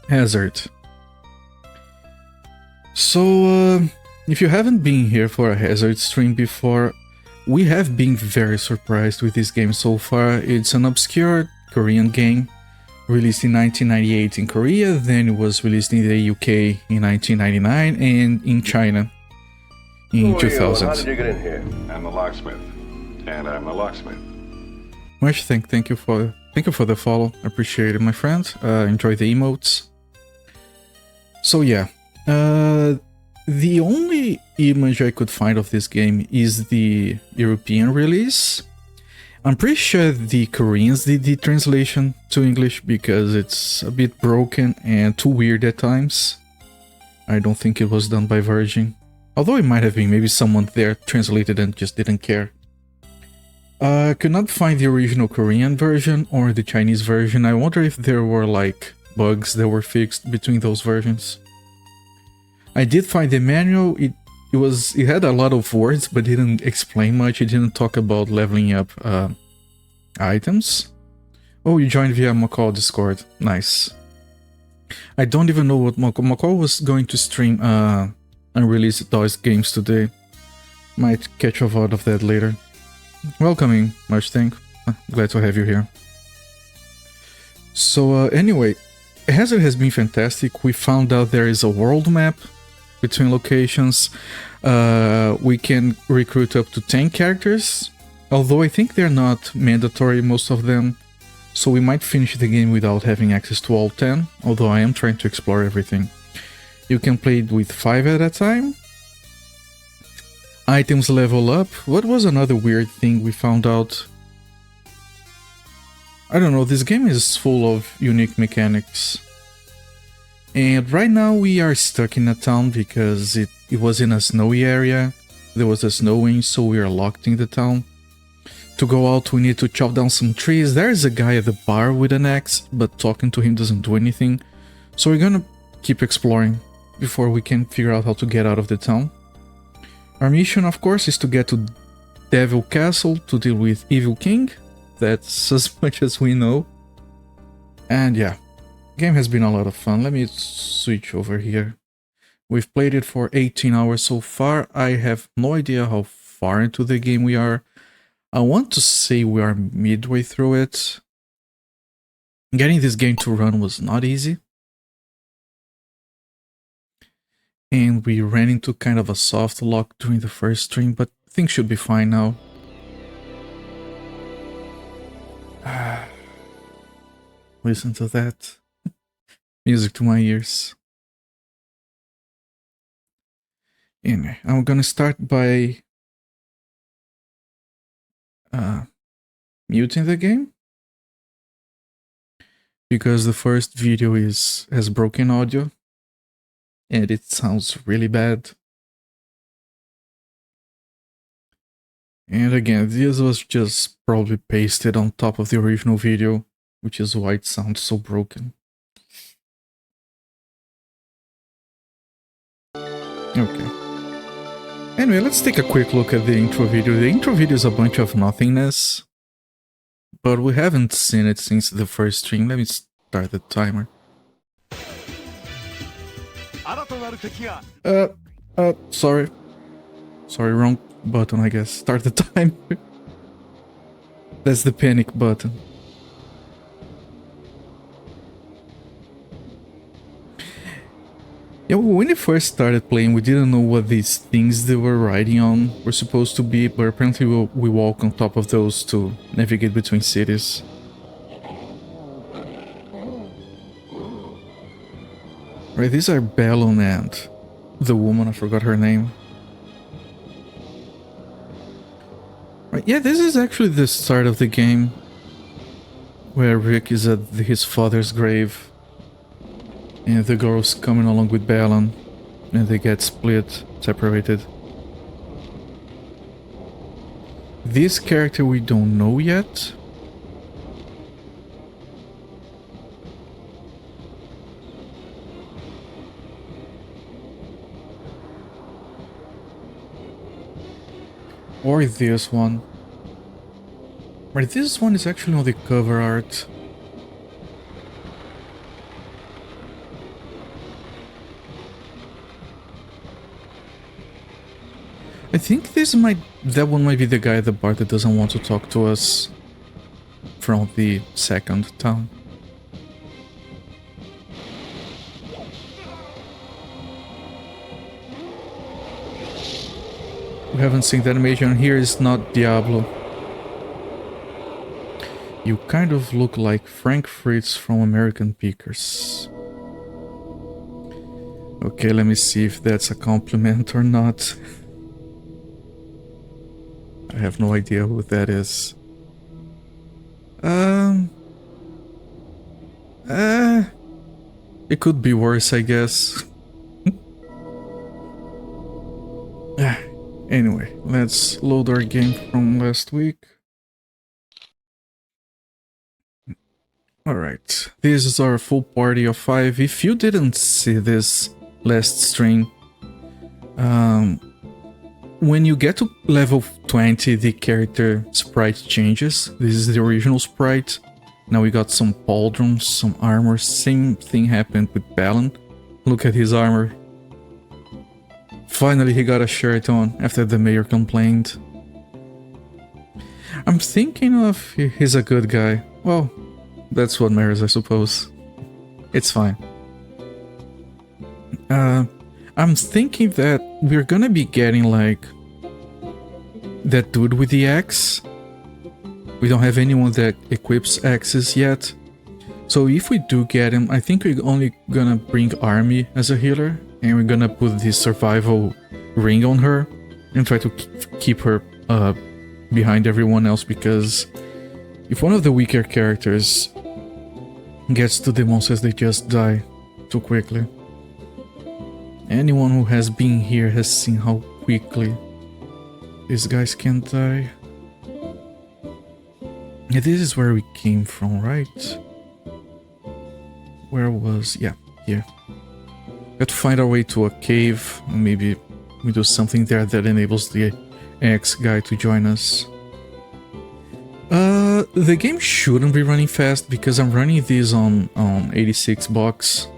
Hazard. So, if you haven't been here for a Hazard stream before, we have been very surprised with this game so far. It's an obscure Korean game, released in 1998 in Korea, then it was released in the UK in 1999, and in China in 2000. How did you get in here? I'm the locksmith, and I'm the locksmith. Much thank you for the follow. Appreciate it, my friend. Enjoy the emotes. So yeah, the only image I could find of this game is the European release. I'm pretty sure the Koreans did the translation to English because it's a bit broken and too weird at times. I don't think it was done by Virgin. Although it might have been, maybe someone there translated and just didn't care. I could not find the original Korean version or the Chinese version. I wonder if there were like bugs that were fixed between those versions. I did find the manual. It had a lot of words but didn't explain much. It didn't talk about leveling up items. Oh, you joined via Macau Discord. Nice. I don't even know what Macau was going to stream unreleased DOS games today. Might catch a VOD of that later. Welcoming, Mustang. Glad to have you here. So anyway, Hazard has been fantastic. We found out there is a world map between locations. We can recruit up to 10 characters, although I think they're not mandatory, most of them. So we might finish the game without having access to all 10, although I am trying to explore everything. You can play it with 5 at a time. Items level up. What was another weird thing we found out? I don't know, this game is full of unique mechanics. And right now we are stuck in a town because it was in a snowy area. There was a snowing, so we are locked in the town. To go out we need to chop down some trees. There is a guy at the bar with an axe, but talking to him doesn't do anything. So we're gonna keep exploring before we can figure out how to get out of the town. Our mission, of course, is to get to Devil Castle to deal with Evil King. That's as much as we know. And yeah, game has been a lot of fun. Let me switch over here. We've played it for 18 hours so far. I have no idea how far into the game we are. I want to say we are midway through it. Getting this game to run was not easy. And we ran into kind of a soft lock during the first stream, but things should be fine now. Listen to that. Music to my ears. Anyway, I'm gonna start by muting the game, because the first video has broken audio and it sounds really bad. And again, this was just probably pasted on top of the original video, which is why it sounds so broken. Okay. Anyway, let's take a quick look at the intro video. The intro video is a bunch of nothingness, but we haven't seen it since the first stream. Let me start the timer. Sorry. Sorry, wrong button, I guess. Start the timer. That's the panic button. Yeah, when we first started playing, we didn't know what these things they were riding on were supposed to be, but apparently we walk on top of those to navigate between cities. Right, these are Bellon and the woman, I forgot her name. Right, yeah, this is actually the start of the game, where Rick is at his father's grave. And the girl's coming along with Bellon, and they get separated. This character we don't know yet. Or this one. Right, this one is actually on the cover art. I think that one might be the guy at the bar that doesn't want to talk to us from the second town. We haven't seen that animation. Here is not Diablo. You kind of look like Frank Fritz from American Pickers. Okay, let me see if that's a compliment or not. I have no idea who that is. It could be worse, I guess. Anyway, let's load our game from last week. Alright, this is our full party of 5. If you didn't see this last stream, when you get to level 20, the character sprite changes. This is the original sprite. Now we got some pauldrons, some armor. Same thing happened with Balin. Look at his armor. Finally he got a shirt on after the mayor complained. I'm thinking of he's a good guy. Well, that's what matters, I suppose. It's fine. I'm thinking that we're gonna be getting like that dude with the axe. We don't have anyone that equips axes yet. So if we do get him, I think we're only gonna bring Army as a healer. And we're gonna put this survival ring on her. And try to keep her behind everyone else. Because if one of the weaker characters gets to the monsters, they just die too quickly. Anyone who has been here has seen how quickly these guys can die. Yeah, this is where we came from, right? Where was... yeah, here. We have to find our way to a cave. Maybe we do something there that enables the X guy to join us. The game shouldn't be running fast because I'm running this on 86 bucks.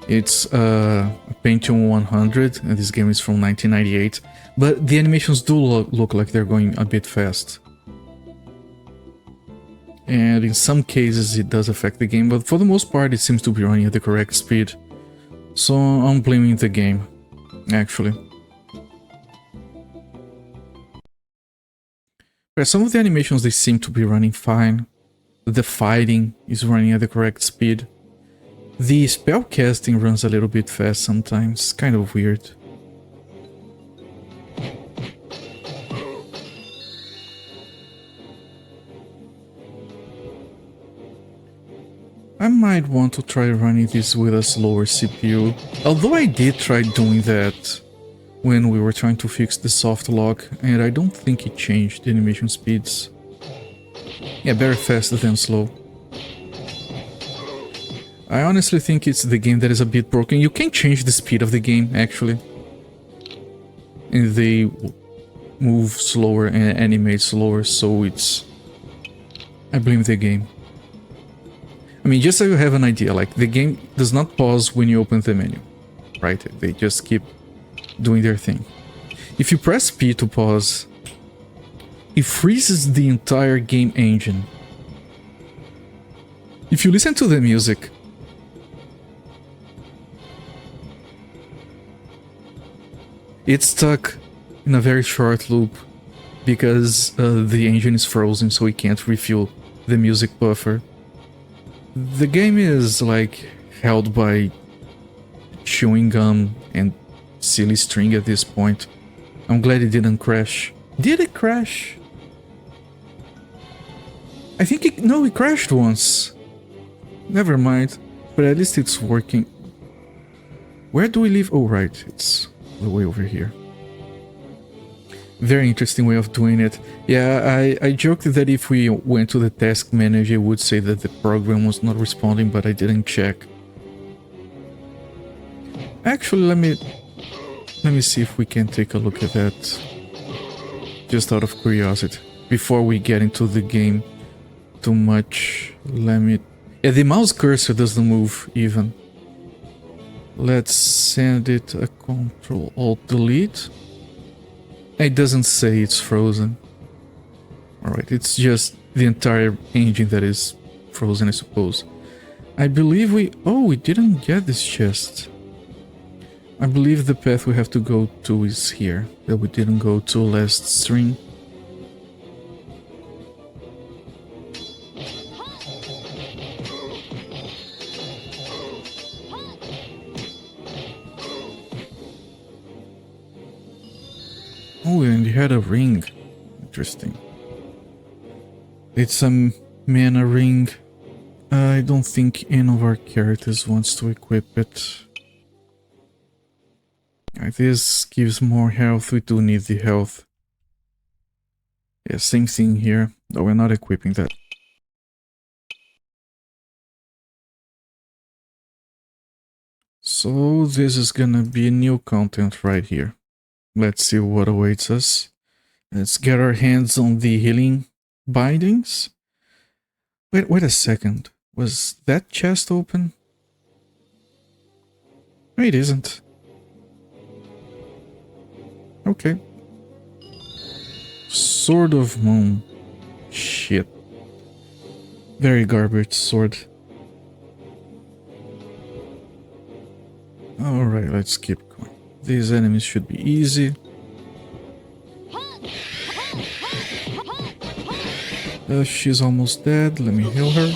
It's a Pentium 100 and this game is from 1998. But the animations do look like they're going a bit fast. And in some cases it does affect the game, but for the most part it seems to be running at the correct speed. So I'm blaming the game, actually. But some of the animations, they seem to be running fine. The fighting is running at the correct speed. The spell casting runs a little bit fast sometimes, kind of weird. I might want to try running this with a slower CPU, although I did try doing that when we were trying to fix the soft lock, and I don't think it changed the animation speeds. Yeah, better fast than slow. I honestly think it's the game that is a bit broken. You can change the speed of the game, actually. And they move slower and animate slower, so it's... I blame the game. I mean, just so you have an idea, like, the game does not pause when you open the menu, right? They just keep doing their thing. If you press P to pause, it freezes the entire game engine. If you listen to the music, it's stuck in a very short loop because the engine is frozen, so we can't refuel the music buffer. The game is like held by chewing gum and silly string at this point. I'm glad it didn't crash. Did it crash? I think it... no, it crashed once. Never mind. But at least it's working. Where do we leave? Oh, right. It's the way over here. Very interesting way of doing it. Yeah, I joked that if we went to the task manager, it would say that the program was not responding, but I didn't check. Actually, let me see if we can take a look at that. Just out of curiosity. Before we get into the game too much. Yeah, the mouse cursor doesn't move even. Let's send it a Control-Alt-Delete. It doesn't say it's frozen. Alright, it's just the entire engine that is frozen, I suppose. I believe we... Oh, we didn't get this chest. I believe the path we have to go to is here, that we didn't go to last stream. Oh, and he had a ring. Interesting. It's a mana ring. I don't think any of our characters wants to equip it. This gives more health. We do need the health. Yeah, same thing here. No, we're not equipping that. So this is gonna be new content right here. Let's see what awaits us. Let's get our hands on the healing bindings. Wait a second. Was that chest open? No, it isn't. Okay. Sword of Moon. Shit. Very garbage sword. Alright, let's keep going. These enemies should be easy. She's almost dead. Let me heal her.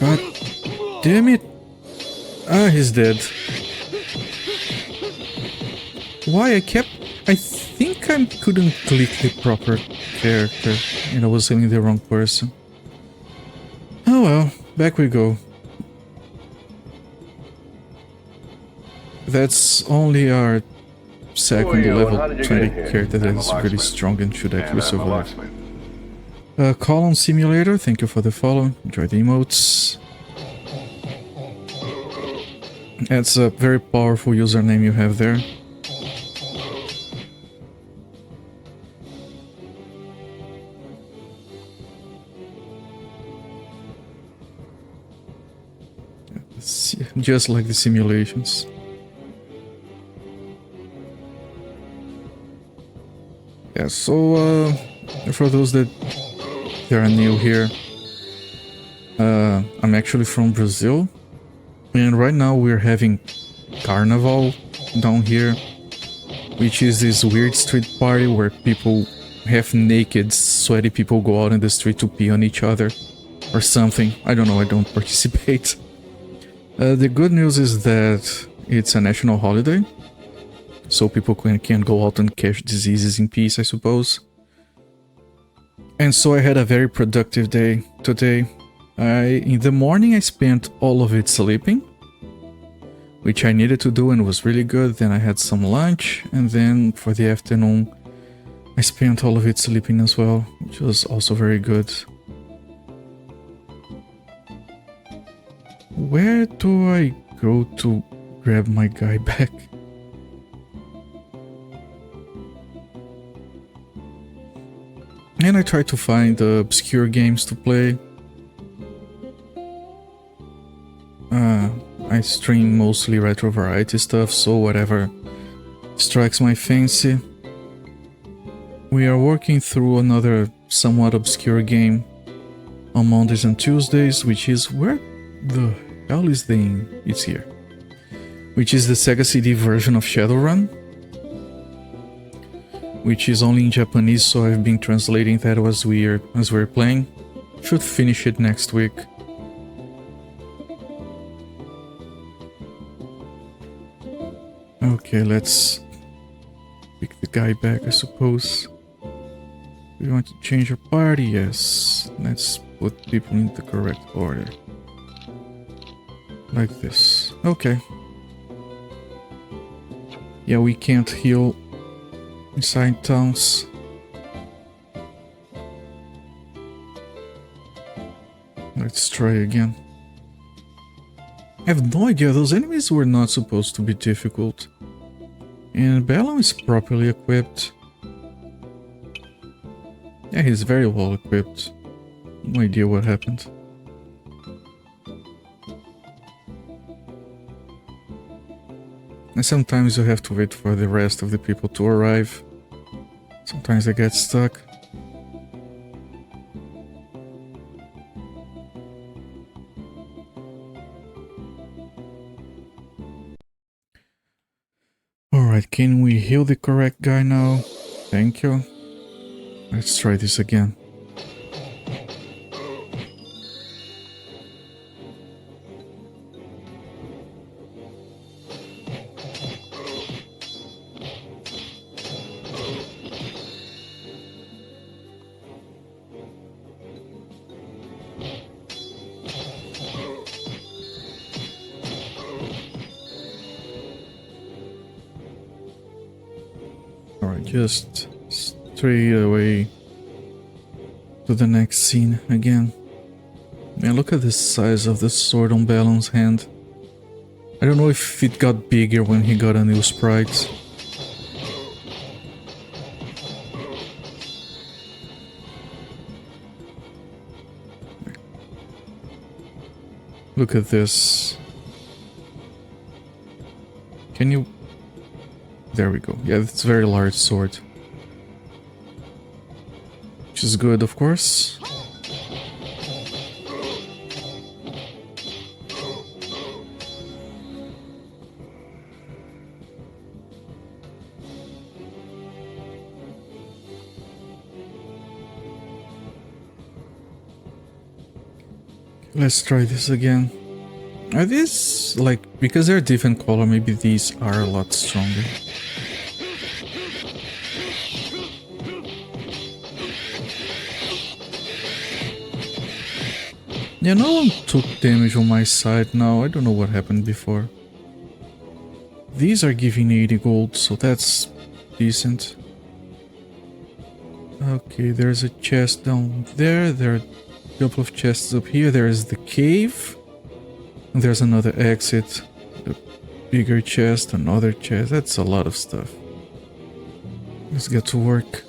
God damn it. Ah, he's dead. Why I think I couldn't click the proper character and I was hitting the wrong person. Oh well, back we go. That's only our second level 20 character that is really strong and should actually survive. Column Simulator, thank you for the follow. Enjoy the emotes. That's a very powerful username you have there. Just like the simulations. Yeah, so for those that are new here, I'm actually from Brazil, and right now we're having Carnival down here, which is this weird street party where people, half naked, sweaty people go out in the street to pee on each other or something. I don't know, I don't participate. The good news is that it's a national holiday, so people can go out and catch diseases in peace, I suppose. And so I had a very productive day today. In the morning I spent all of it sleeping, which I needed to do and was really good. Then I had some lunch, and then for the afternoon I spent all of it sleeping as well, which was also very good. Where do I go to grab my guy back? And I try to find obscure games to play. I stream mostly retro variety stuff, so whatever strikes my fancy. We are working through another somewhat obscure game on Mondays and Tuesdays, which is... where the hell is the... it's here. Which is the Sega CD version of Shadowrun, which is only in Japanese, so I've been translating that as we're playing. Should finish it next week. Okay, let's pick the guy back, I suppose. We want to change our party? Yes. Let's put people in the correct order. Like this. Okay. Yeah, we can't heal inside towns. Let's try again. I have no idea, those enemies were not supposed to be difficult. And Bellum is properly equipped. Yeah, he's very well equipped. No idea what happened. And sometimes you have to wait for the rest of the people to arrive. Sometimes they get stuck. Alright, can we heal the correct guy now? Thank you. Let's try this again. Alright, just straight away to the next scene again. Man, look at the size of the sword on Balon's hand. I don't know if it got bigger when he got a new sprite. Look at this. Can you... There we go. Yeah, it's a very large sword. Which is good, of course. Let's try this again. Are these, like, because they're different color, maybe these are a lot stronger. Yeah, no one took damage on my side now. I don't know what happened before. These are giving 80 gold, so that's decent. Okay, there's a chest down there. There are a couple of chests up here. There is the cave. And there's another exit. A bigger chest, another chest. That's a lot of stuff. Let's get to work.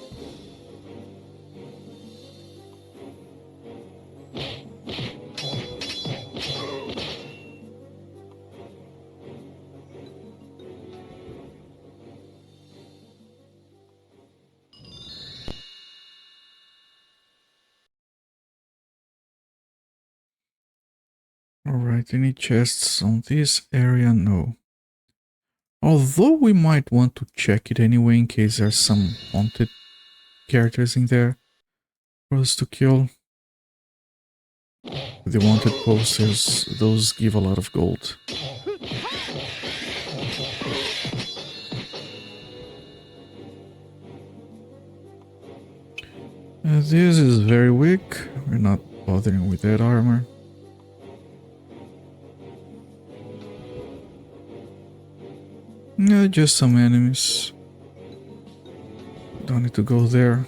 Alright, any chests on this area? No. Although we might want to check it anyway in case there's some wanted characters in there for us to kill. The wanted posters, those give a lot of gold. This is very weak. We're not bothering with that armor. Yeah, just some enemies. Don't need to go there.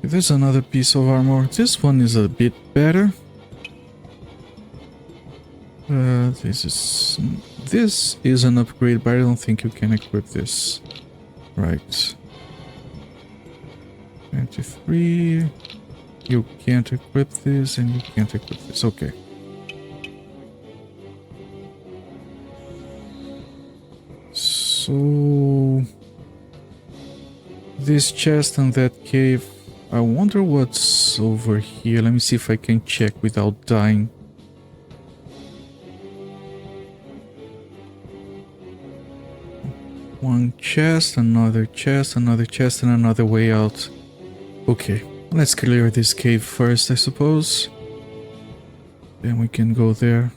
There's another piece of armor. This one is a bit better. This is an upgrade, but I don't think you can equip this. Right. 23. You can't equip this, and you can't equip this. Okay. So this chest and that cave. I wonder what's over here. Let me see if I can check without dying. One chest, another chest, another chest, and another way out. Okay, let's clear this cave first, I suppose. Then we can go there.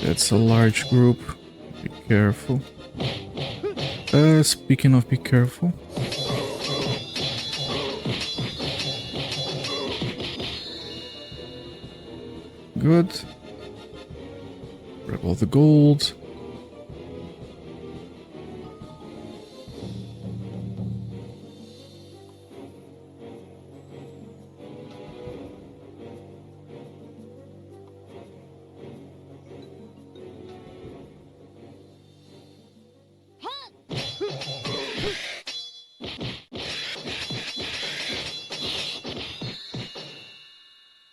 That's a large group. Be careful. Speaking of be careful. Good. Grab all the gold.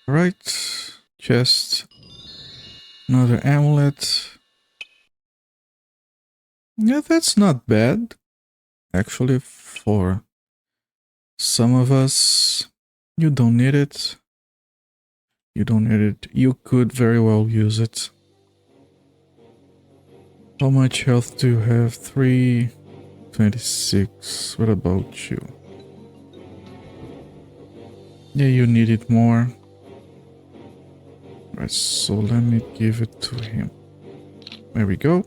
Right. Chest. Another amulet. Yeah, that's not bad. Actually, for some of us, you don't need it. You don't need it. You could very well use it. How much health do you have? 326. What about you? Yeah, you need it more. Right, so let me give it to him. There we go.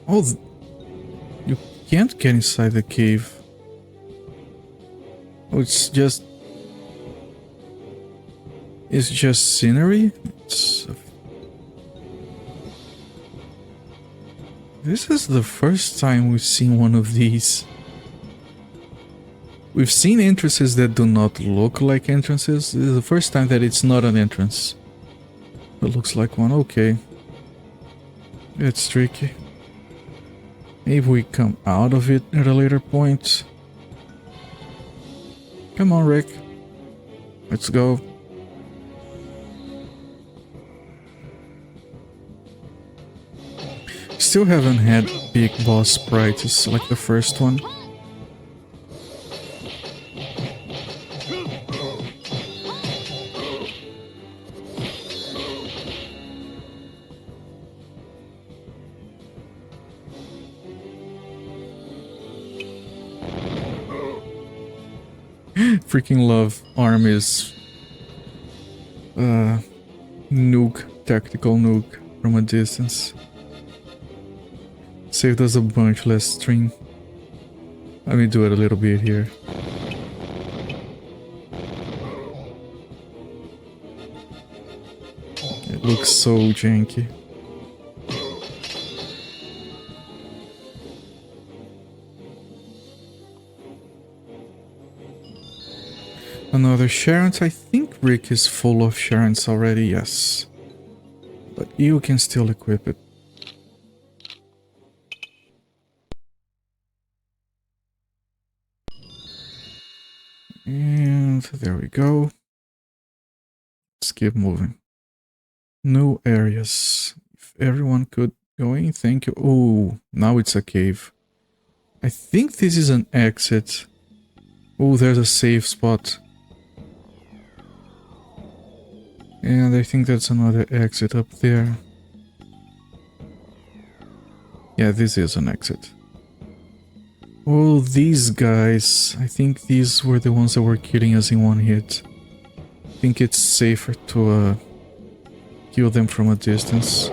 Oh, you can't get inside the cave. Oh, it's just scenery. This is the first time we've seen one of these. We've seen entrances that do not look like entrances. This is the first time that it's not an entrance. It looks like one. Okay. It's tricky. Maybe we come out of it at a later point. Come on, Rick. Let's go. Still haven't had big boss sprites like the first one. Freaking love armies. Nuke, tactical nuke from a distance. Saved us a bunch less stream. Let me do it a little bit here. It looks so janky. Another Sharons. I think Rick is full of Sharons already, yes. But you can still equip it. And there we go. Let's keep moving. New areas. If everyone could go in, thank you. Oh, now it's a cave. I think this is an exit. Oh, there's a safe spot. And I think that's another exit up there. Yeah, this is an exit. Oh, these guys. I think these were the ones that were killing us in one hit. I think it's safer to kill them from a distance.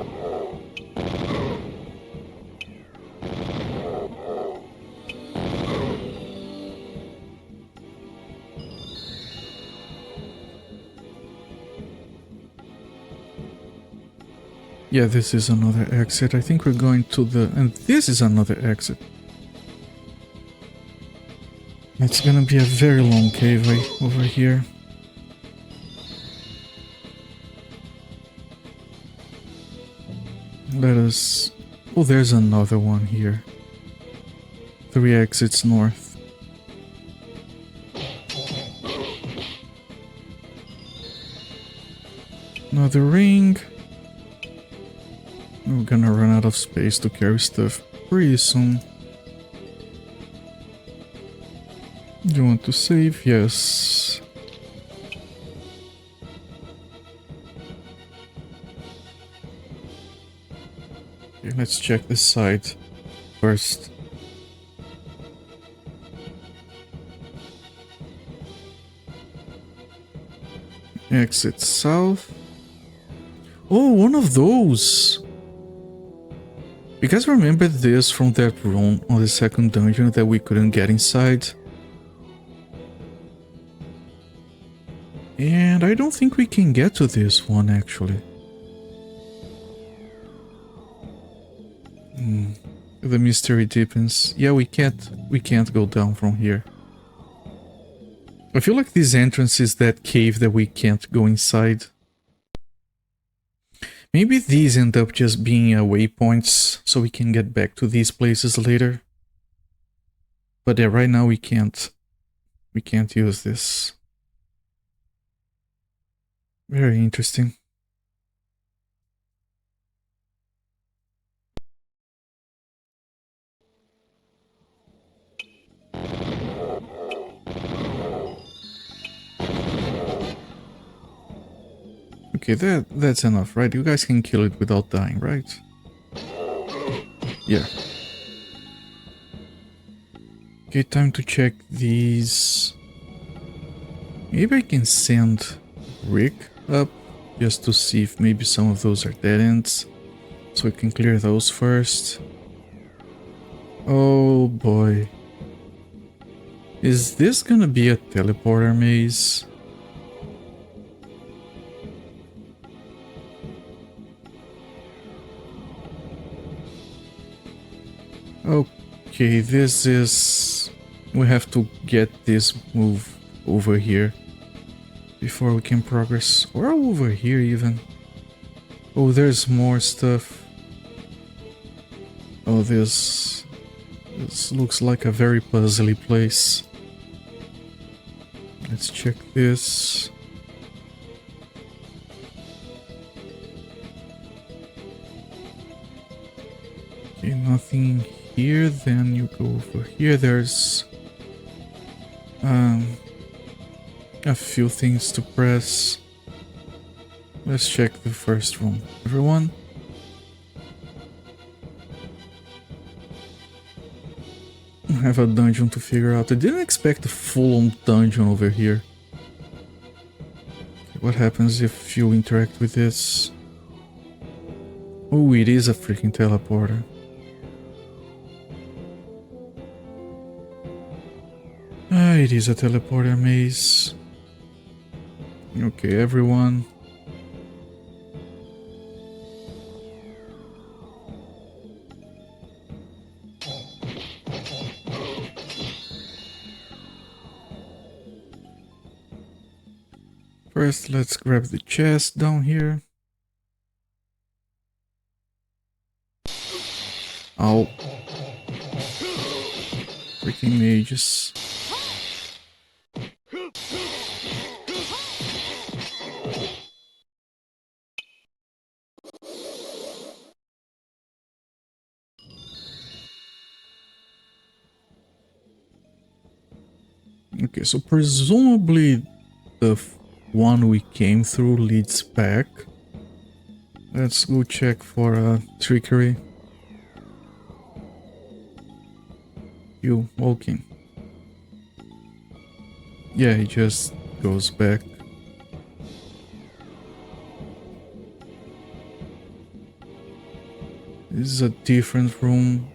Yeah, this is another exit. I think we're going to the... And this is another exit. It's gonna be a very long cave over here. Let us... Oh, there's another one here. 3 exits north. Another ring. We're gonna run out of space to carry stuff pretty soon. Do you want to save? Yes. Okay, let's check this side first. Exit south. Oh, one of those! You guys remember this from that room on the second dungeon that we couldn't get inside? And I don't think we can get to this one, actually. The mystery deepens. Yeah, we can't go down from here. I feel like this entrance is that cave that we can't go inside. Maybe these end up just being waypoints so we can get back to these places later. But yeah, right now we can't use this. Very interesting. Okay, that's enough, right? You guys can kill it without dying, right? Yeah. Okay, time to check these. Maybe I can send Rick up just to see if maybe some of those are dead ends. So we can clear those first. Oh boy. Is this gonna be a teleporter maze? Okay, this is... We have to get this move over here before we can progress. Or over here even. Oh, there's more stuff. Oh, this looks like a very puzzly place. Let's check this. Okay, nothing here. Then you go over here. There's a few things to press. Let's check the first room. Everyone? I have a dungeon to figure out. I didn't expect a full-on dungeon over here. Okay, what happens if you interact with this? Oh, it is a freaking teleporter. Ah, it is a teleporter maze. Okay, everyone. First, let's grab the chest down here. Ow. Freaking mages. Okay, so presumably the one we came through leads back. Let's go check for trickery. You walking. Yeah, he just goes back. This is a different room.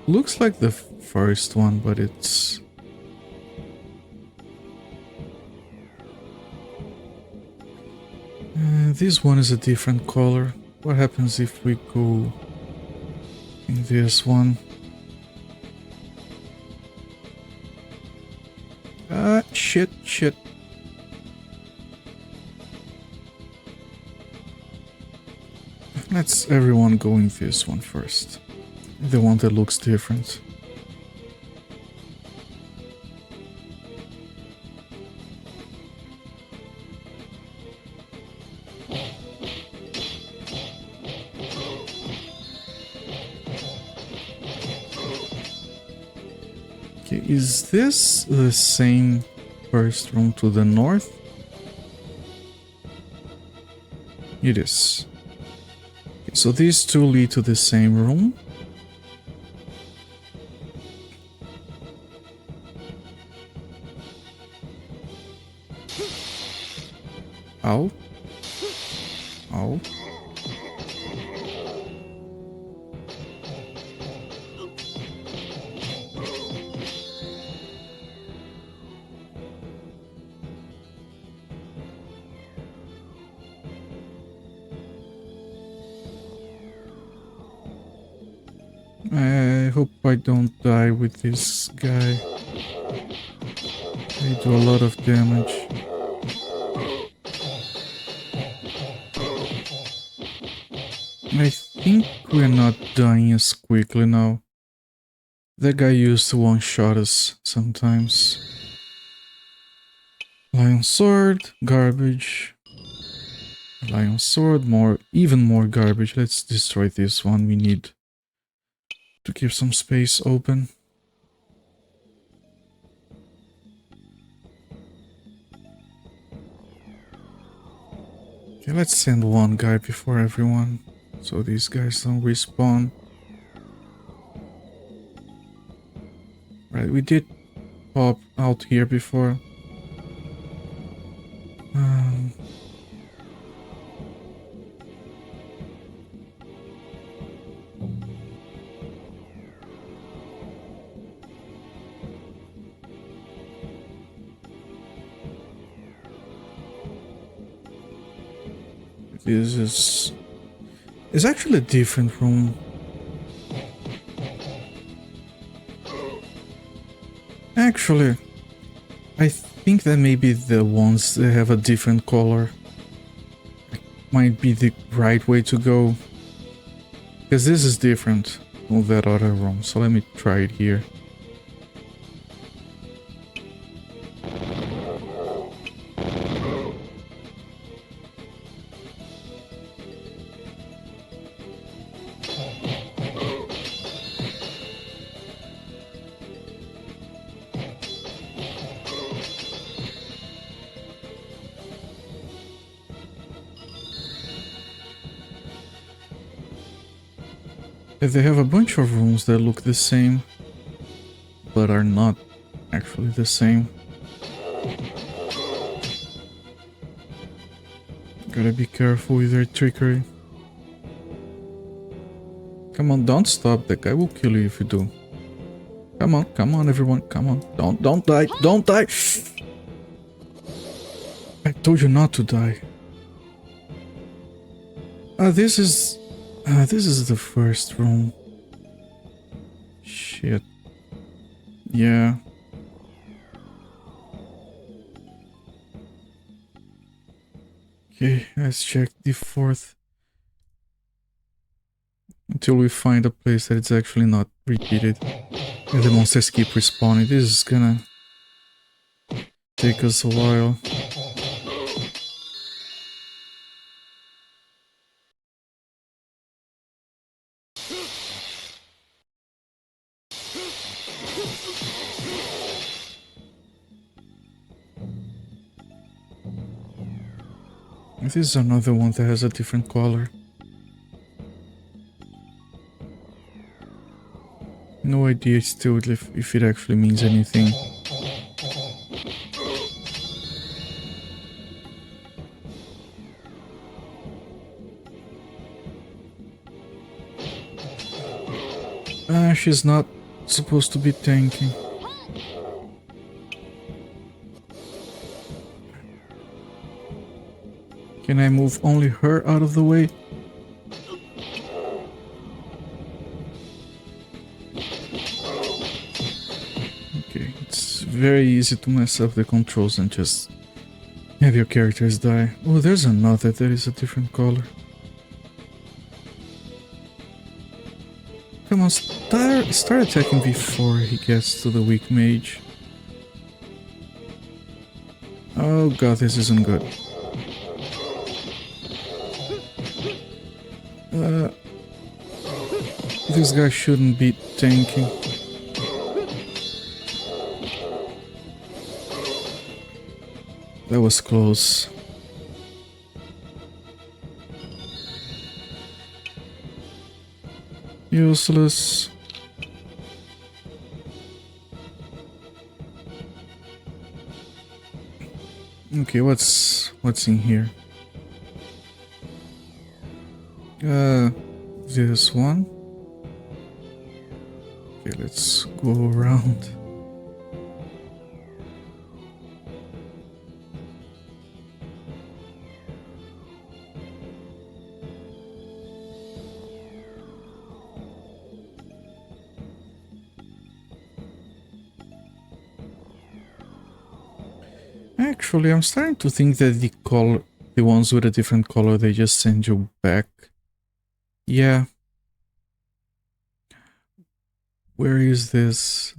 Looks like the first one, but it's... this one is a different color. What happens if we go in this one? Shit. Let's everyone go in this one first. The one that looks different. Okay, is this the same first room to the north? It is. Okay, so these two lead to the same room. Ow. Ow. I hope I don't die with this guy. They do a lot of damage. I think we're not dying as quickly now. That guy used to one-shot us sometimes. Lion sword, garbage. Lion sword, even more garbage. Let's destroy this one. We need to keep some space open. Okay, let's send one guy before everyone, so these guys don't respawn. Right, we did pop out here before. This is actually a different room. Actually, I think that maybe the ones that have a different color might be the right way to go. Because this is different from that other room. So let me try it here. They have a bunch of rooms that look the same, but are not actually the same. Gotta be careful with their trickery. Come on, don't stop. That guy will kill you if you do. Come on, everyone. Come on. Don't die. Don't die. I told you not to die. This is the first room. Shit. Yeah. Okay, let's check the fourth. Until we find a place that it's actually not repeated. And the monsters keep respawning. This is gonna take us a while. This is another one that has a different color. No idea still if it actually means anything. She's not supposed to be tanking. Can I move only her out of the way? Okay, it's very easy to mess up the controls and just have your characters die. Oh, there's another that is a different color. Come on, start attacking before he gets to the weak mage. Oh god, this isn't good. This guy shouldn't be tanking. That was close. Useless. Okay, what's in here? This one. Okay, let's go around. Actually, I'm starting to think that the ones with a different color, they just send you back. Yeah. Where is this?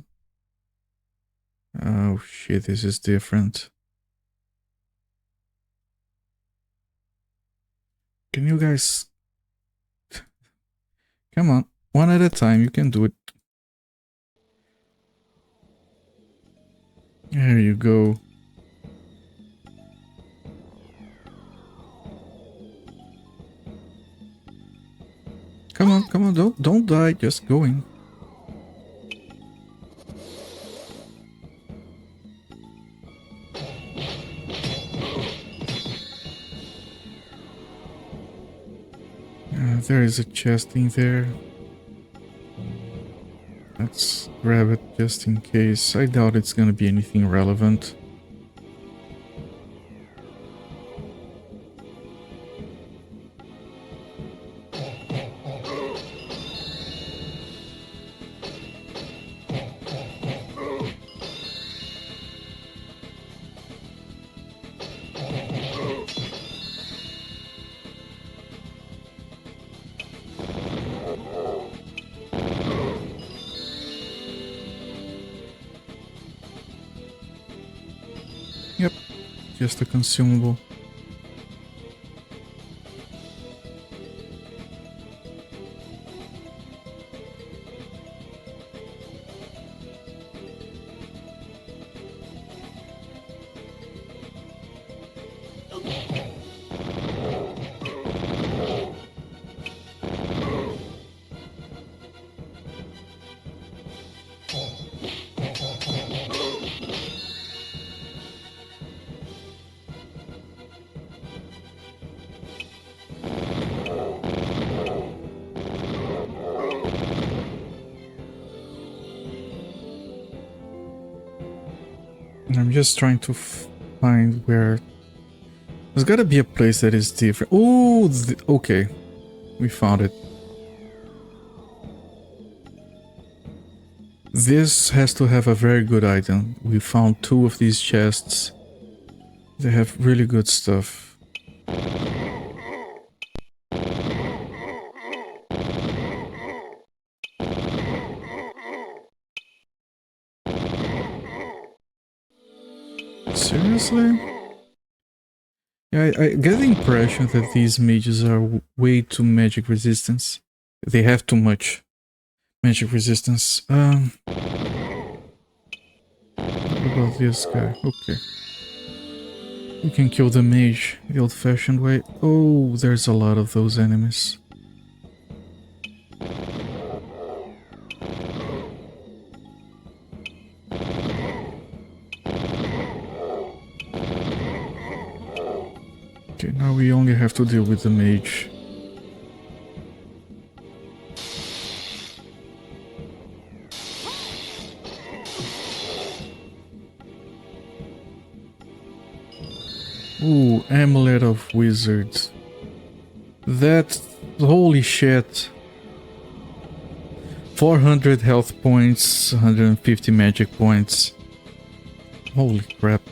Oh shit, this is different. Can you guys... Come on, one at a time, you can do it. There you go. Come on, don't die, just go in. There is a chest in there. Let's grab it just in case. I doubt it's gonna be anything relevant. Yep, just a consumable. I'm just trying to find where... There's gotta be a place that is different. Oh, okay. We found it. This has to have a very good item. We found 2 of these chests. They have really good stuff. Seriously? Yeah, I get the impression that these mages are way too magic resistance. They have too much magic resistance. What about this guy? Okay. We can kill the mage the old-fashioned way. Oh, there's a lot of those enemies. Okay, now we only have to deal with the mage. Ooh, Amulet of Wizards. That... holy shit. 400 health points, 150 magic points. Holy crap.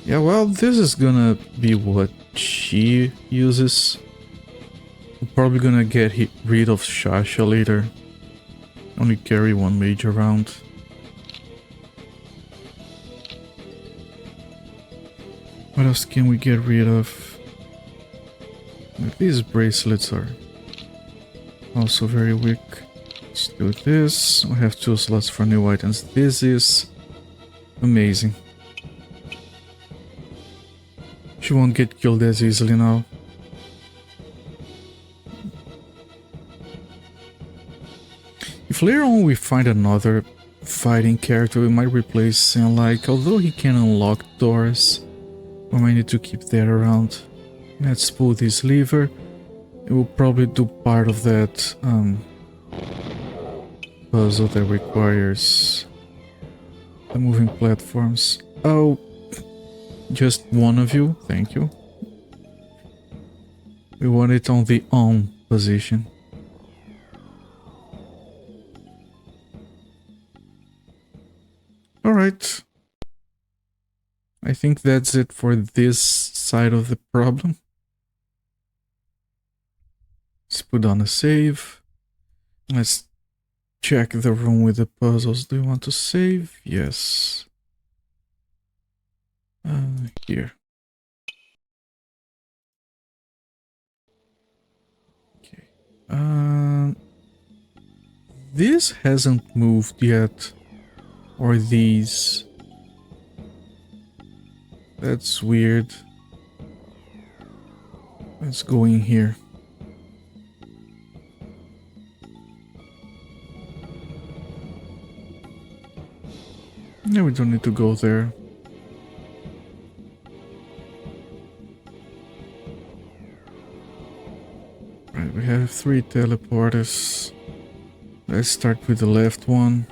Yeah, well, this is gonna be what she uses. We're probably gonna get rid of Shasha later. Only carry 1 mage around. What else can we get rid of? These bracelets are also very weak. Let's do this. We have 2 slots for new items. This is amazing. She won't get killed as easily now. If later on we find another fighting character, we might replace Senlike. Although he can unlock doors, we might need to keep that around. Let's pull this lever. It will probably do part of that puzzle that requires the moving platforms. Oh, just one of you, thank you. We want it on the on position. Alright. I think that's it for this side of the problem. Let's put on a save. Let's check the room with the puzzles. Do you want to save? Yes. Here. Okay. This hasn't moved yet. Or these. That's weird. Let's go in here. No, we don't need to go there. Right, we have 3 teleporters. Let's start with the left one.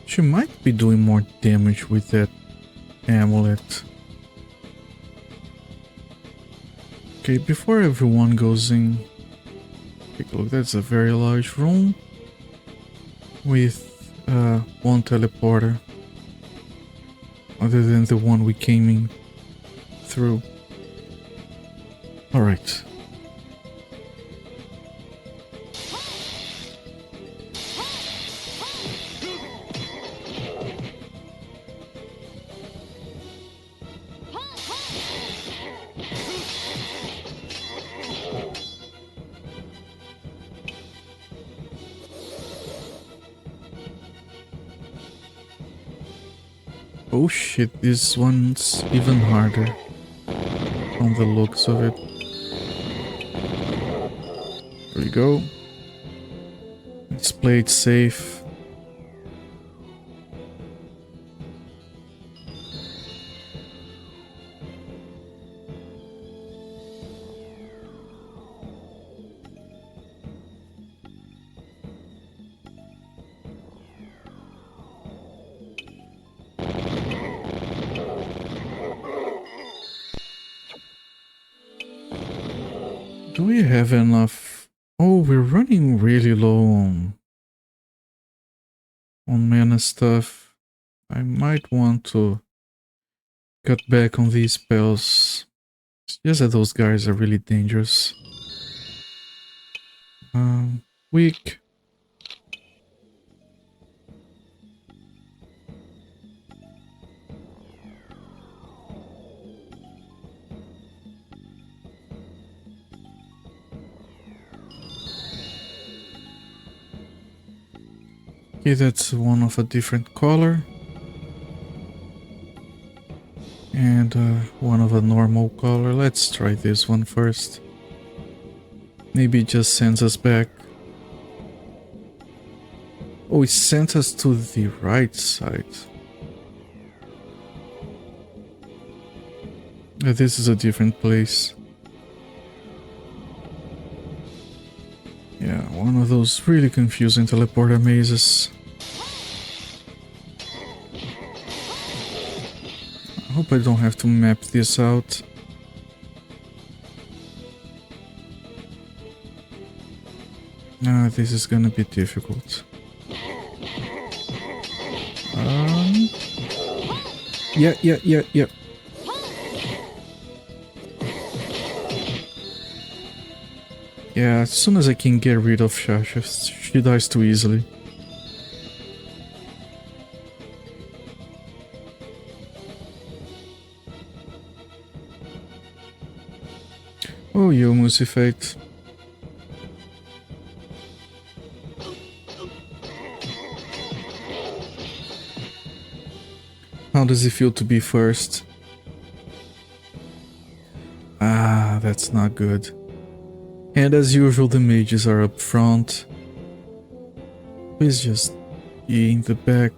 She might be doing more damage with that amulet. Okay, before everyone goes in, take a look. That's a very large room with 1 teleporter, other than the one we came in through. All right. Oh shit, this one's even harder from the looks of it. There we go. Let's play it safe. Do we have enough? Oh, we're running really low on mana stuff. I might want to cut back on these spells. It's just that those guys are really dangerous. Weak. Okay, that's one of a different color. And one of a normal color. Let's try this one first. Maybe it just sends us back. Oh, it sent us to the right side. This is a different place. Yeah, one of those really confusing teleporter mazes. I hope I don't have to map this out. This is gonna be difficult. Yeah. Yeah, as soon as I can get rid of Shasha, she dies too easily. Oh, you Musifate. How does it feel to be first? Ah, that's not good. And as usual, the mages are up front. Please just be in the back.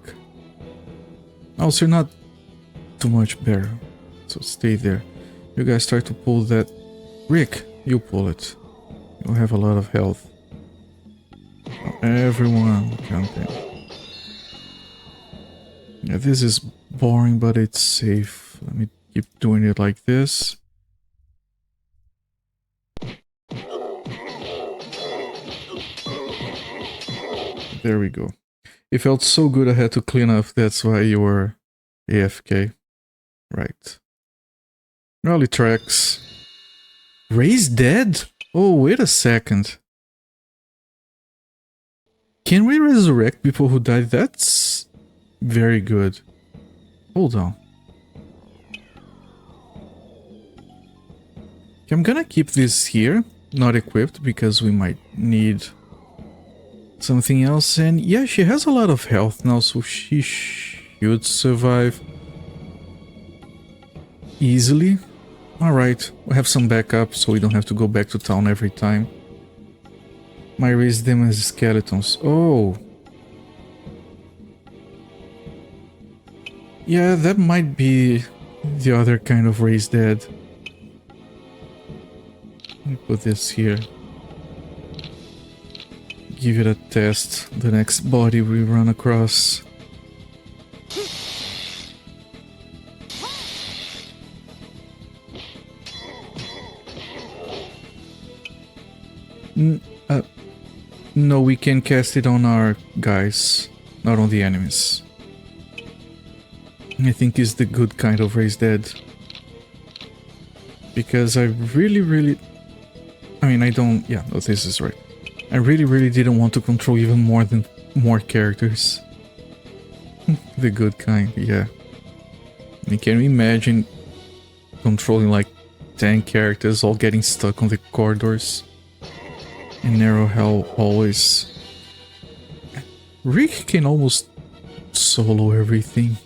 Also, you're not too much better, so stay there. You guys try to pull that. Rick, you pull it. You'll have a lot of health. Everyone jump in. Yeah, this is boring, but it's safe. Let me keep doing it like this. There we go. It felt so good I had to clean up, that's why you were AFK. Right. Early tracks. Ray's dead? Oh, wait a second. Can we resurrect people who died? That's very good. Hold on. I'm gonna keep this here, not equipped, because we might need something else. And yeah, she has a lot of health now, so she should survive easily. Alright, we have some backup, so we don't have to go back to town every time. My raised them as skeletons. Oh. Yeah, that might be the other kind of raised dead. Let me put this here. Give it a test. The next body we run across. No, we can cast it on our guys, not on the enemies. I think it's the good kind of raised dead. Because I really... I mean, I don't... Yeah, no, this is right. I really didn't want to control even more characters. The good kind, yeah. I mean, can you imagine controlling like 10 characters all getting stuck on the corridors? In narrow hell, always. Rick can almost solo everything.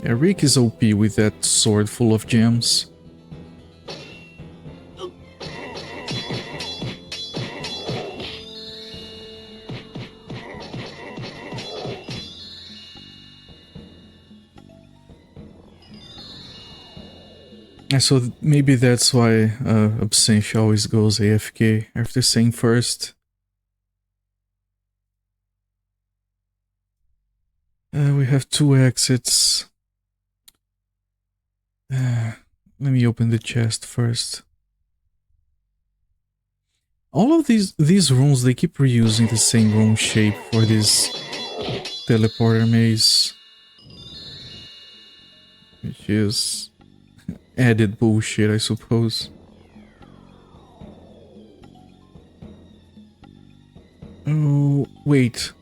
Yeah, Rick is OP with that sword full of gems. So maybe that's why Absentia always goes AFK after saying first. We have 2 exits. Let me open the chest first. All of these rooms, they keep reusing the same room shape for this teleporter maze. Which is added bullshit, I suppose. Oh, wait.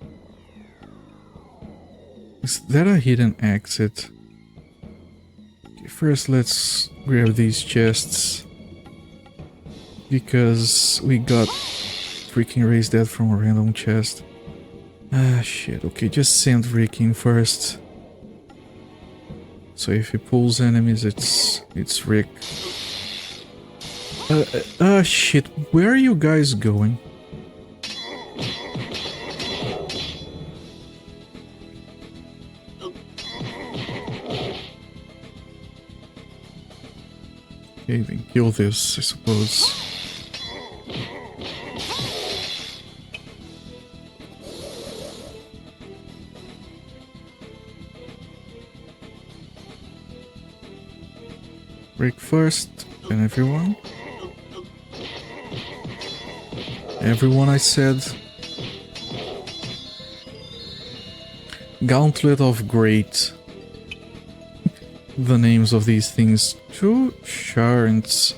Is that a hidden exit? Okay, first let's grab these chests. Because we got freaking raised dead from a random chest. Ah, shit. Okay, just send Rick in first. So if he pulls enemies, it's Rick. Shit. Where are you guys going? Okay, then kill this, I suppose. Break first, and everyone. Everyone, I said. Gauntlet of Great. The names of these things. 2 shards.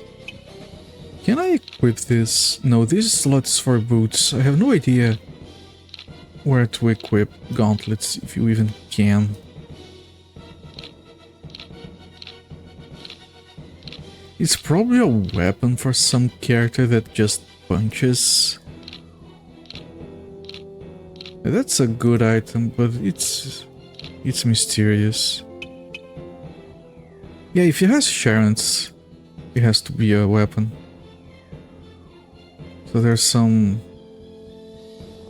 Can I equip this? No, this slot is for boots. I have no idea where to equip gauntlets, if you even can. It's probably a weapon for some character that just punches. That's a good item, but it's mysterious. Yeah, if he has shards, it has to be a weapon. So there's some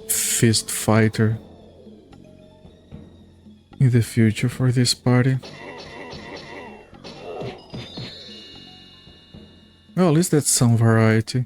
fist fighter in the future for this party. Well, at least that's some variety.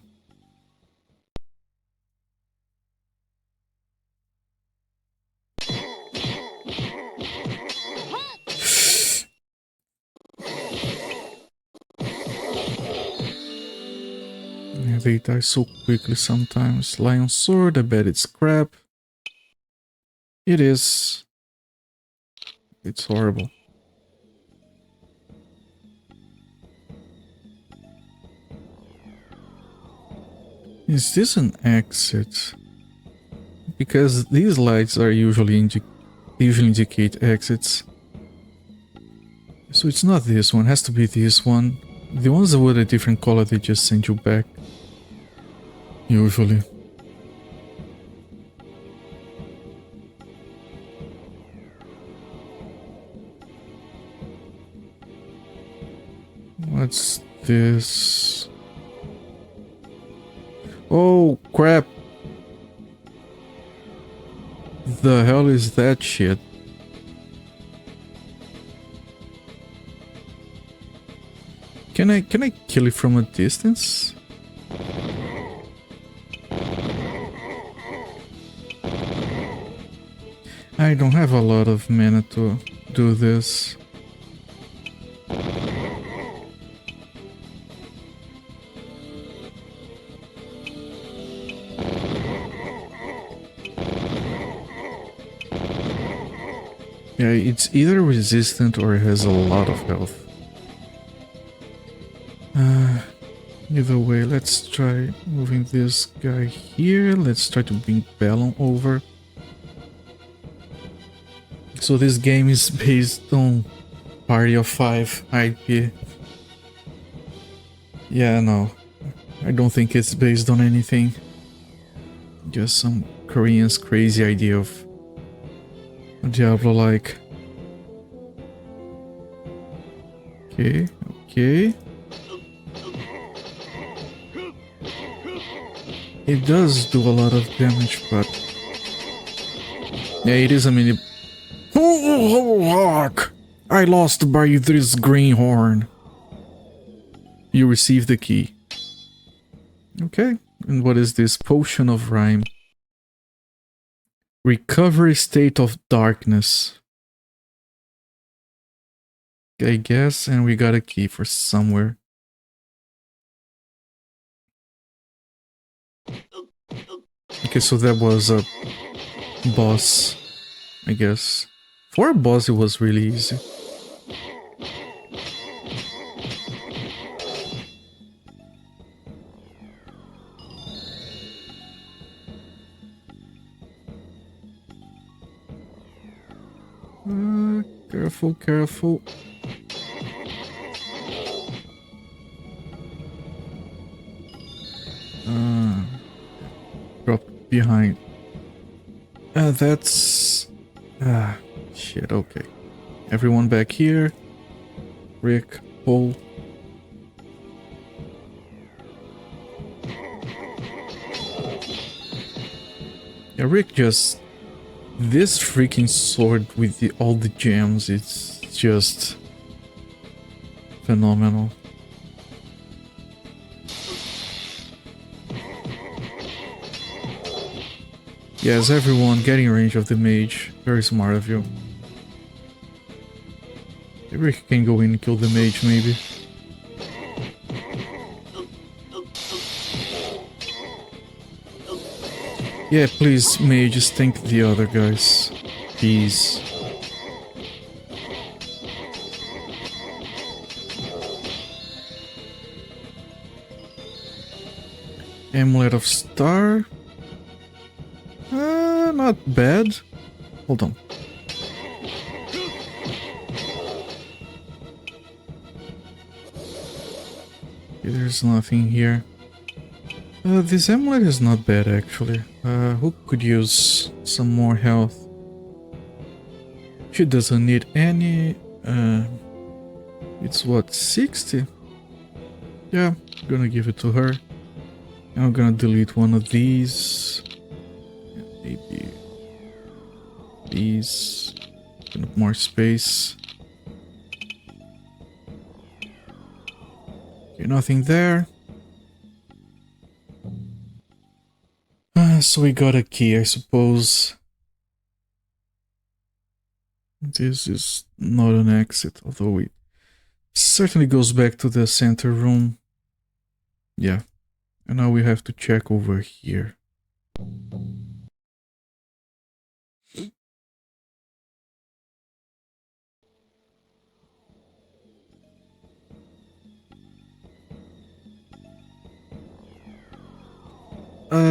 They die so quickly sometimes. Lion sword, I bet it's crap. It is. It's horrible. Is this an exit? Because these lights are usually indicate exits. So it's not this one, it has to be this one. The ones with a different color, they just send you back. Usually. What's this? Oh, crap. The hell is that shit? Can I kill it from a distance? I don't have a lot of mana to do this. Yeah, it's either resistant or it has a lot of health. Either way, let's try moving this guy here. Let's try to bring Bellon over. So this game is based on Party of 5 IP. Yeah, no. I don't think it's based on anything. Just some Korean's crazy idea of a Diablo-like. Okay, okay. It does do a lot of damage, but... yeah, it is a mini... Oh, I lost by this greenhorn. You received the key. Okay, and what is this? Potion of Rhyme. Recovery state of darkness. I guess, and we got a key for somewhere. Okay, so that was a boss, I guess. For a boss, it was really easy. Careful, careful. Drop behind. That's... shit, okay. Everyone back here. Rick, Paul. Yeah, Rick just... this freaking sword with all the gems, it's just... phenomenal. Yes, everyone getting range of the mage. Very smart of you. Rick can go in and kill the mage, maybe. Yeah, please, mage, just tank the other guys. Please. Amulet of Star. Not bad. Hold on. There's nothing here. This amulet is not bad actually. Who could use some more health? She doesn't need any. It's what, 60? Yeah, I'm gonna give it to her. I'm gonna delete one of these. Maybe these. Open up more space. Okay, nothing there. So we got a key, I suppose. This is not an exit, although it certainly goes back to the center room. Yeah, And now we have to check over here.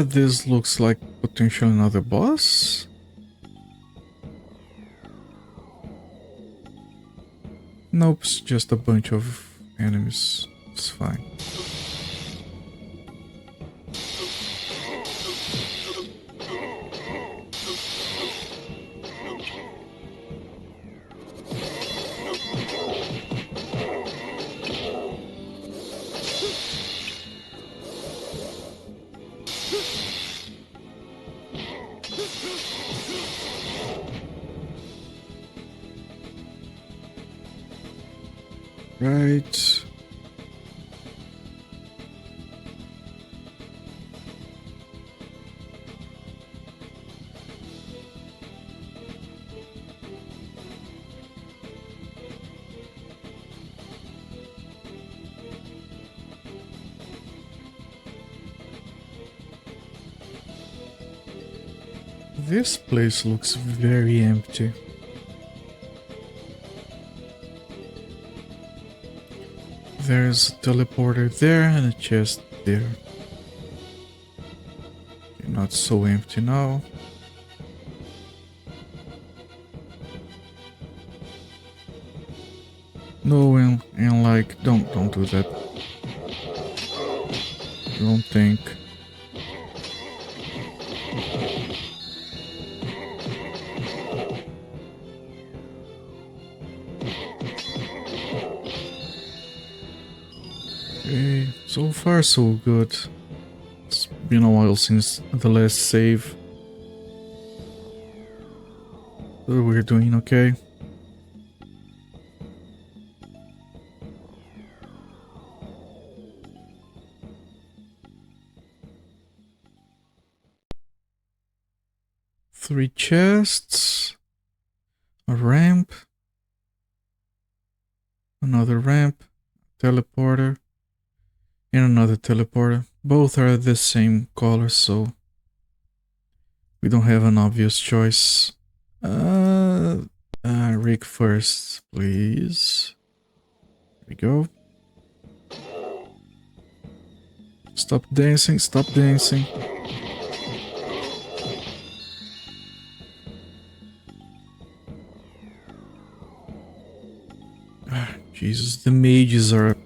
This looks like potentially another boss. Nope, it's just a bunch of enemies. It's fine. Right. This place looks very empty. There's a teleporter there and a chest there. Okay, not so empty now. No, and like, don't do that. Don't think. Okay, so far so good. It's been a while since the last save. So we're doing okay. Three chests. A ramp. Another ramp. Teleporter. And another teleporter. Both are the same color, so we don't have an obvious choice. Rick first, please. There we go. Stop dancing, stop dancing. Jesus, the mages are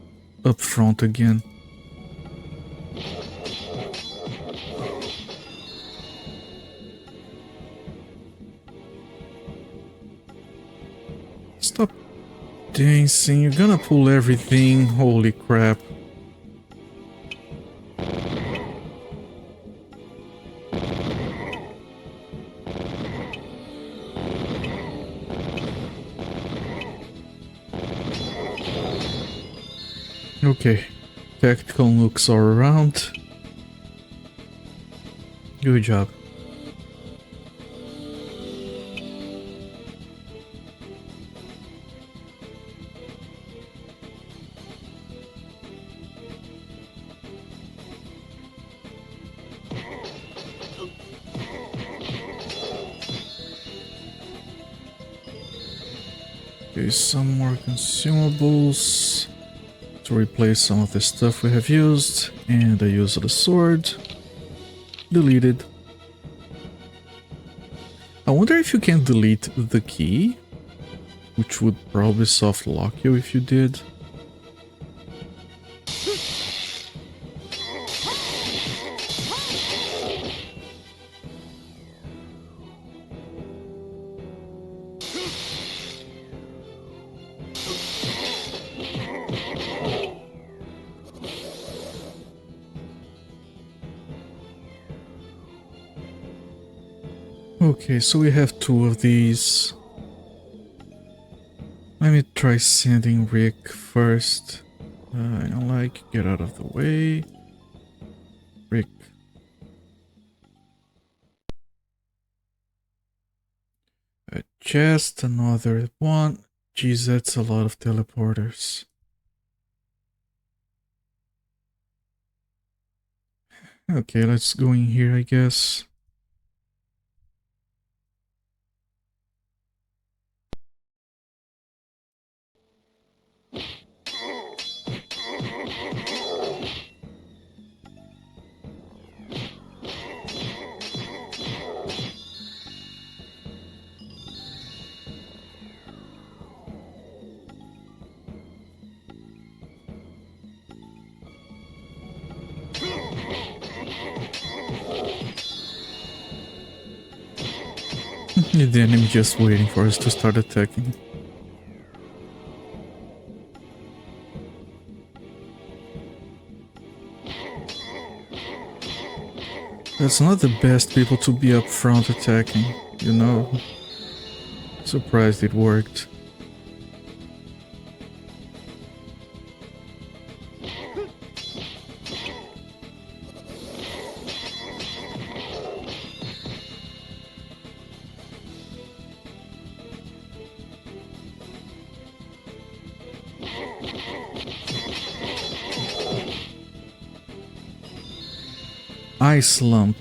up front again. Stop dancing, you're gonna pull everything, holy crap. Okay, tactical looks all around. Good job. Okay, some more consumables to replace some of the stuff we have used, and I used the sword. Deleted. I wonder if you can delete the key, which would probably soft lock you if you did. Okay, so we have two of these. Let me try sending Rick first. I don't like, get out of the way. Rick. A chest, another one. Geez, that's a lot of teleporters. Okay, let's go in here, I guess. The enemy just waiting for us to start attacking. That's not the best people to be up front attacking, you know. Surprised it worked. Ice Lump.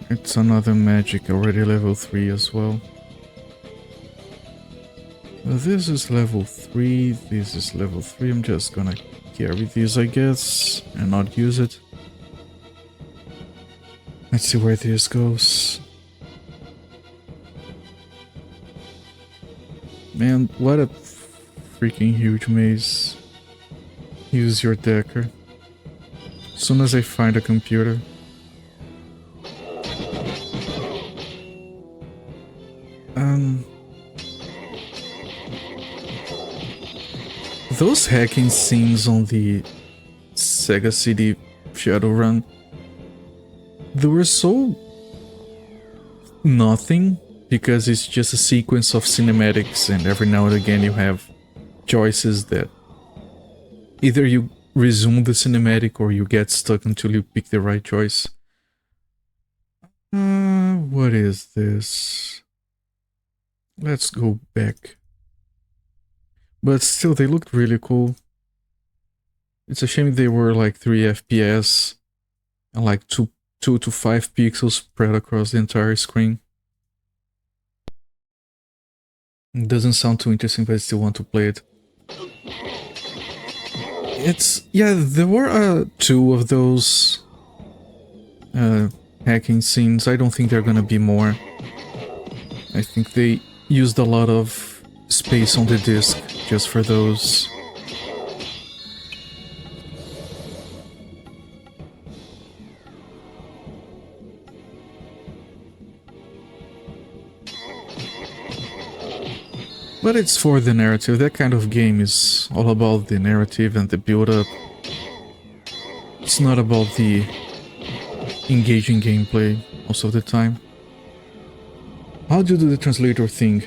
It's another magic, already level 3 as well. This is level 3, this is level 3. I'm just gonna carry these, I guess, and not use it. Let's see where this goes. Man, what a freaking huge maze. Use your decker. As soon as I find a computer. Those hacking scenes on the Sega CD Shadowrun, they were so nothing because it's just a sequence of cinematics, and every now and again you have choices that either you resume the cinematic or you get stuck until you pick the right choice. What is this? Let's go back. But still, they looked really cool. It's a shame they were like 3 FPS and like 2 to 5 pixels spread across the entire screen. It doesn't sound too interesting, but I still want to play it. Yeah, there were 2 of those hacking scenes. I don't think there are gonna be more. I think they used a lot of space on the disc just for those. But it's for the narrative. That kind of game is all about the narrative and the build-up. It's not about the engaging gameplay most of the time. How do you do the translator thing?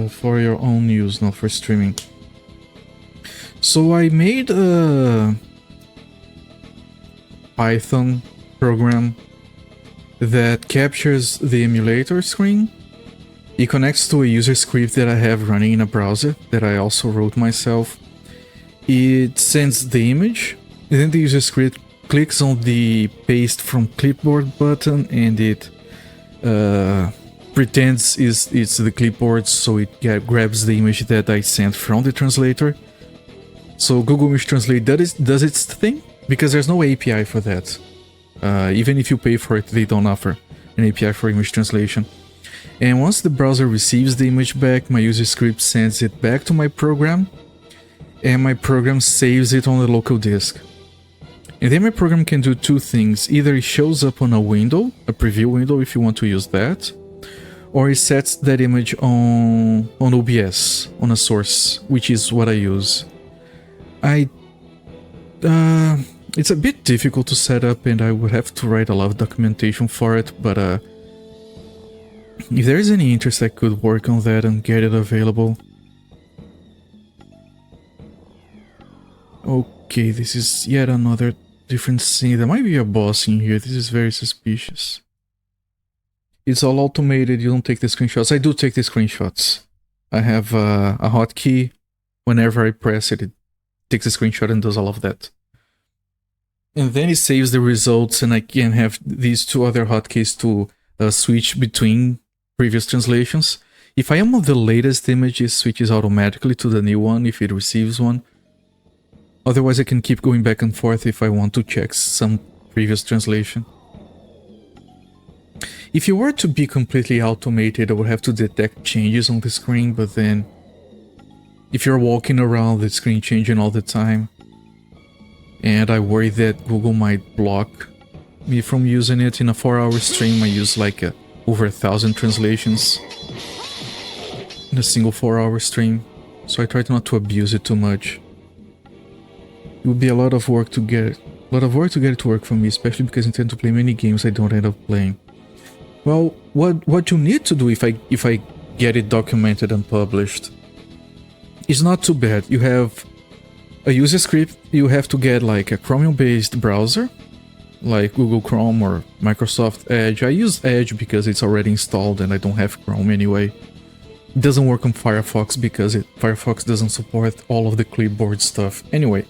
For your own use, not for streaming. So I made a Python program that captures the emulator screen. It connects to a user script that I have running in a browser that I also wrote myself. It sends the image, and then the user script clicks on the paste from clipboard button, and it pretends it's the clipboard, so it grabs the image that I sent from the translator. So Google Image Translate does its thing, because there's no API for that. Even if you pay for it, they don't offer an API for image translation. And once the browser receives the image back, my user script sends it back to my program, and my program saves it on the local disk. And then my program can do 2 things. Either it shows up on a window, a preview window if you want to use that, or it sets that image on OBS, on a source, which is what I use. It's a bit difficult to set up, and I would have to write a lot of documentation for it, but if there is any interest, I could work on that and get it available. Okay, this is yet another different scene. There might be a boss in here. This is very suspicious. It's all automated, you don't take the screenshots. I do take the screenshots. I have a hotkey. Whenever I press it, it takes a screenshot and does all of that. And then it saves the results, and I can have these two other hotkeys to switch between previous translations. If I am on the latest image, it switches automatically to the new one if it receives one. Otherwise, I can keep going back and forth if I want to check some previous translation. If you were to be completely automated, I would have to detect changes on the screen, but then if you're walking around, the screen changing all the time, and I worry that Google might block me from using it. In a 4-hour stream, I use like over 1,000 translations in a single 4-hour stream, so I try not to abuse it too much. It would be a lot of work to get it. A lot of work to get it to work for me, especially because I intend to play many games I don't end up playing. Well, what you need to do if I get it documented and published is not too bad. You have a user script. You have to get like a Chromium-based browser, like Google Chrome or Microsoft Edge. I use Edge because it's already installed and I don't have Chrome anyway. It doesn't work on Firefox because Firefox doesn't support all of the clipboard stuff. Anyway,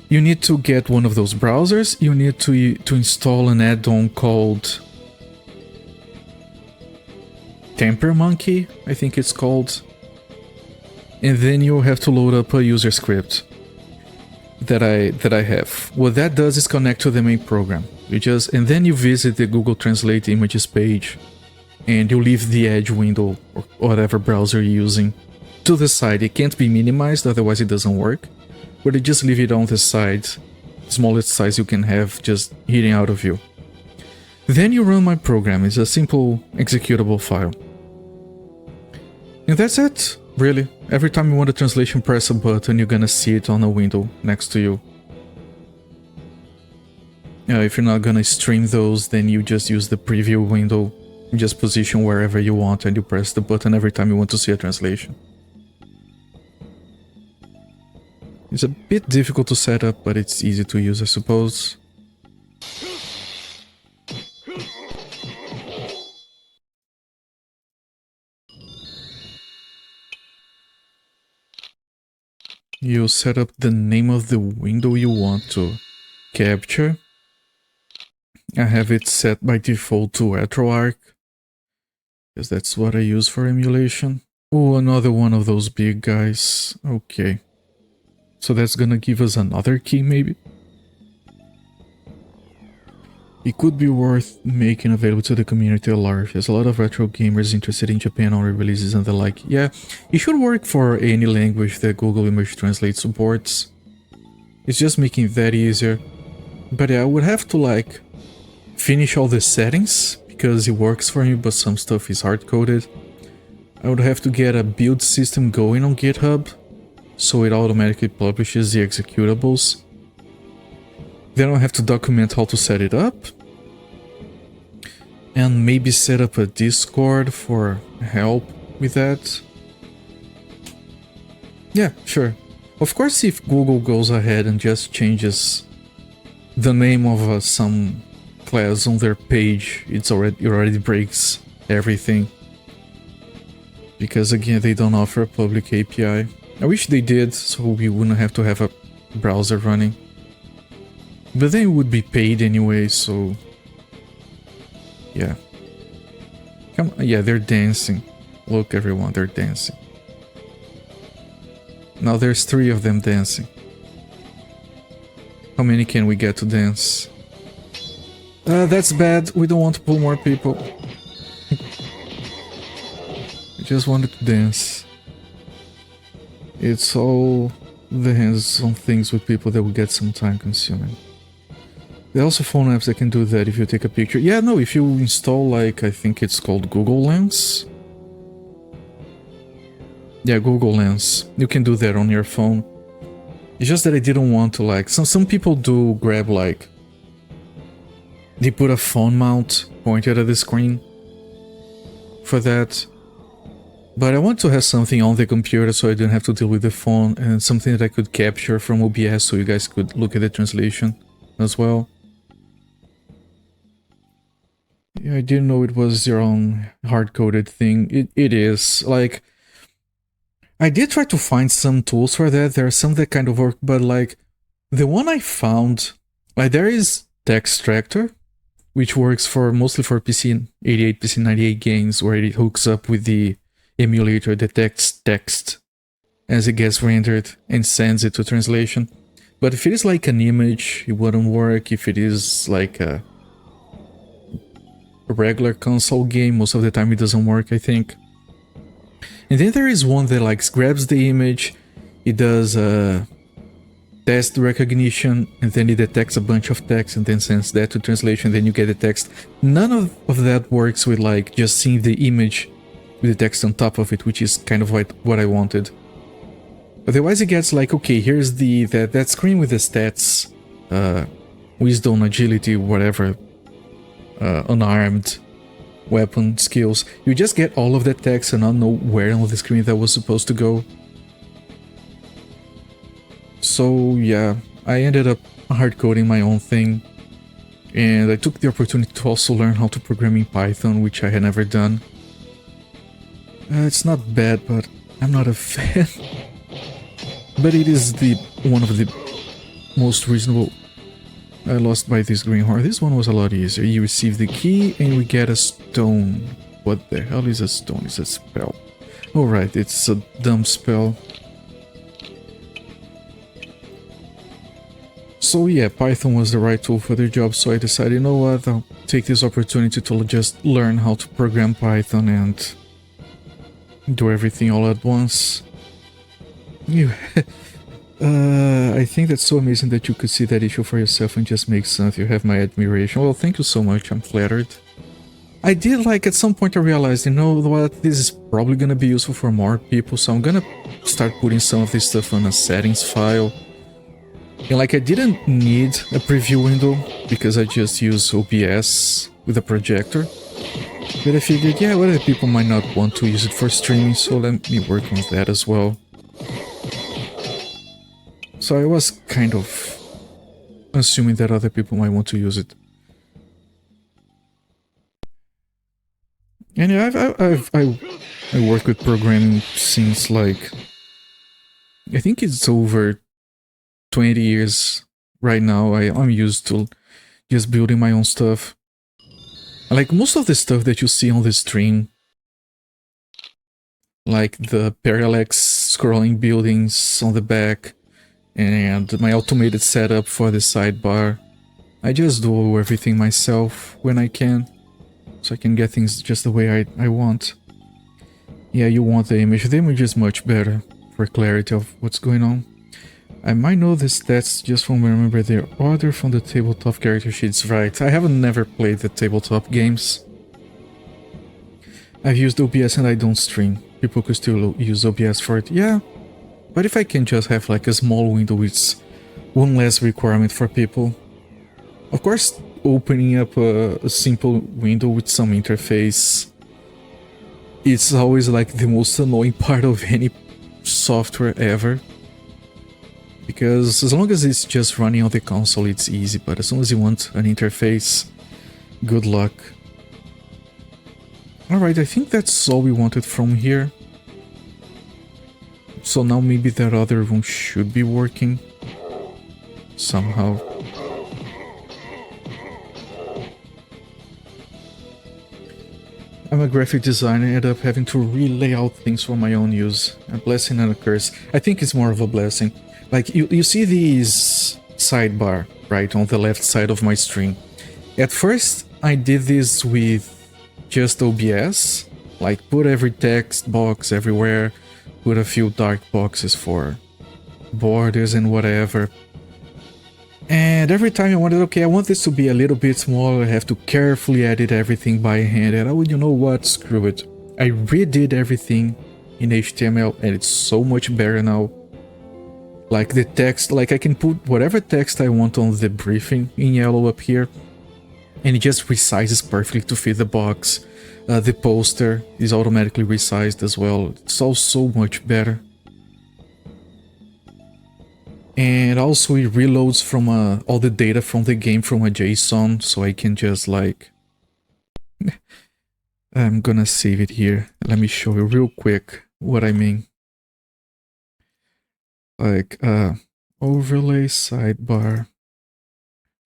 you need to get one of those browsers. You need to install an add-on called Temper Monkey, I think it's called. And then you have to load up a user script that I have. What that does is connect to the main program. And then you visit the Google Translate images page, and you leave the Edge window or whatever browser you're using to the side. It can't be minimized, otherwise it doesn't work. But you just leave it on the side, smallest size you can have, just hitting out of view. Then you run my program. It's a simple executable file. And that's it. Really, every time you want a translation, press a button, you're gonna see it on a window next to you. If you're not gonna stream those, then you just use the preview window, you just position wherever you want and you press the button every time you want to see a translation. It's a bit difficult to set up, but it's easy to use, I suppose. You set up the name of the window you want to capture. I have it set by default to RetroArch, because that's what I use for emulation. Oh, another one of those big guys. Okay. So that's gonna give us another key, maybe? It could be worth making available to the community at large. There's a lot of retro gamers interested in Japan on releases and the like. Yeah, it should work for any language that Google Image Translate supports. It's just making that easier. But yeah, I would have to like finish all the settings because it works for me, but some stuff is hard-coded. I would have to get a build system going on GitHub so it automatically publishes the executables. Then I'll have to document how to set it up. And maybe set up a Discord for help with that. Yeah, sure. Of course, if Google goes ahead and just changes the name of some class on their page, it already breaks everything. Because again, they don't offer a public API. I wish they did, so we wouldn't have to have a browser running. But then it would be paid anyway, so... yeah. Come on, yeah, they're dancing. Look, everyone, they're dancing. Now there's 3 of them dancing. How many can we get to dance? That's bad. We don't want to pull more people. We just wanted to dance. It's all the hands-on things with people that will get some time consuming. There are also phone apps that can do that if you take a picture. Yeah, no, if you install, like, I think it's called Google Lens. Yeah, Google Lens. You can do that on your phone. It's just that I didn't want to, like... Some people do grab, like... they put a phone mount pointed at the screen for that. But I want to have something on the computer so I didn't have to deal with the phone, and something that I could capture from OBS so you guys could look at the translation as well. Yeah, I didn't know it was your own hard-coded thing. It is. Like, I did try to find some tools for that. There are some that kind of work, but like, the one I found Like there is text extractor, which works for mostly for PC 88, PC 98 games, where it hooks up with the emulator, detects text as it gets rendered and sends it to translation. But if it is like an image, it wouldn't work. If it is like a regular console game, most of the time it doesn't work, I think. And then there is one that like grabs the image, it does test recognition, and then it detects a bunch of text and then sends that to translation, then you get the text. None of that works with like just seeing the image with the text on top of it, which is kind of what I wanted. Otherwise it gets like, okay, here's that screen with the stats, wisdom, agility, whatever, unarmed, weapon, skills. You just get all of that text and not know where on the screen that was supposed to go. So yeah, I ended up hard-coding my own thing, and I took the opportunity to also learn how to program in Python, which I had never done. It's not bad, but I'm not a fan. But it is one of the most reasonable. I lost by this green horn. This one was a lot easier. You receive the key and we get a stone. What the hell is a stone? It's a spell. Alright, it's a dumb spell. So yeah, Python was the right tool for the job, so I decided, you know what, I'll take this opportunity to just learn how to program Python and do everything all at once. I think that's so amazing that you could see that issue for yourself and just make sense. You have my admiration. Well, thank you so much, I'm flattered. I did like, at some point I realized, you know what, this is probably gonna be useful for more people, so I'm gonna start putting some of this stuff on a settings file. And like I didn't need a preview window because I just use OBS with a projector. But I figured, yeah, other people might not want to use it for streaming, so let me work on that as well. So I was kind of assuming that other people might want to use it. And yeah, I work with programming since like, I think it's over 20 years right now. I'm used to just building my own stuff. Like most of the stuff that you see on the stream, like the parallax scrolling buildings on the back and my automated setup for the sidebar, I just do everything myself when I can, so I can get things just the way I want. Yeah, you want the image. The image is much better for clarity of what's going on. I might know the stats just from remember their order from the tabletop character sheets, right? I haven't never played the tabletop games. I've used OBS and I don't stream. People could still use OBS for it, yeah. But if I can just have like a small window, it's one less requirement for people. Of course, opening up a simple window with some interface, it's always like the most annoying part of any software ever. Because as long as it's just running on the console, it's easy, but as soon as you want an interface, good luck. Alright, I think that's all we wanted from here. So now maybe that other room should be working somehow. I'm a graphic designer and ended up having to relay out things for my own use. A blessing and a curse. I think it's more of a blessing. Like, you see these sidebar, right, on the left side of my stream. At first, I did this with just OBS. Like, put every text box everywhere, put a few dark boxes for borders and whatever. And every time I wanted, okay, I want this to be a little bit smaller, I have to carefully edit everything by hand, and I would, you know what, screw it. I redid everything in HTML, and it's so much better now. Like the text, like I can put whatever text I want on the briefing in yellow up here, and it just resizes perfectly to fit the box. The poster is automatically resized as well. It's all so much better. And also it reloads from all the data from the game from a JSON, so I can just like... I'm gonna save it here. Let me show you real quick what I mean. Like, overlay sidebar.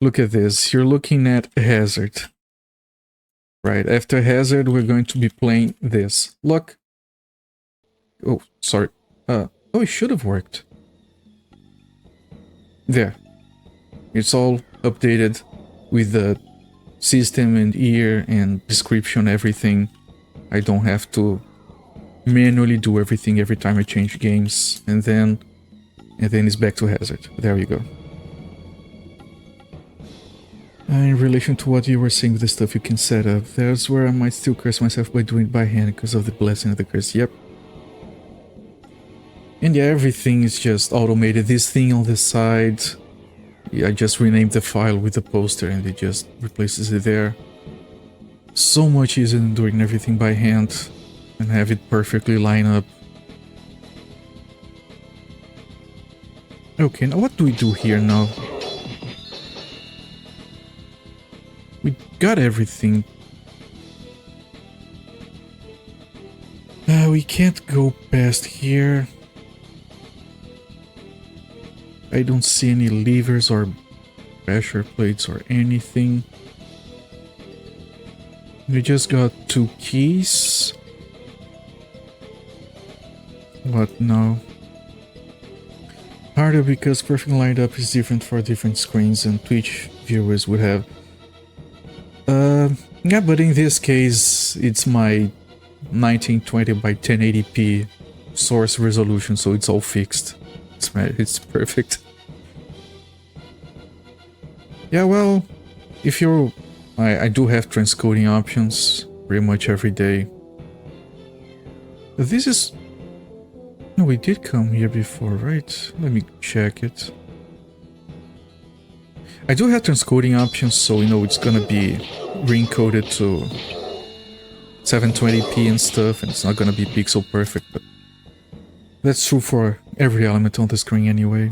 Look at this. You're looking at Hazard. Right, after Hazard, we're going to be playing this. Look. Oh, sorry. Oh, it should have worked. There. It's all updated with the system and year and description, everything. I don't have to manually do everything every time I change games. And then it's back to Hazard. There you go. In relation to what you were saying with the stuff you can set up, that's where I might still curse myself by doing it by hand because of the blessing of the curse. Yep. And yeah, everything is just automated. This thing on the side, yeah, I just renamed the file with the poster and it just replaces it there. So much easier than doing everything by hand and have it perfectly line up. Okay, now what do we do here now? We got everything. We can't go past here. I don't see any levers or pressure plates or anything. We just got 2 keys. What now? Harder because perfect lineup is different for different screens and Twitch viewers would have. Yeah, but in this case, it's my 1920 by 1080p source resolution, so it's all fixed. It's perfect. Yeah, well, if you're... I do have transcoding options pretty much every day. This is... No, we did come here before, right? Let me check it. I do have transcoding options, so you know it's gonna be re-encoded to 720p and stuff, and it's not gonna be pixel perfect, but that's true for every element on the screen anyway.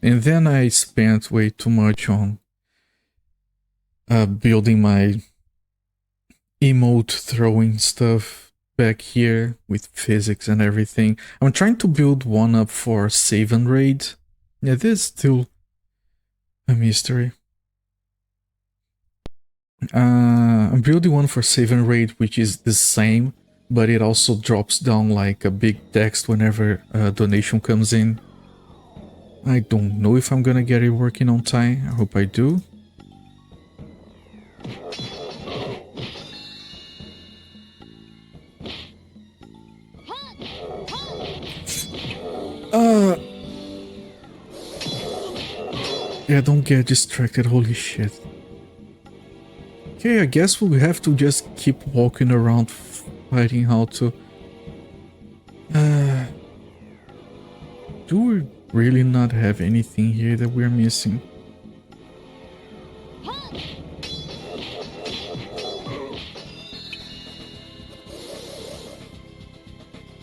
And then I spent way too much on building my emote throwing stuff back here with physics and everything. I'm trying to build one up for save and raid. Yeah, this is still a mystery. I'm building one for save and raid, which is the same, but it also drops down like a big text whenever a donation comes in. I don't know if I'm gonna get it working on time. I hope I do. Yeah, don't get distracted, holy shit. Okay, I guess we'll have to just keep walking around fighting how to... Do we really not have anything here that we're missing?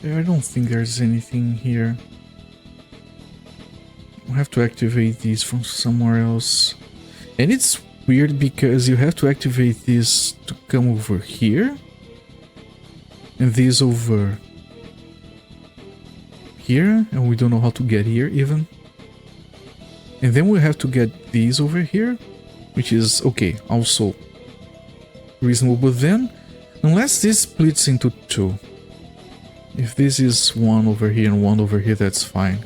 Yeah, I don't think there's anything here. I have to activate these from somewhere else. And it's weird because you have to activate this to come over here. And this over here. And we don't know how to get here even. And then we have to get these over here. Which is, okay, also reasonable. But then, unless this splits into 2. If this is one over here and one over here, that's fine.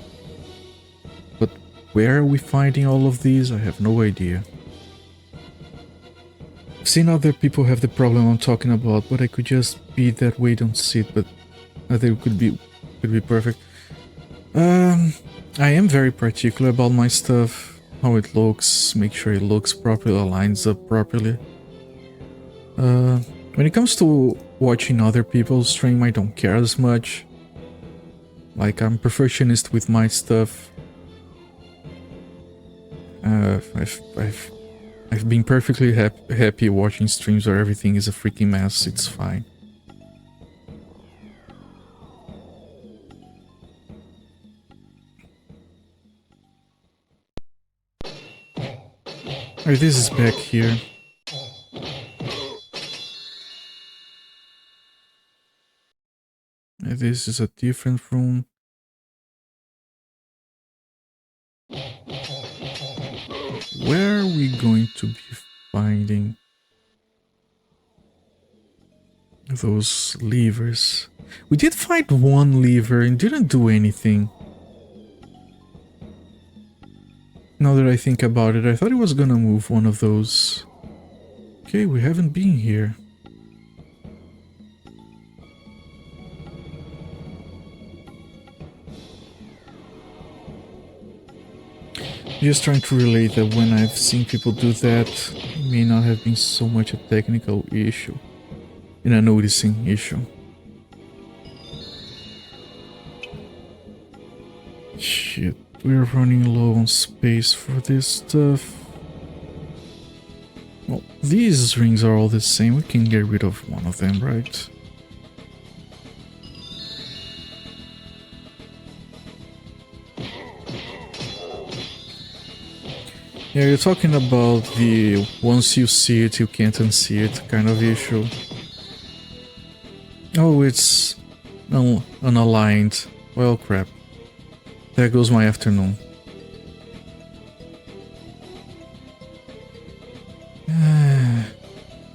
But where are we finding all of these? I have no idea. I've seen other people have the problem I'm talking about, but I could just be that way, don't see it, but I think it could be perfect. I am very particular about my stuff, how it looks, make sure it looks properly, lines up properly. When it comes to watching other people's stream, I don't care as much. Like, I'm perfectionist with my stuff. I've been perfectly happy watching streams where everything is a freaking mess. It's fine. Alright, this is back here. This is a different room. we going to be finding those levers? We did find one lever and didn't do anything. Now that I think about it, I thought it was gonna move one of those. Okay, we haven't been here. Just trying to relate that when I've seen people do that, it may not have been so much a technical issue, and a noticing issue. Shit, we're running low on space for this stuff. Well, these rings are all the same, we can get rid of one of them, right? Yeah, you're talking about the once you see it, you can't unsee it kind of issue. Oh, it's unaligned. Well, crap. There goes my afternoon.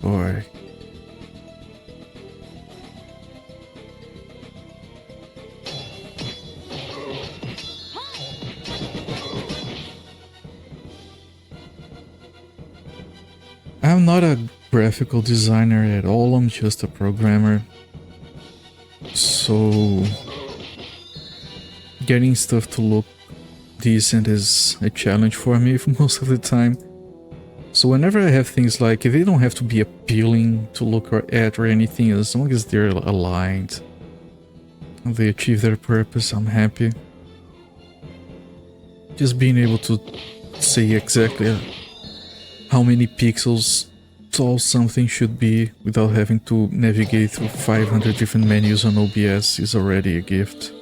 Boy. I'm not a graphical designer at all, I'm just a programmer. So getting stuff to look decent is a challenge for me most of the time. So whenever I have things like, they don't have to be appealing to look at or anything, as long as they're aligned and they achieve their purpose, I'm happy. Just being able to say exactly how many pixels tall something should be without having to navigate through 500 different menus on OBS is already a gift.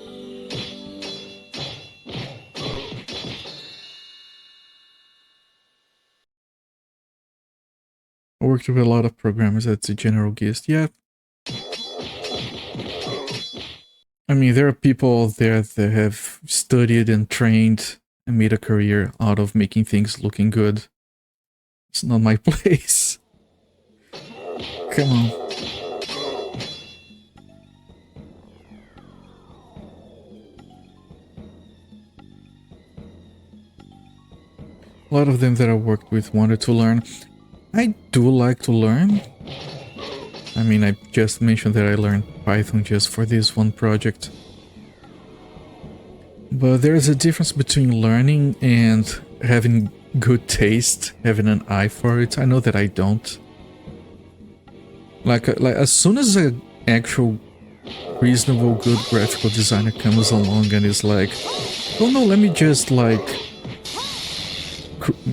I worked with a lot of programmers, that's a general gist. Yeah. I mean, there are people out there that have studied and trained and made a career out of making things looking good. It's not my place. Come on. A lot of them that I worked with wanted to learn. I do like to learn. I mean, I just mentioned that I learned Python just for this one project. But there's a difference between learning and having good taste, having an eye for it. I know that I don't. Like as soon as an actual reasonable good graphical designer comes along and is like, oh no, let me just like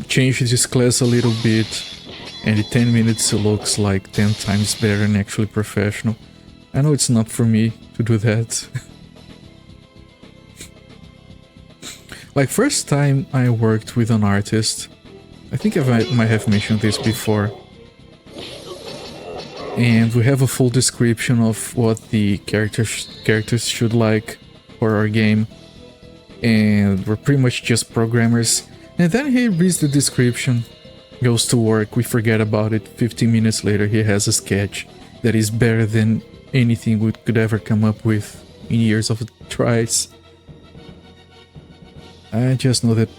change this class a little bit, and in 10 minutes it looks like 10 times better and actually professional. I know it's not for me to do that. Like, first time I worked with an artist, I think I might have mentioned this before, and we have a full description of what the characters should like for our game, and we're pretty much just programmers. And then he reads the description, goes to work, we forget about it, 15 minutes later he has a sketch that is better than anything we could ever come up with in years of tries. I just know that,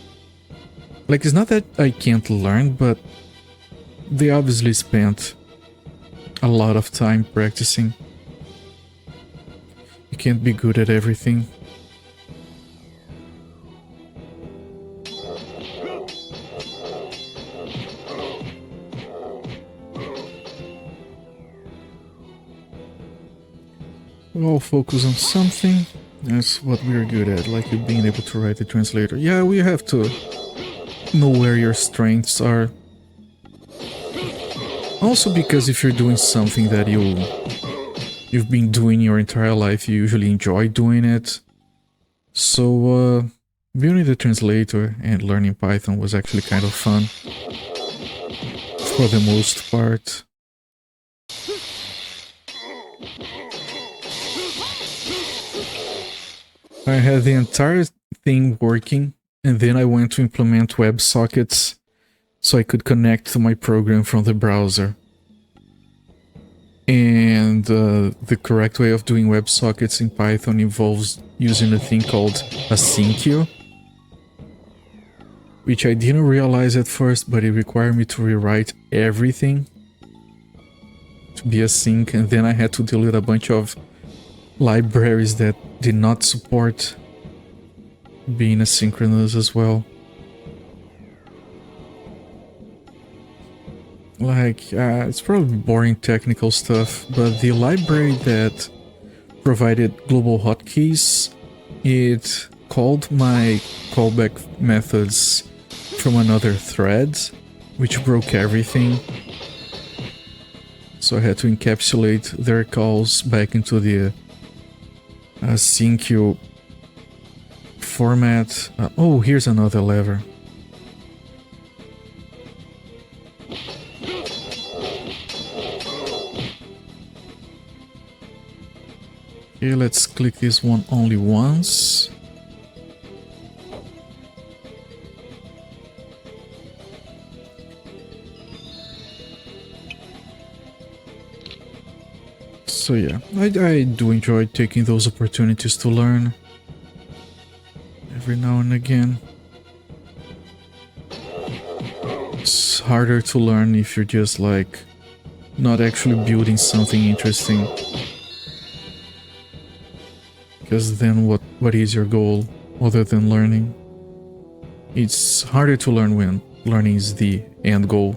like, it's not that I can't learn, but they obviously spent a lot of time practicing. You can't be good at everything. We all focus on something. That's what we're good at, like you being able to write the translator. Yeah, we have to know where your strengths are. Also because if you're doing something that you've been doing your entire life, you usually enjoy doing it. So building the translator and learning Python was actually kind of fun. For the most part. I had the entire thing working, and then I went to implement WebSockets, so I could connect to my program from the browser. And the correct way of doing WebSockets in Python involves using a thing called a sync, which I didn't realize at first, but it required me to rewrite everything to be async, and then I had to delete a bunch of libraries that did not support being asynchronous as well. Like, it's probably boring technical stuff, but the library that provided global hotkeys, it called my callback methods from another thread, which broke everything. So I had to encapsulate their calls back into the sync format. Oh, here's another lever. Okay, let's click this one only once. So yeah, I do enjoy taking those opportunities to learn every now and again. It's harder to learn if you're just like not actually building something interesting. Because then what is your goal other than learning? It's harder to learn when learning is the end goal,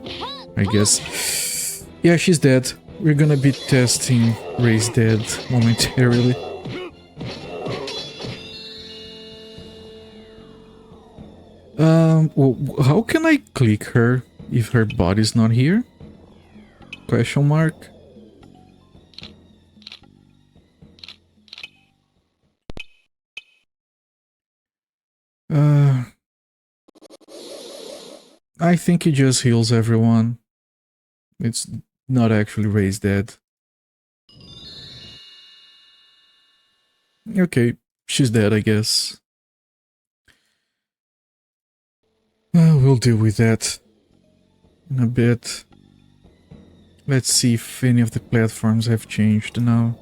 I guess. Yeah, she's dead. We're gonna be testing Raise Dead momentarily. Well, how can I click her if her body's not here? Question mark. I think it just heals everyone. It's not actually Raise Dead. Okay, she's dead, I guess. We'll deal with that in a bit. Let's see if any of the platforms have changed now.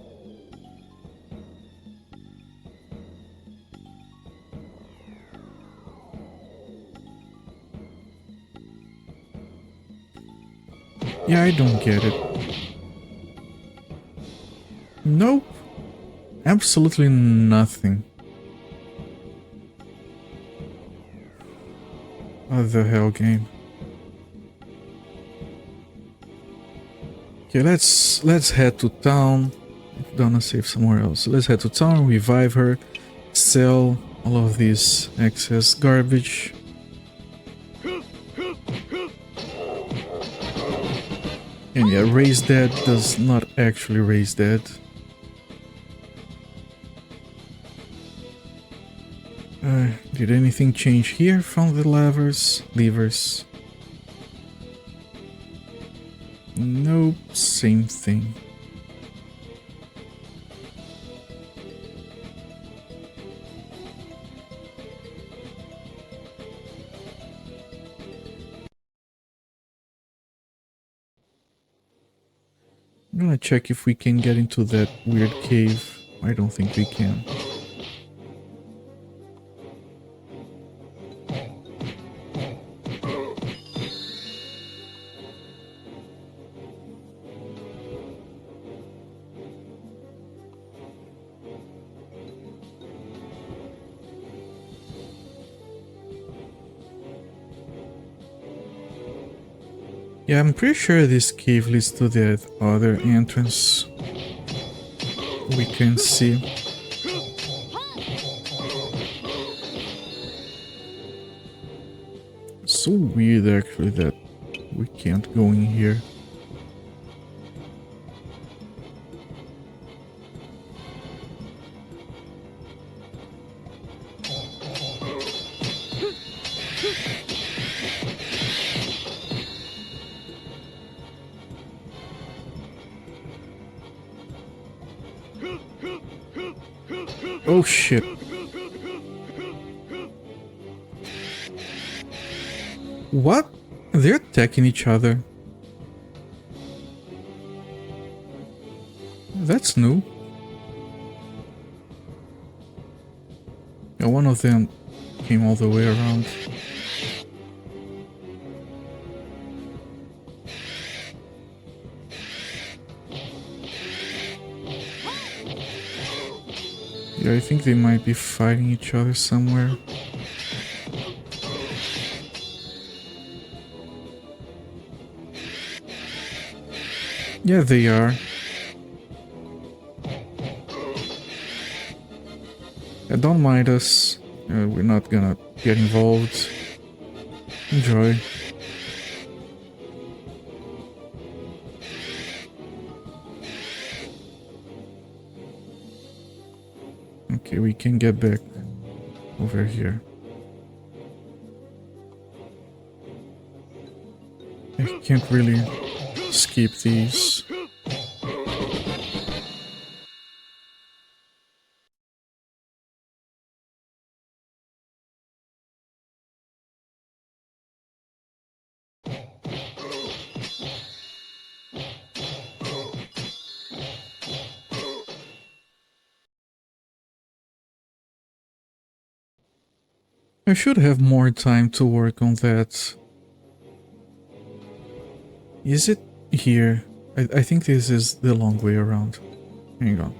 Yeah, I don't get it. Nope. Absolutely nothing. What the hell, game? Okay, let's head to town. If Donna save somewhere else. Let's head to town, revive her, sell all of this excess garbage. And yeah, Raise Dead does not actually Raise Dead. Did anything change here from the levers? Nope, same thing. I'm gonna check if we can get into that weird cave. I don't think we can. Yeah, I'm pretty sure this cave leads to the other entrance we can see. So weird actually that we can't go in here. Oh shit. What They're attacking each other. That's new. Yeah, one of them came all the way around. Yeah, I think they might be fighting each other somewhere. Yeah, they are. Yeah, don't mind us. We're not gonna get involved. Enjoy. Okay, we can get back over here. I can't really skip these. I should have more time to work on that. Is it here? I think this is the long way around. Hang on.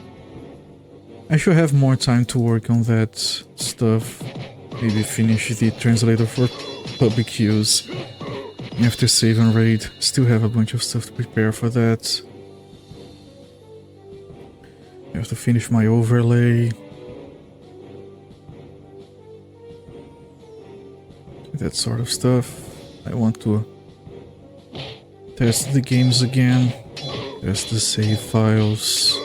I should have more time to work on that stuff. Maybe finish the translator for public use. After save and raid, still have a bunch of stuff to prepare for that. I have to finish my overlay. That sort of stuff. I want to test the games again. Test the save files.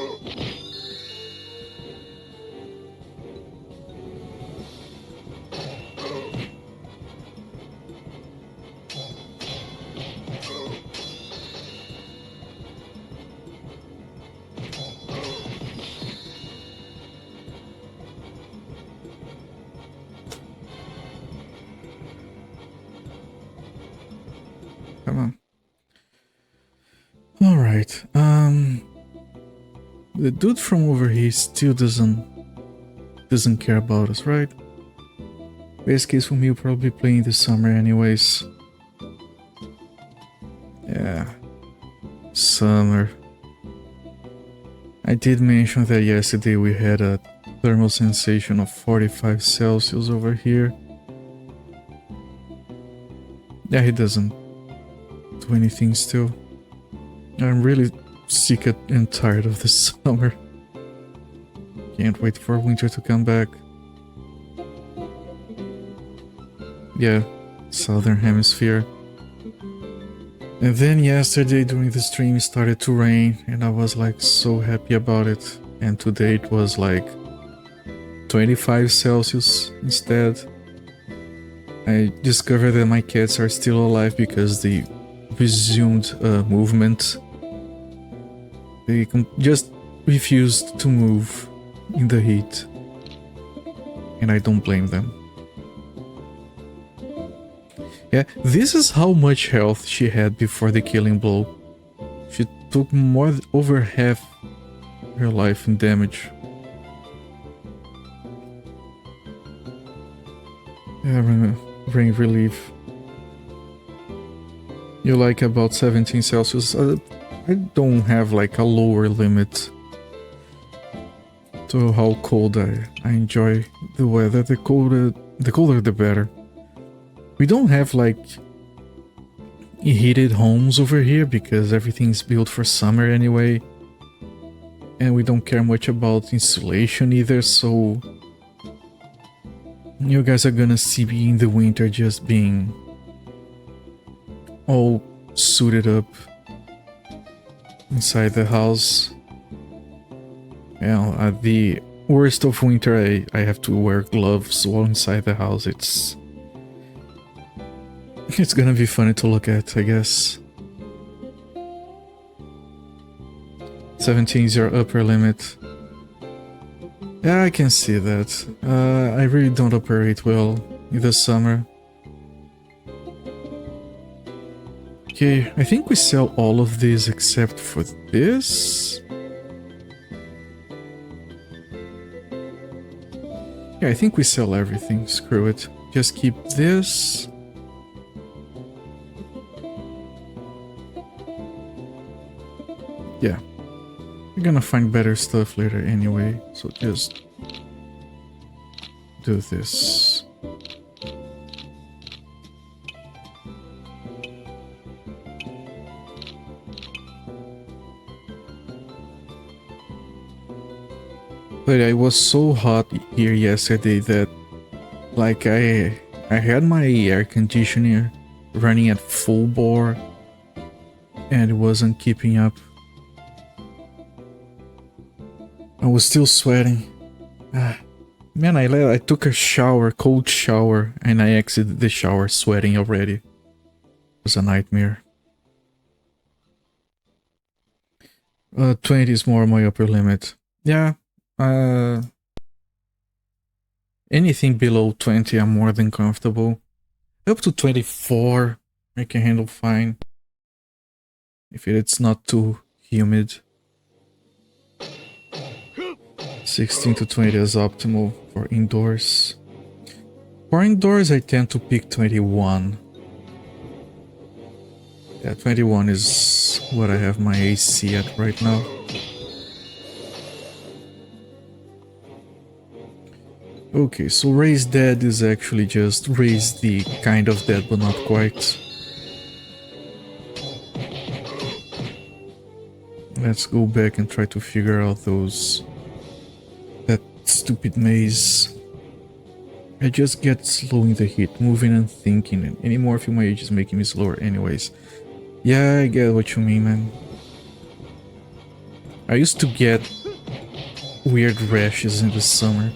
Come on. Alright, the dude from over here still doesn't care about us, right? Best case for me, he'll probably play in the summer anyways. Yeah. Summer. I did mention that yesterday we had a thermal sensation of 45 Celsius over here. Yeah, he doesn't do anything still. I'm really sick and tired of the summer. Can't wait for winter to come back. Yeah, Southern Hemisphere. And then yesterday during the stream it started to rain and I was like so happy about it. And today it was like 25 Celsius instead. I discovered that my cats are still alive because they resumed movement. They just refused to move in the heat. And I don't blame them. Yeah, this is how much health she had before the killing blow. She took over half her life in damage. Yeah, rain relief. You like about 17 Celsius? I don't have like a lower limit to how cold I enjoy the weather. The colder the better. We don't have like heated homes over here because everything's built for summer anyway. And we don't care much about insulation either, so you guys are gonna see me in the winter just being all suited up inside the house. Well, at the worst of winter I have to wear gloves while inside the house. It's gonna be funny to look at, I guess. 17 is your upper limit. Yeah, I can see that. I really don't operate well in the summer. Okay, I think we sell all of these except for this. Yeah, I think we sell everything. Screw it. Just keep this. Yeah. We're gonna find better stuff later anyway, so just do this. But it was so hot here yesterday that like I had my air conditioner running at full bore and it wasn't keeping up. I was still sweating. Man, I took a shower, cold shower, and I exited the shower sweating already. It was a nightmare. 20 is more my upper limit. Yeah. Anything below 20 I'm more than comfortable. Up to 24 I can handle fine. If it's not too humid. 16 to 20 is optimal for indoors. For indoors I tend to pick 21. Yeah, 21 is what I have my AC at right now. Okay, so raise dead is actually just raise the kind of dead but not quite. Let's go back and try to figure out that stupid maze. I just get slow in the heat, moving and thinking, and any more of my age is making me slower anyways. Yeah, I get what you mean, man. I used to get weird rashes in the summer.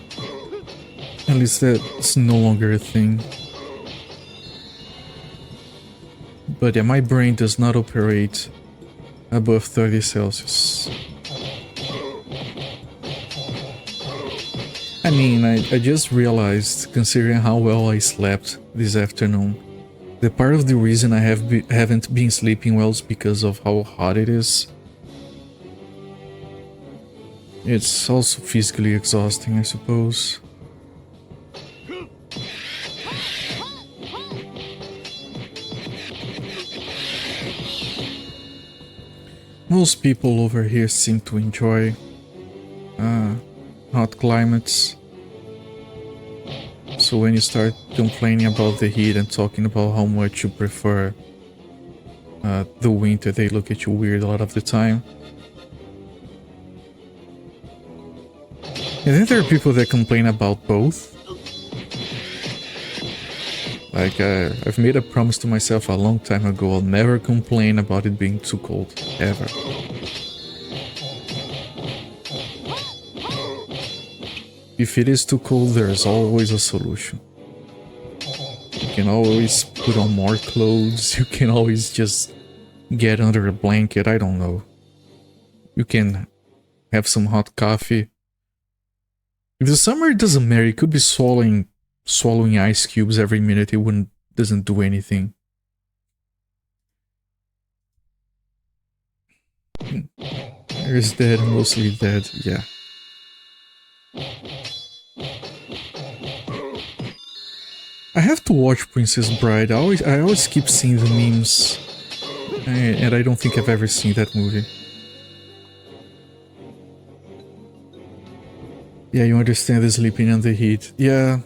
At least that's no longer a thing. But yeah, my brain does not operate above 30 Celsius. I mean, I just realized, considering how well I slept this afternoon, that part of the reason I haven't been sleeping well is because of how hot it is. It's also physically exhausting, I suppose. Most people over here seem to enjoy hot climates. So when you start complaining about the heat and talking about how much you prefer the winter, they look at you weird a lot of the time. And then there are people that complain about both. Like, I've made a promise to myself a long time ago, I'll never complain about it being too cold, ever. If it is too cold, there's always a solution. You can always put on more clothes, you can always just get under a blanket, I don't know. You can have some hot coffee. If the summer doesn't matter, you could be swallowing ice cubes every minute, it doesn't do anything. There's dead, mostly dead, yeah. I have to watch Princess Bride. I always keep seeing the memes, and I don't think I've ever seen that movie. Yeah, you understand the sleeping and the heat. Yeah,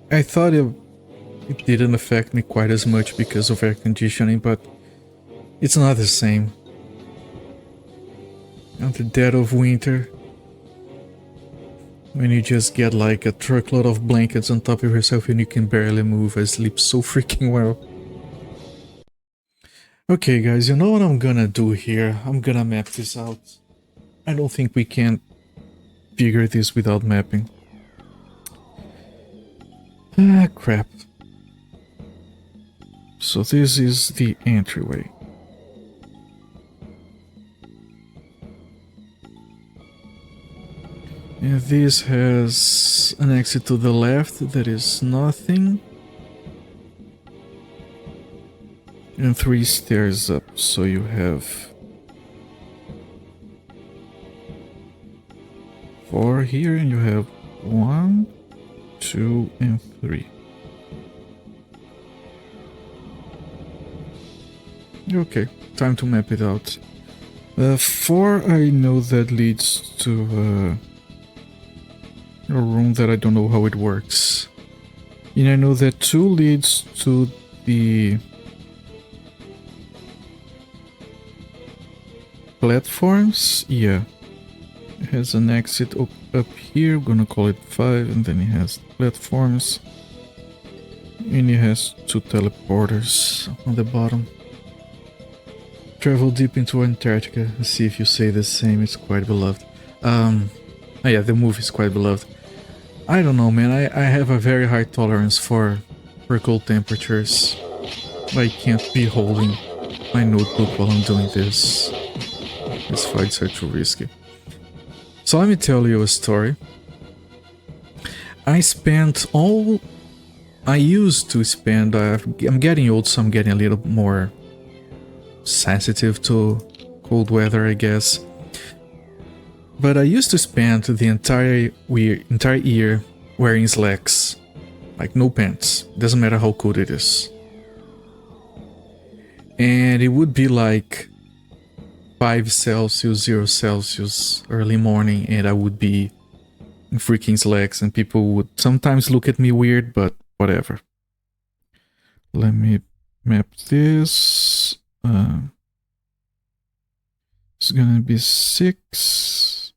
I thought it didn't affect me quite as much because of air conditioning, but it's not the same. In the dead of winter, when you just get like a truckload of blankets on top of yourself and you can barely move, I sleep so freaking well. Okay guys, you know what I'm gonna do here? I'm gonna map this out. I don't think we can figure this without mapping. Ah, crap. So this is the entryway. And this has an exit to the left that is nothing. and 3 stairs up. So you have 4 here, and you have 1, 2, and 3. Okay, time to map it out. 4, I know that leads to a room that I don't know how it works. And I know that 2 leads to the platforms. Yeah. It has an exit up here. I'm gonna call it 5, and then it has platforms. And it has 2 teleporters on the bottom. Travel deep into Antarctica. See if you say the same. It's quite beloved. Oh yeah, the movie is quite beloved. I don't know, man. I have a very high tolerance for cold temperatures. I can't be holding my notebook while I'm doing this. These fights are too risky. So let me tell you a story. I used to spend, I'm getting old, so I'm getting a little more sensitive to cold weather, I guess. But I used to spend the entire year wearing slacks. Like no pants. Doesn't matter how cold it is. And it would be like 5 Celsius, 0 Celsius early morning, and I would be in freaking slacks, and people would sometimes look at me weird, but whatever. Let me map this. It's gonna be 6,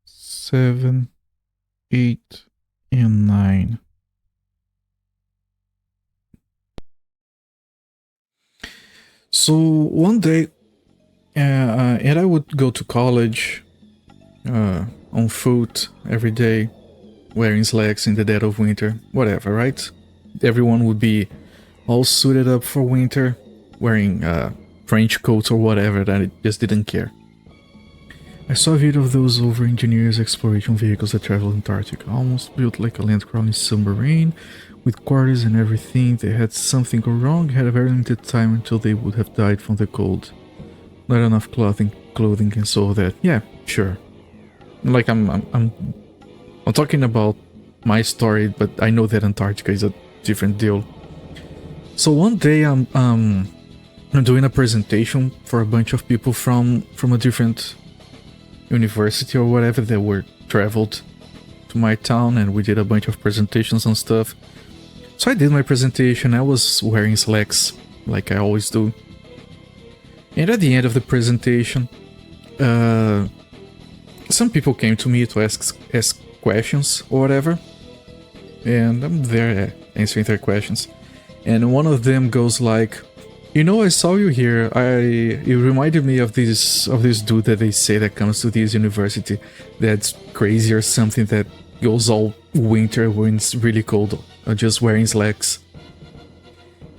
7, 8, and 9. So one day, and I would go to college on foot every day, wearing slacks in the dead of winter, whatever, right? Everyone would be all suited up for winter, wearing trench coats or whatever, that I just didn't care. I saw a video of those over-engineered exploration vehicles that travel Antarctica, almost built like a land-crawling submarine, with quarters and everything. They had something go wrong, had a very limited time until they would have died from the cold. Not enough clothing and so that. Yeah, sure. Like I'm talking about my story, but I know that Antarctica is a different deal. So one day I'm doing a presentation for a bunch of people from a different university or whatever that were traveled to my town, and we did a bunch of presentations and stuff. So I did my presentation. I was wearing slacks like I always do. And at the end of the presentation, some people came to me to ask questions or whatever, and I'm there answering their questions. And one of them goes like, "You know, I saw you here. You reminded me of this dude that they say that comes to this university that's crazy or something, that goes all winter when it's really cold, just wearing slacks."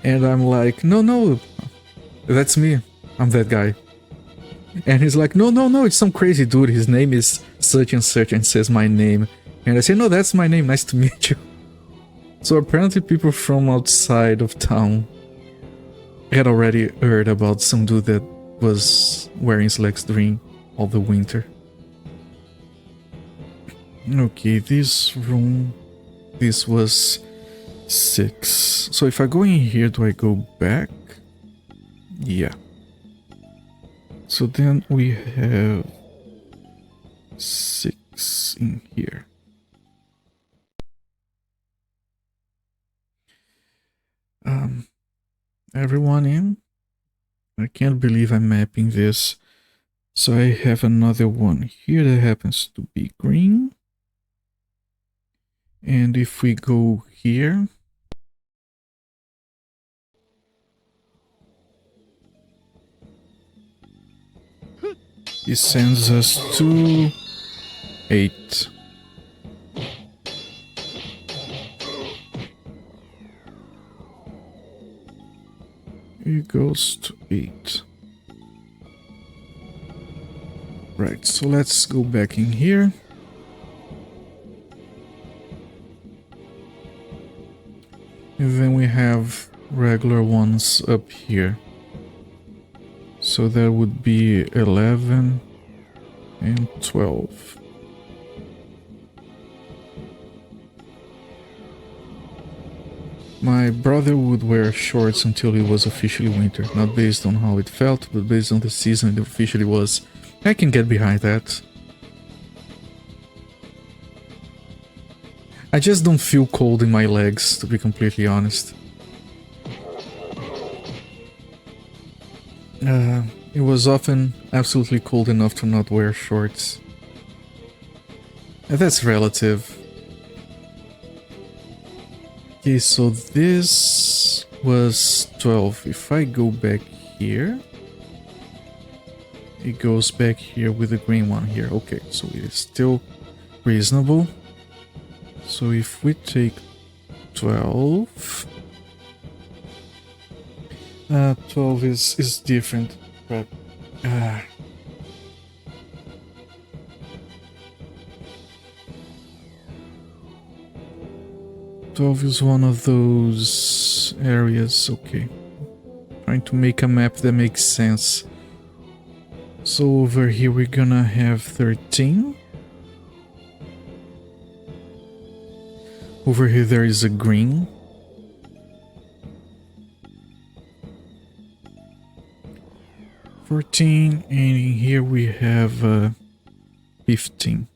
And I'm like, no, that's me. I'm that guy. And he's like, no, it's some crazy dude. His name is such and such, and says my name. And I say, no, that's my name. Nice to meet you. So apparently people from outside of town had already heard about some dude that was wearing slacks during all the winter. Okay, this room, this was 6. So if I go in here, do I go back? Yeah. So then we have 6 in here. Everyone in? I can't believe I'm mapping this. So I have another one here that happens to be green. And if we go here, it sends us to 8. It goes to 8. Right, so let's go back in here. And then we have regular ones up here. So that would be 11 and 12. My brother would wear shorts until it was officially winter, not based on how it felt, but based on the season it officially was. I can get behind that. I just don't feel cold in my legs, to be completely honest. It was often absolutely cold enough to not wear shorts. That's relative. Okay, so this was 12. If I go back here, it goes back here with the green one here. Okay, so it is still reasonable. So if we take 12, 12 is different, but 12 is one of those areas. Okay, trying to make a map that makes sense. So over here we're gonna have 13. Over here there is a green. And in here we have 15.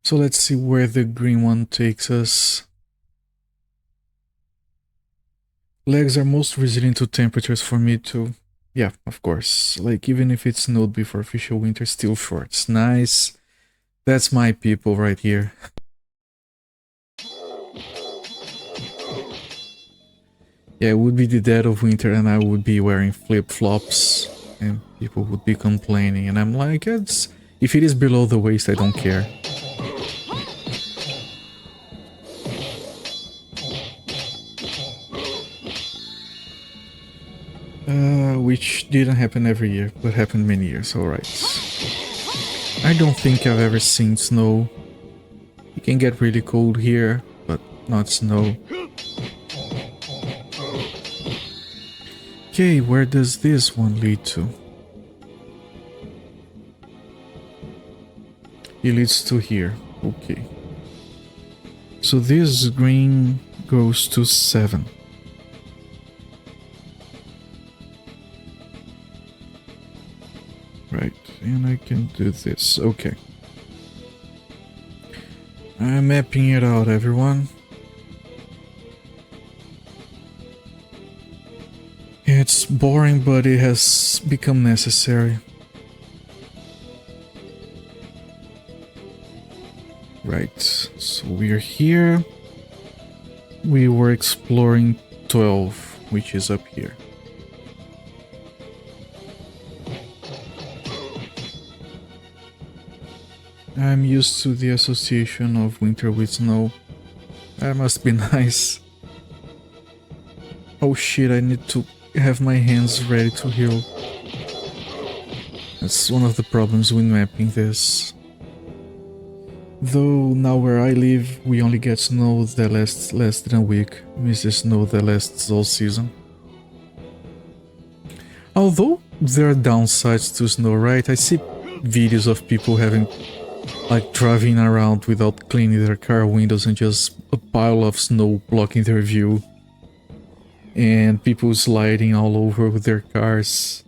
So let's see where the green one takes us. Legs are most resilient to temperatures for me too. Yeah, of course. Like even if it snowed before official winter, still shorts. Nice. That's my people right here. Yeah, it would be the dead of winter and I would be wearing flip-flops and people would be complaining, and I'm like, it's, if it is below the waist, I don't care. Which didn't happen every year, but happened many years, alright. I don't think I've ever seen snow. It can get really cold here, but not snow. Okay, where does this one lead to? It leads to here. Okay. So this green goes to 7. Right, and I can do this. Okay. I'm mapping it out, everyone. It's boring, but it has become necessary. Right, so we're here. We were exploring 12, which is up here. I'm used to the association of winter with snow. That must be nice. Oh shit, I need to have my hands ready to heal. That's one of the problems with mapping this. Though now where I live, we only get snow that lasts less than a week. Miss the snow that lasts all season. Although there are downsides to snow, right? I see videos of people having, like, driving around without cleaning their car windows and just a pile of snow blocking their view. And people sliding all over with their cars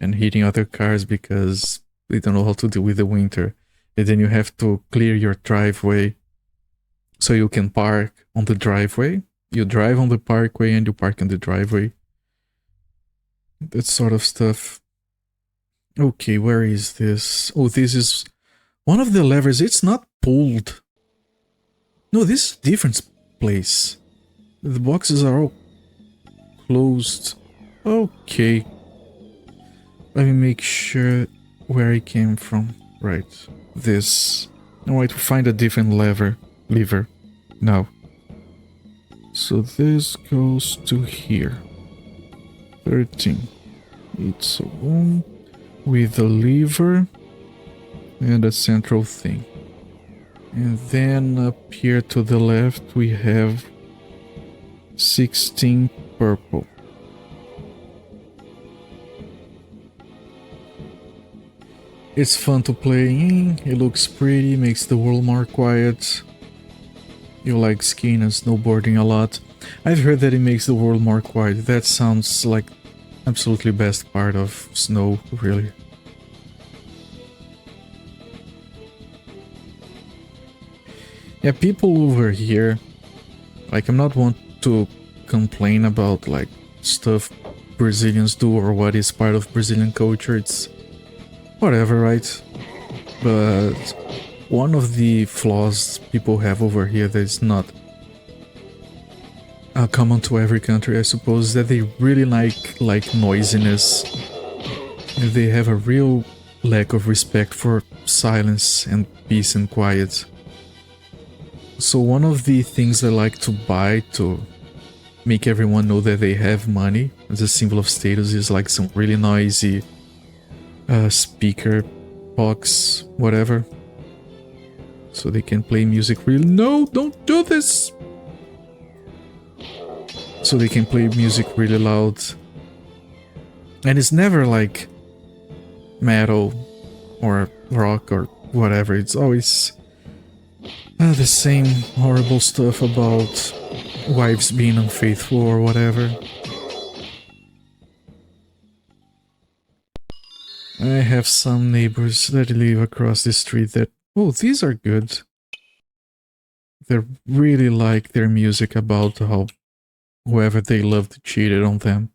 and hitting other cars because they don't know how to deal with the winter. And then you have to clear your driveway so you can park on the driveway. You drive on the parkway and you park in the driveway. That sort of stuff. Okay, where is this? Oh, this is one of the levers. It's not pulled. No, this is a different place. The boxes are all closed. Okay. Let me make sure where it came from. Right. This. I want to find a different lever. Now. So this goes to here. 13. It's a room with a lever and a central thing. And then up here to the left we have 16 purple. It's fun to play in, it looks pretty, makes the world more quiet. You like skiing and snowboarding a lot. I've heard that it makes the world more quiet. That sounds like absolutely best part of snow, really. Yeah, people over here, like, I'm not one to complain about like stuff Brazilians do or what is part of Brazilian culture. It's whatever, right? But one of the flaws people have over here that is not common to every country, I suppose, is that they really like noisiness. They have a real lack of respect for silence and peace and quiet. So one of the things I like to buy to make everyone know that they have money as a symbol of status is like some really noisy speaker box, whatever. So they can play music really— no, don't do this! So they can play music really loud. And it's never like metal or rock or whatever, it's always the same horrible stuff about wives being unfaithful or whatever. I have some neighbors that live across the street that— oh, these are good. They really like their music about how whoever they loved cheated on them.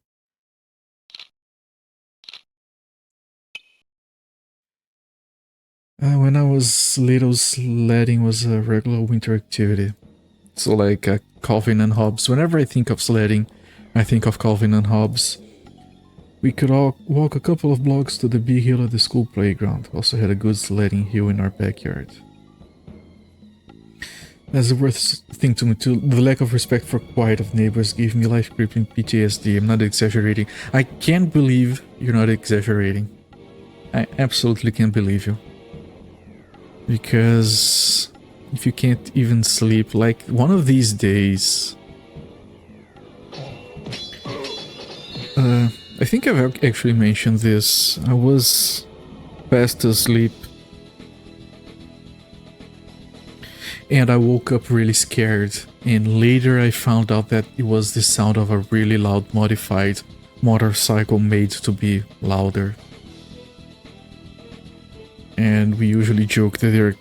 When I was little, sledding was a regular winter activity. So like Calvin and Hobbes. Whenever I think of sledding, I think of Calvin and Hobbes. We could all walk a couple of blocks to the big hill at the school playground. Also had a good sledding hill in our backyard. That's the worst thing to me too. The lack of respect for quiet of neighbors gave me life-creeping PTSD. I'm not exaggerating. I can't believe you're not exaggerating. I absolutely can't believe you. Because if you can't even sleep, like one of these days... I think I've actually mentioned this. I was fast asleep and I woke up really scared, and later I found out that it was the sound of a really loud modified motorcycle made to be louder. And we usually joke that they're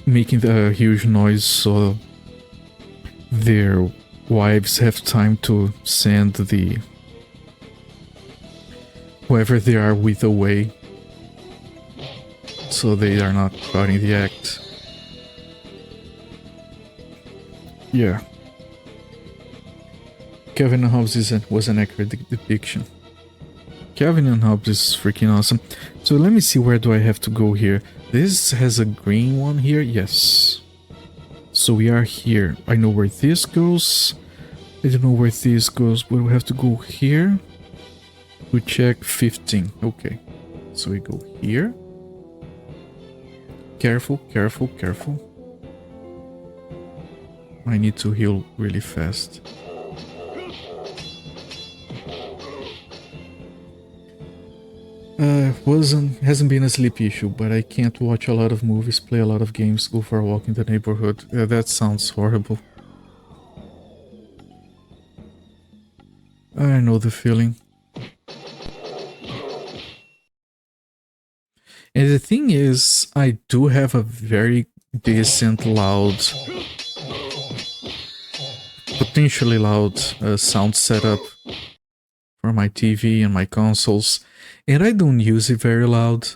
making a huge noise so their wives have time to send the whoever they are with away, so they are not caught in the act. Yeah. Calvin and Hobbes was an accurate depiction. Calvin and Hobbes is freaking awesome. So let me see, where do I have to go here? This has a green one here, yes. So we are here. I know where this goes. I don't know where this goes, but we have to go here to check 15. Okay. So we go here. Careful, careful, careful. I need to heal really fast. Hasn't been a sleep issue, but I can't watch a lot of movies, play a lot of games, go for a walk in the neighborhood. That sounds horrible. I know the feeling. And the thing is, I do have a very decent, loud, potentially loud sound setup for my TV and my consoles. And I don't use it very loud,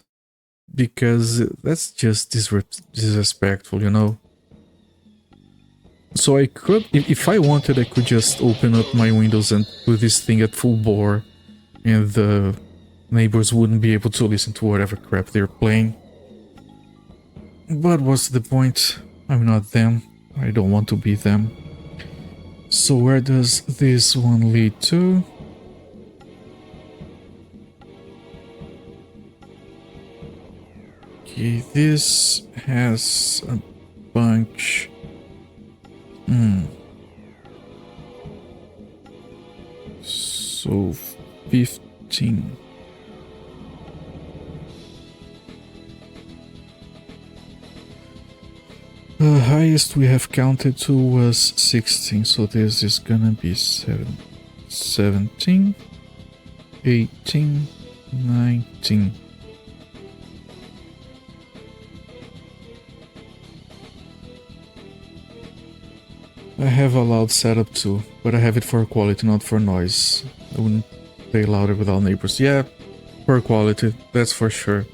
because that's just disrespectful, you know? So I could, if I wanted, I could just open up my windows and put this thing at full bore, and the neighbors wouldn't be able to listen to whatever crap they're playing. But what's the point? I'm not them. I don't want to be them. So where does this one lead to? Okay, this has a bunch. So 15. The highest we have counted to was 16, so this is gonna be 17, 18, 19. I have a loud setup too, but I have it for quality, not for noise. I wouldn't play louder without neighbors. Yeah, for quality, that's for sure.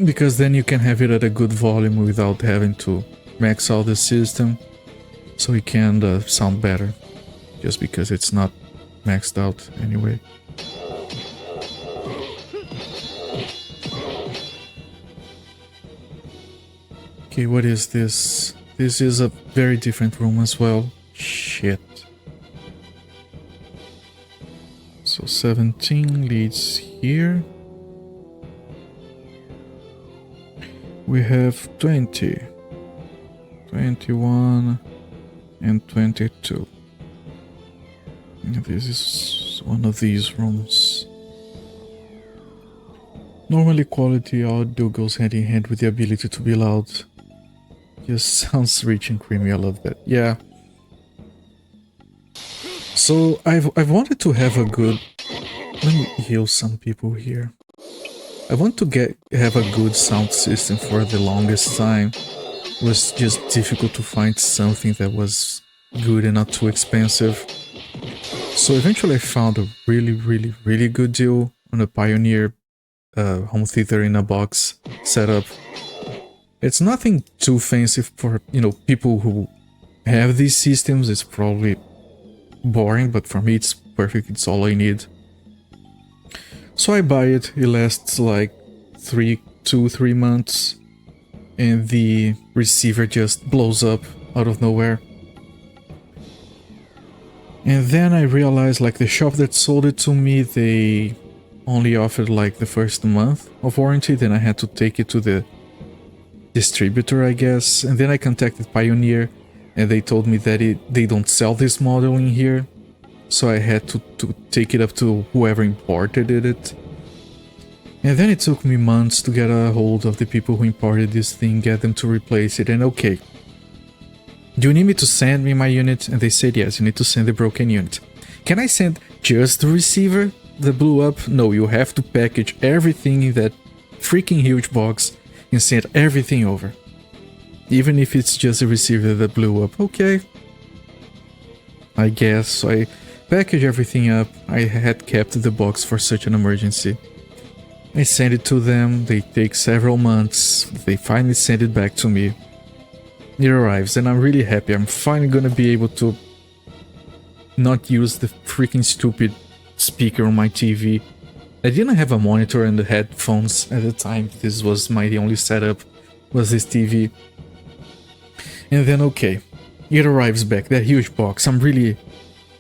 Because then you can have it at a good volume without having to max out the system, so it can sound better, just because it's not maxed out anyway. Okay, what is this? This is a very different room as well. Shit. So 17 leads here. We have 20, 21, and 22. And this is one of these rooms. Normally quality audio goes hand in hand with the ability to be loud. Just sounds rich and creamy, I love that. Yeah. So I've wanted to have a good... Let me heal some people here. I want to have a good sound system for the longest time. It was just difficult to find something that was good and not too expensive. So eventually I found a really good deal on a Pioneer home theater in a box setup. It's nothing too fancy for, you know, people who have these systems. It's probably boring, but for me it's perfect. It's all I need. So I buy it. It lasts like 2-3 months, and the receiver just blows up out of nowhere. And then I realized, like, the shop that sold it to me, they only offered like the first month of warranty. Then I had to take it to the distributor, I guess, and then I contacted Pioneer, and they told me that they don't sell this model in here. So I had to take it up to whoever imported it. And then it took me months to get a hold of the people who imported this thing, get them to replace it, and okay. Do you need me to send me my unit? And they said yes, you need to send the broken unit. Can I send just the receiver that blew up? No, you have to package everything in that freaking huge box and send everything over. Even if it's just a receiver that blew up. Okay. I guess. So I package everything up. I had kept the box for such an emergency. I send it to them. They take several months. They finally send it back to me. It arrives and I'm really happy. I'm finally gonna be able to not use the freaking stupid speaker on my TV. I didn't have a monitor and the headphones at the time. This was my only setup, was this TV. And then okay, it arrives back, that huge box. I'm really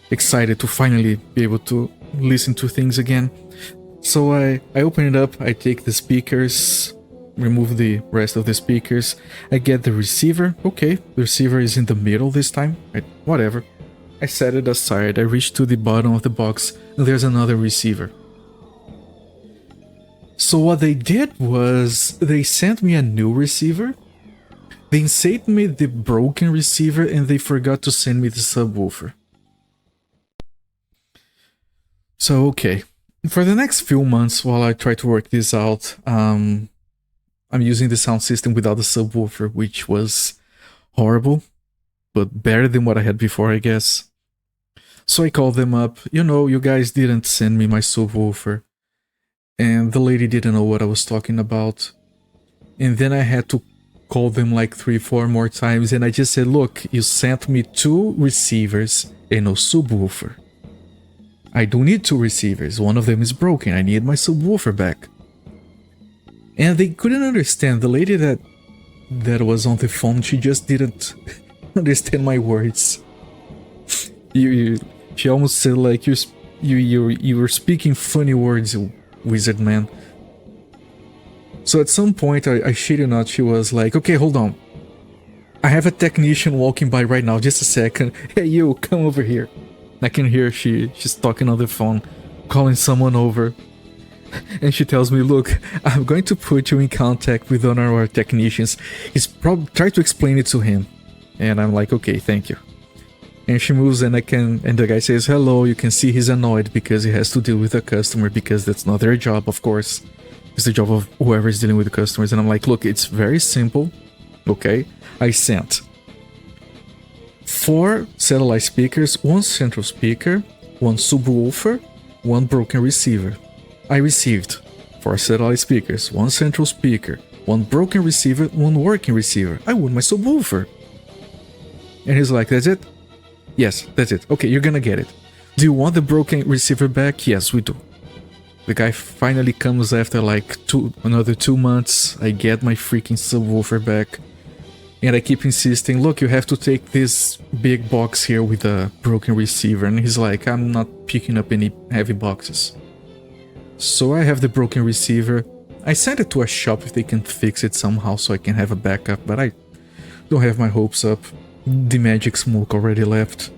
excited to finally be able to listen to things again. So I open it up, I take the speakers, remove the rest of the speakers, I get the receiver. Okay, the receiver is in the middle this time, whatever. I set it aside, I reach to the bottom of the box, and there's another receiver. So what they did was, they sent me a new receiver, they sent me the broken receiver, and they forgot to send me the subwoofer. So okay, for the next few months while I try to work this out, I'm using the sound system without the subwoofer, which was horrible, but better than what I had before, I guess. So I called them up, you know, you guys didn't send me my subwoofer. And the lady didn't know what I was talking about. And then I had to call them like 3-4 more times, and I just said, look, you sent me 2 receivers and no subwoofer. I do need 2 receivers, one of them is broken, I need my subwoofer back. And they couldn't understand. The lady that was on the phone, she just didn't understand my words. She almost said like, you were speaking funny words, wizard man. So at some point, I shit you not, she was like, okay, hold on. I have a technician walking by right now, just a second. Hey, you, come over here. I can hear she's talking on the phone, calling someone over. And she tells me, look, I'm going to put you in contact with one of our technicians. He's probably try to explain it to him. And I'm like, okay, thank you. And she moves and and the guy says, hello. You can see he's annoyed because he has to deal with a customer because that's not their job, of course. It's the job of whoever is dealing with the customers. And I'm like, look, it's very simple. Okay. I sent 4 satellite speakers, 1 central speaker, 1 subwoofer, 1 broken receiver. I received 4 satellite speakers, 1 central speaker, 1 broken receiver, 1 working receiver. I want my subwoofer. And he's like, that's it? Yes, that's it. Okay, you're gonna get it. Do you want the broken receiver back? Yes, we do. The guy finally comes after like another 2 months. I get my freaking subwoofer back. And I keep insisting, look, you have to take this big box here with a broken receiver. And he's like, I'm not picking up any heavy boxes. So I have the broken receiver. I sent it to a shop if they can fix it somehow so I can have a backup, but I don't have my hopes up. The magic smoke already left.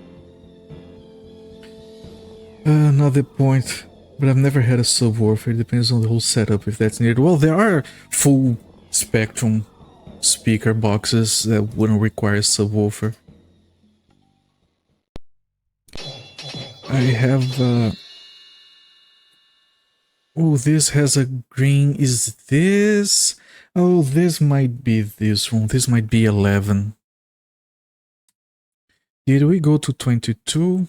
Another point, but I've never had a subwoofer. It depends on the whole setup if that's needed. Well, there are full spectrum speaker boxes that wouldn't require a subwoofer. I have oh, this has a green. Is this? Oh, this might be this one. This might be 11. Did we go to 22?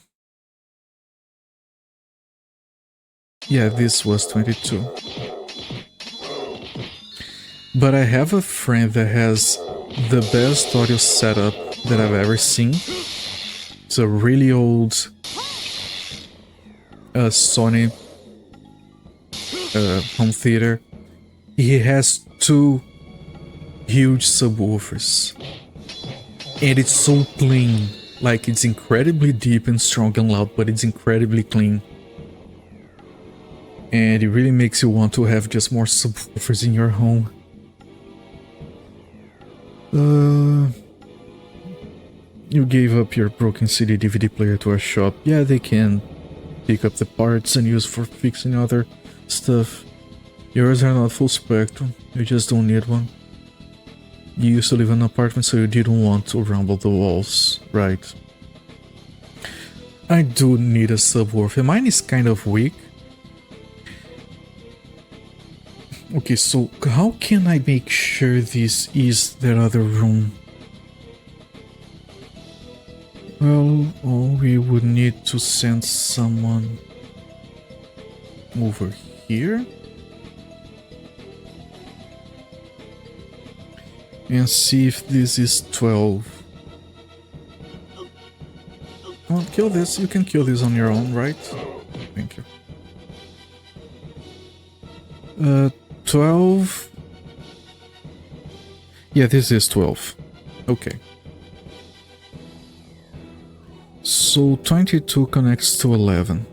Yeah, this was 22. But I have a friend that has the best audio setup that I've ever seen. It's a really old Sony home theater. He has 2 huge subwoofers. And it's so clean. Like, it's incredibly deep and strong and loud, but it's incredibly clean. And it really makes you want to have just more subwoofers in your home. You gave up your broken CD DVD player to a shop. Yeah, they can pick up the parts and use for fixing other stuff. Yours are not full spectrum. You just don't need one. You used to live in an apartment, so you didn't want to rumble the walls, right? I do need a subwoofer. Mine is kind of weak. Okay, so how can I make sure this is that other room? Well, we would need to send someone over here and see if this is 12. Well, kill this. You can kill this on your own, right? Thank you. 12. Yeah, this is 12. Okay. So 22 connects to 11.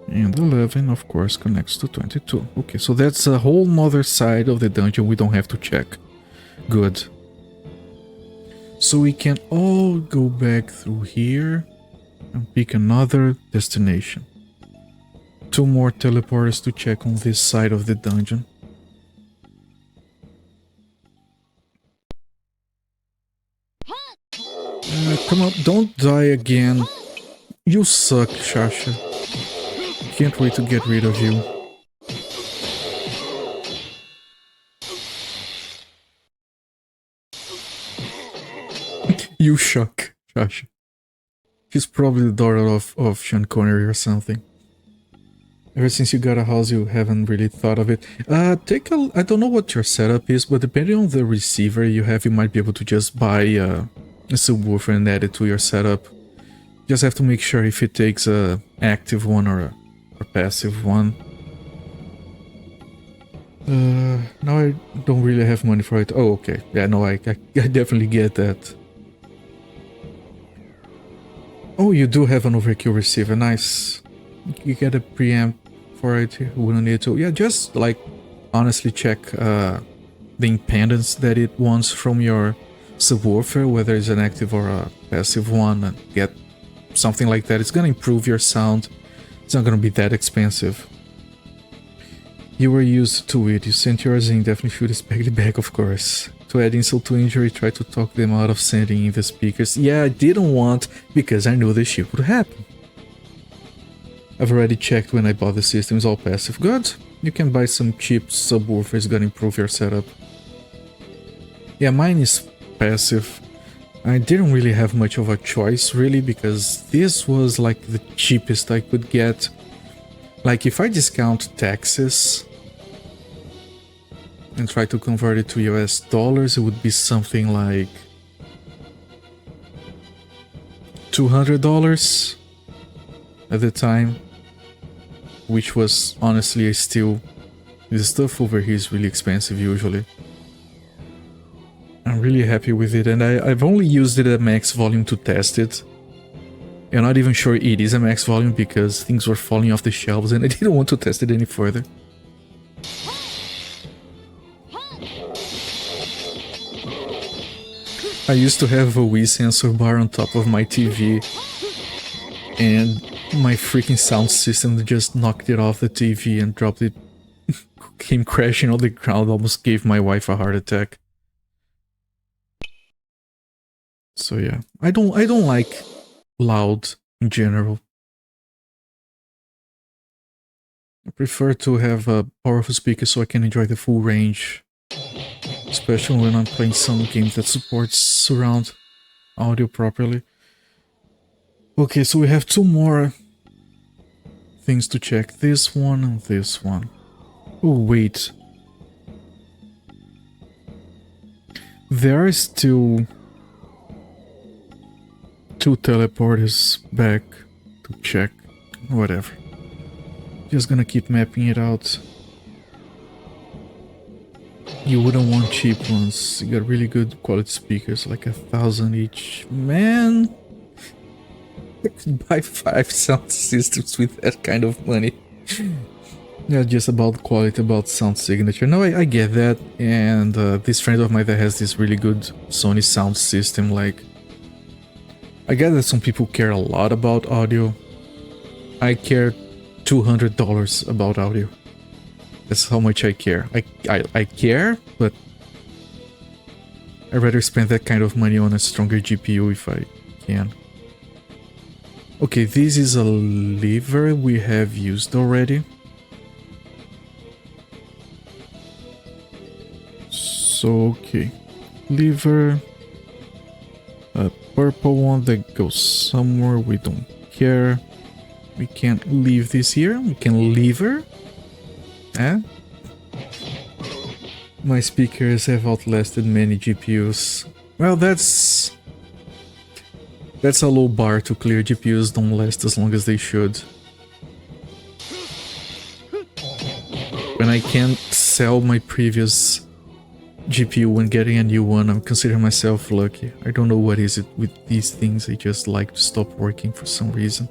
And 11, of course, connects to 22. Okay, so that's a whole nother side of the dungeon we don't have to check. Good. So we can all go back through here and pick another destination. 2 more teleporters to check on this side of the dungeon. Come on, don't die again. You suck, Shasha. Can't wait to get rid of you. You suck, Shasha. She's probably the daughter of Sean Connery or something. Ever since you got a house, you haven't really thought of it. I don't know what your setup is, but depending on the receiver you have, you might be able to just buy a subwoofer and add it to your setup. Just have to make sure if it takes a active one or a passive one. Now I don't really have money for it. Oh, okay. Yeah, no, I definitely get that. Oh, you do have an overkill receiver. Nice. You get a preamp for it. You wouldn't need to. Yeah, just like honestly check the impedance that it wants from your subwoofer, whether it's an active or a passive one, and get something like that. It's gonna improve your sound. It's not gonna be that expensive. You were used to it. You sent yours in. Definitely should expect it back, of course. To add insult to injury, try to talk them out of sending in the speakers. Yeah, I didn't want, because I knew this shit would happen. I've already checked when I bought the system. It's all passive. Good. You can buy some cheap subwoofers. Gonna improve your setup. Yeah, mine is passive. I didn't really have much of a choice, really, because this was like the cheapest I could get. Like, if I discount taxes and try to convert it to US dollars, it would be something like $200 at the time, which was honestly still... The stuff over here is really expensive usually. I'm really happy with it, and I've only used it at max volume to test it. I'm not even sure it is a max volume because things were falling off the shelves and I didn't want to test it any further. I used to have a Wii sensor bar on top of my TV and my freaking sound system just knocked it off the TV and dropped it, came crashing on the ground, almost gave my wife a heart attack. So yeah, I don't like loud in general. I prefer to have a powerful speaker so I can enjoy the full range, especially when I'm playing some games that supports surround audio properly. Okay, so we have two more things to check. This one and this one. Oh wait, there are still two teleporters back to check. Whatever. Just gonna keep mapping it out. You wouldn't want cheap ones. You got really good quality speakers, like 1,000 each. Man, I could buy 5 sound systems with that kind of money. Yeah, just about quality, about sound signature. No, I get that. And this friend of mine that has this really good Sony sound system, like, I get that some people care a lot about audio. I care $200 about audio. That's how much I care. I care, but I'd rather spend that kind of money on a stronger GPU if I can. Okay, this is a lever we have used already. So, okay. Lever. A purple one that goes somewhere, we don't care. We can't leave this here, we can lever. Eh? My speakers have outlasted many GPUs. Well, that's a low bar to clear. GPUs don't last as long as they should. When I can't sell my previous GPU when getting a new one, I'm considering myself lucky. I don't know what is it with these things, they just like to stop working for some reason.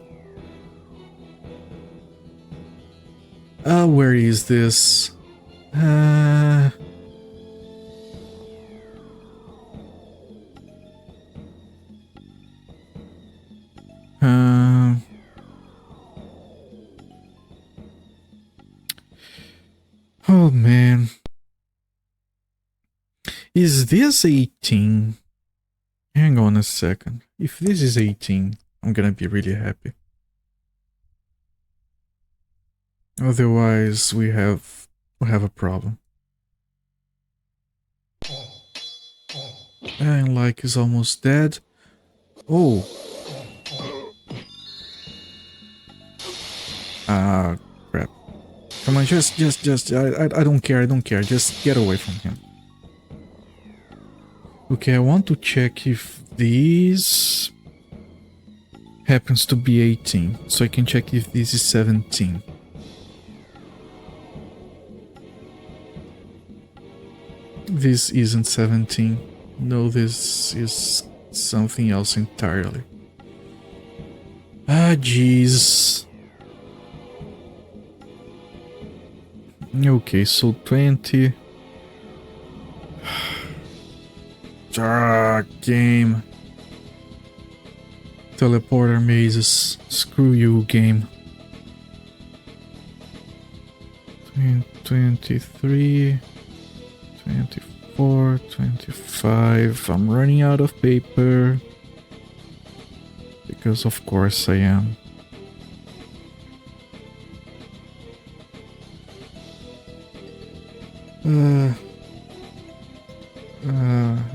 Where is this? Oh man. Is this 18? Hang on a second. If this is 18, I'm gonna be really happy. Otherwise, we have a problem. And like is almost dead. Oh. Ah, crap. Come on, just, I don't care, just get away from him. Okay, I want to check if this happens to be 18, so I can check if this is 17. This isn't 17. No, this is something else entirely. Ah, jeez. Okay, so 20. Game. Teleporter mazes. Screw you, game. 23, 24, 25. I'm running out of paper. Because of course I am.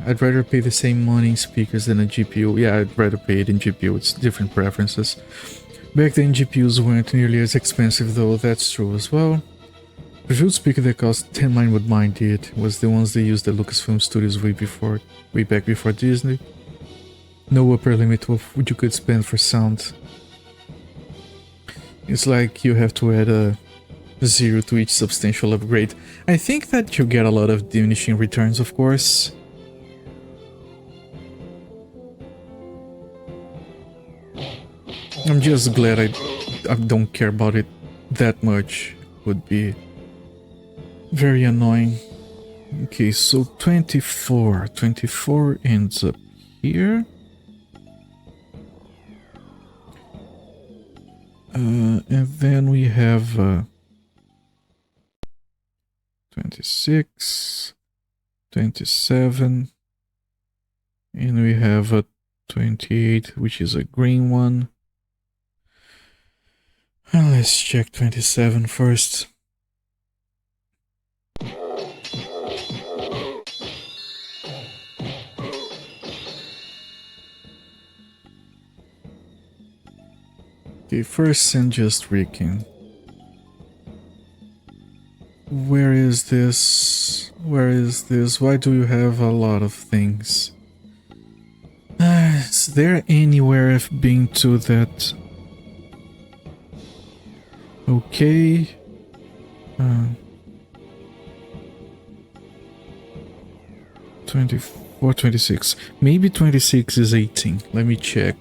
I'd rather pay the same money in speakers than a GPU. Yeah, I'd rather pay it in GPU. It's different preferences. Back then, GPUs weren't nearly as expensive, though. That's true as well. The first speaker that cost 10 mine what mine did was the ones they used at Lucasfilm Studios way back before Disney. No upper limit of what you could spend for sound. It's like you have to add a 0 to each substantial upgrade. I think that you get a lot of diminishing returns, of course. I'm just glad I don't care about it that much. Would be very annoying. Okay, so 24. 24 ends up here. And then we have 26, 27, and we have a 28, which is a green one. Let's check 27 first. Okay, first send just Ricken. Where is this? Where is this? Why do you have a lot of things? Is there anywhere I've been to that? Okay. 24, 26. Maybe 26 is 18. Let me check.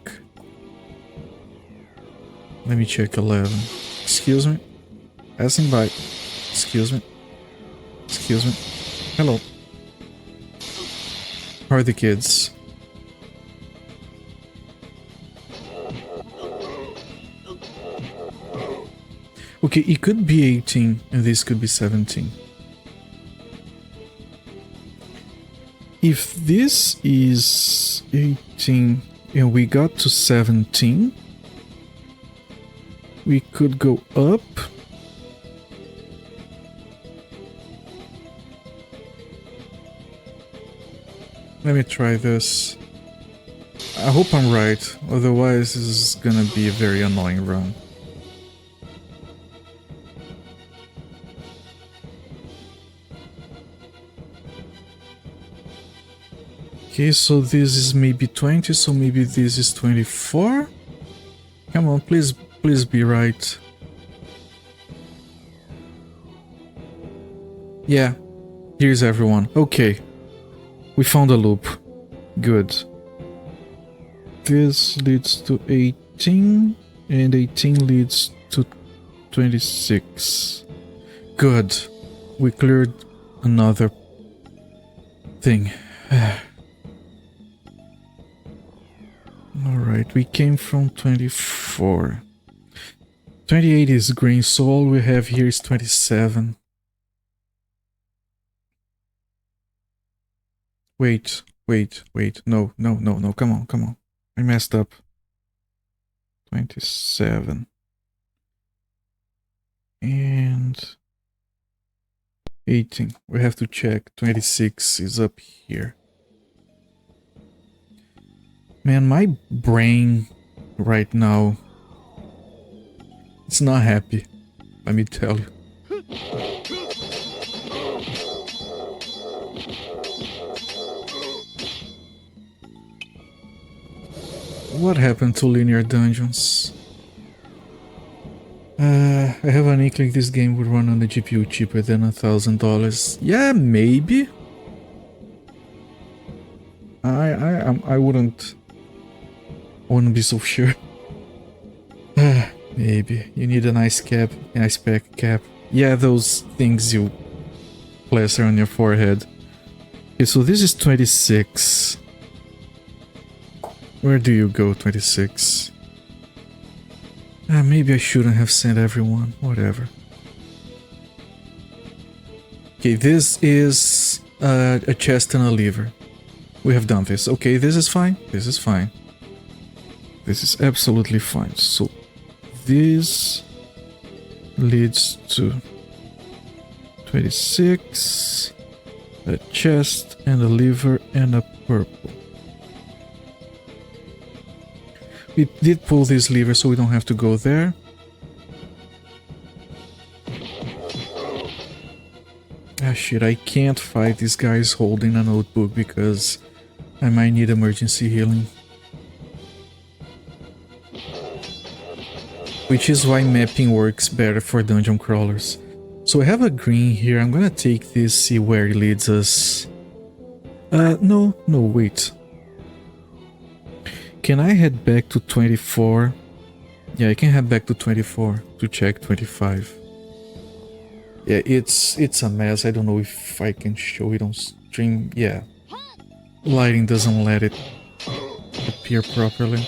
Let me check 11. Excuse me. Passing by. Excuse me. Excuse me. Hello. How are the kids? Okay, it could be 18 and this could be 17. If this is 18 and we got to 17, we could go up. Let me try this. I hope I'm right, otherwise this is gonna be a very annoying run. Okay, so this is maybe 20, so maybe this is 24? Come on, please be right. Yeah, here's everyone. Okay, we found a loop. Good. This leads to 18, and 18 leads to 26. Good. We cleared another thing. Alright, we came from 24. 28 is green, so all we have here is 27. Wait. No, come on. I messed up. 27. And 18. We have to check. 26 is up here. Man, my brain right now, it's not happy, let me tell you. What happened to linear dungeons? I have an inkling this game would run on the GPU cheaper than $1,000. Yeah, maybe. I wouldn't be so sure. Maybe you need a nice cap, a nice spec cap. Yeah, those things you plaster on your forehead. Okay, so this is 26. Where do you go, 26? Maybe I shouldn't have sent everyone. Whatever. Okay, this is a chest and a lever. We have done this. Okay, this is fine. This is fine. This is absolutely fine. So, this leads to 26, a chest and a lever and a purple. We did pull this lever so we don't have to go there. Ah shit, I can't fight these guys holding a notebook because I might need emergency healing. Which is why mapping works better for dungeon crawlers. So I have a green here, I'm gonna take this, see where it leads us. No, wait. Can I head back to 24? Yeah, I can head back to 24 to check 25. Yeah, it's a mess. I don't know if I can show it on stream. Yeah. Lighting doesn't let it appear properly.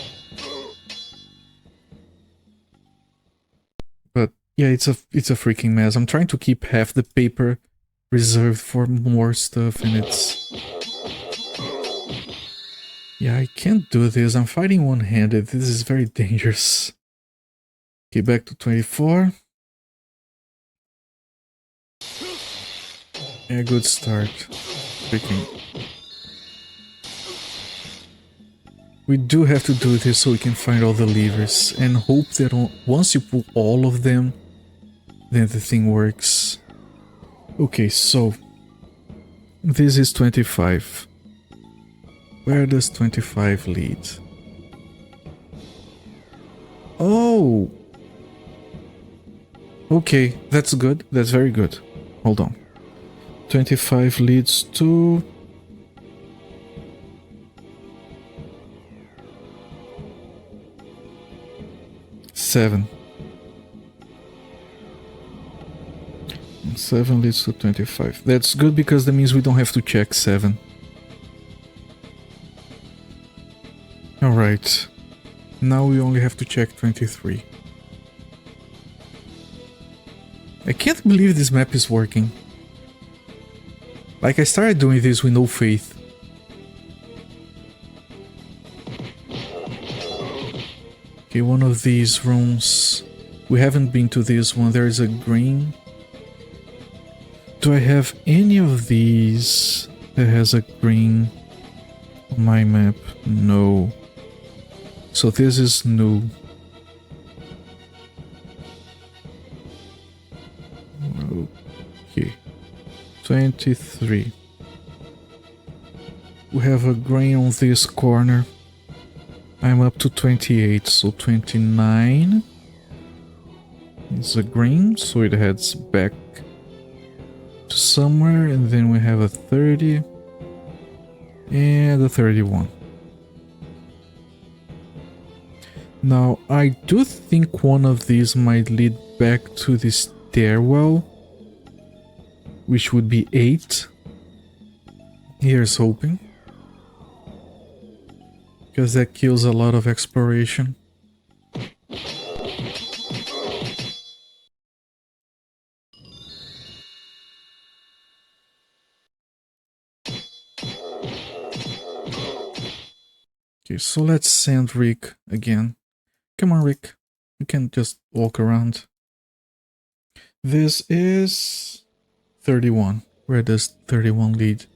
But yeah, it's a freaking mess. I'm trying to keep half the paper reserved for more stuff and it's... Yeah, I can't do this. I'm fighting one-handed. This is very dangerous. Okay, back to 24. Yeah, good start. Freaking. We do have to do this so we can find all the levers and hope that once you pull all of them, then the thing works. Okay, so this is 25. Where does 25 lead? Oh! Okay, that's good. That's very good. Hold on. 25 leads to... Seven. 7 leads to 25. That's good because that means we don't have to check 7. Alright. Now we only have to check 23. I can't believe this map is working. Like, I started doing this with no faith. Okay, one of these rooms. We haven't been to this one. There is a green. Do I have any of these that has a green on my map? No. So this is new. Okay. 23. We have a green on this corner. I'm up to 28, so 29 is a green, so it heads back to somewhere, and then we have a 30 and a 31. Now, I do think one of these might lead back to the stairwell, which would be 8. Here's hoping. Because that kills a lot of exploration. Okay, so let's send Rick again. Come on, Rick. You can just walk around. This is 31. Where does 31 lead?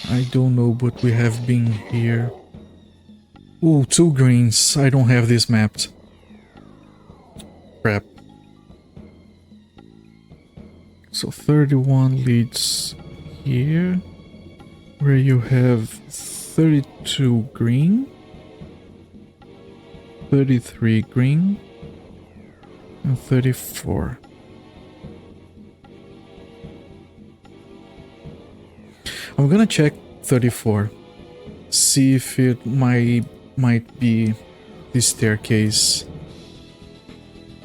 I don't know, but we have been here. Ooh, 2 greens. I don't have this mapped. Crap. So 31 leads here, where you have 32 green, 33 green, and 34. I'm gonna check 34, see if it might be the staircase.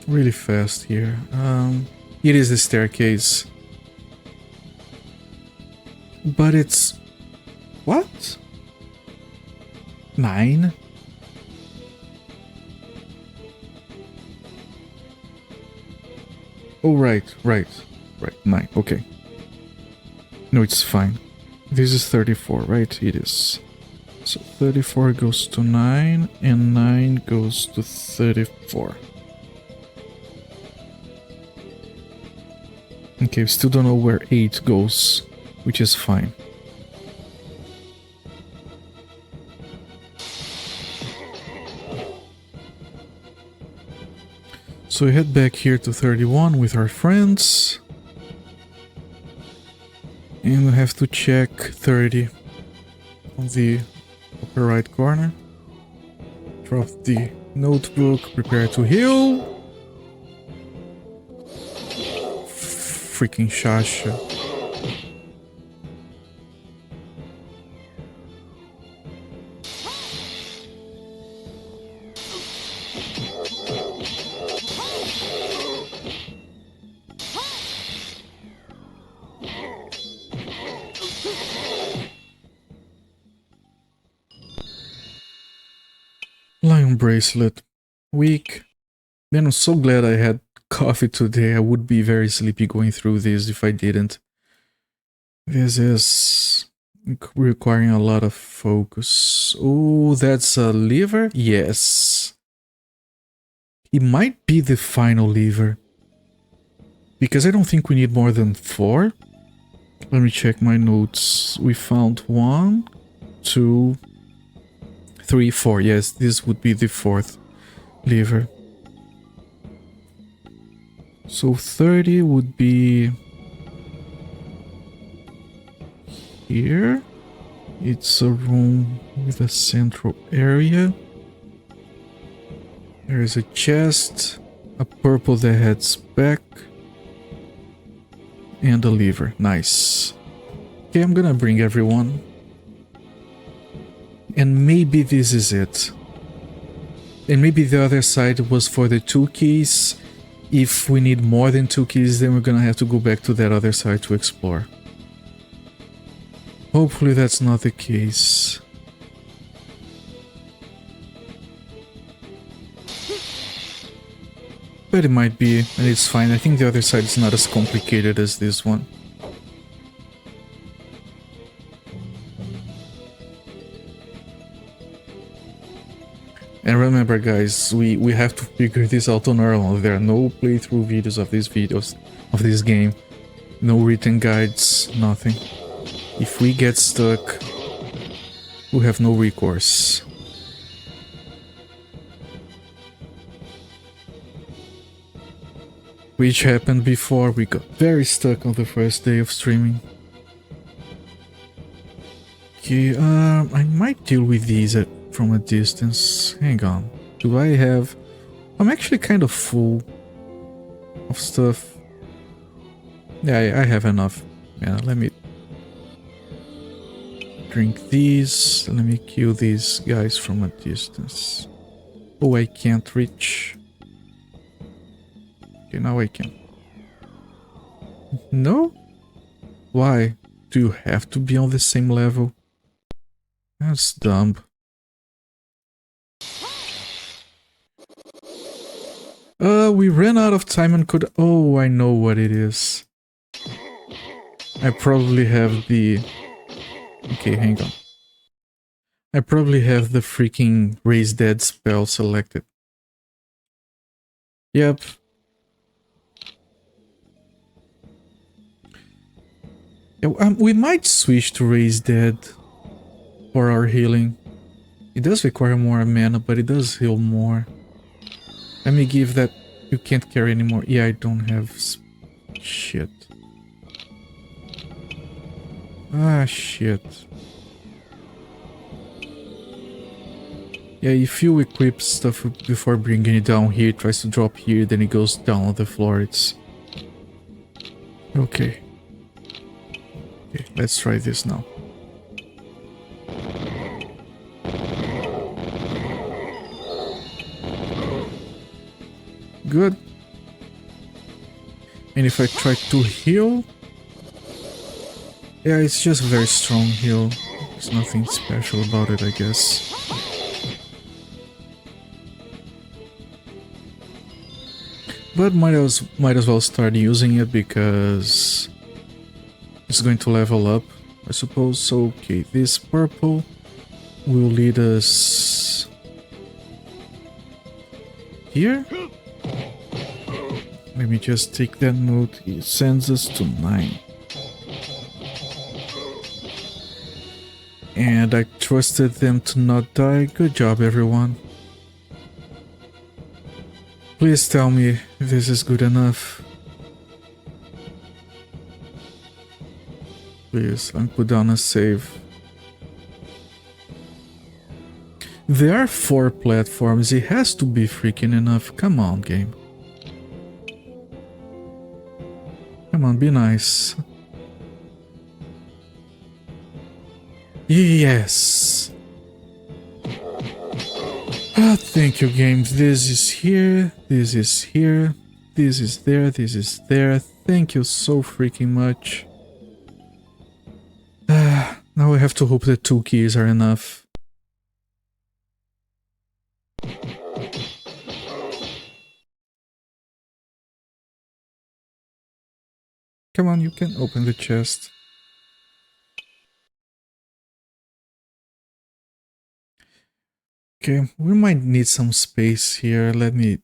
Really fast here. It is the staircase. But it's... What? 9? Oh, right. 9, okay. No, it's fine. This is 34, right? It is. So 34 goes to 9, and 9 goes to 34. Okay, we still don't know where 8 goes, which is fine. So we head back here to 31 with our friends. And we have to check 30 on the upper right corner. Drop the notebook, prepare to heal. Freaking Shasha. Lion bracelet. Weak. Man, I'm so glad I had coffee today. I would be very sleepy going through this if I didn't. This is requiring a lot of focus. Oh, that's a lever? Yes. It might be the final lever. Because I don't think we need more than 4. Let me check my notes. We found 1, 2, 3, 4. Yes, this would be the 4th lever. So 30 would be here. It's a room with a central area. There is a chest, a purple that heads back, and a lever. Nice. Okay, I'm gonna bring everyone. And maybe this is it. And maybe the other side was for the 2 keys. If we need more than 2 keys, then we're gonna have to go back to that other side to explore. Hopefully that's not the case. But it might be, and it's fine. I think the other side is not as complicated as this one. And remember guys, we have to figure this out on our own. There are no playthrough videos of this game. No written guides, nothing. If we get stuck, we have no recourse. Which happened before. We got very stuck on the first day of streaming. Okay, I might deal with these from a distance. Hang on. Do I have... I'm actually kind of full of stuff. Yeah, I have enough. Yeah, let me drink these. Let me kill these guys from a distance. Oh, I can't reach. Okay, now I can. No? Why? Do you have to be on the same level? That's dumb. We ran out of time and could... Oh, I know what it is. I probably have the... Okay, hang on. I probably have the freaking Raise Dead spell selected. Yep. Yeah, we might switch to Raise Dead for our healing. It does require more mana, but it does heal more. Let me give that... You can't carry anymore. Yeah, I don't have... Shit. Ah, shit. Yeah, if you equip stuff before bringing it down here, it tries to drop here, then it goes down on the floor. It's... Okay. Okay, let's try this now. Good. And if I try to heal... Yeah, it's just a very strong hill. There's nothing special about it, I guess. But might as well start using it because it's going to level up, I suppose. So, okay, this purple will lead us here. Let me just take that note. It sends us to 9. And I trusted them to not die. Good job, everyone. Please tell me if this is good enough. Please, let me put down a save. There are 4 platforms. It has to be freaking enough. Come on, game. Come on, be nice. Yes. Ah, thank you, game. This is here. This is here. This is there. This is there. Thank you so freaking much. Now I have to hope that 2 keys are enough. Come on, you can open the chest. Okay, we might need some space here. Let me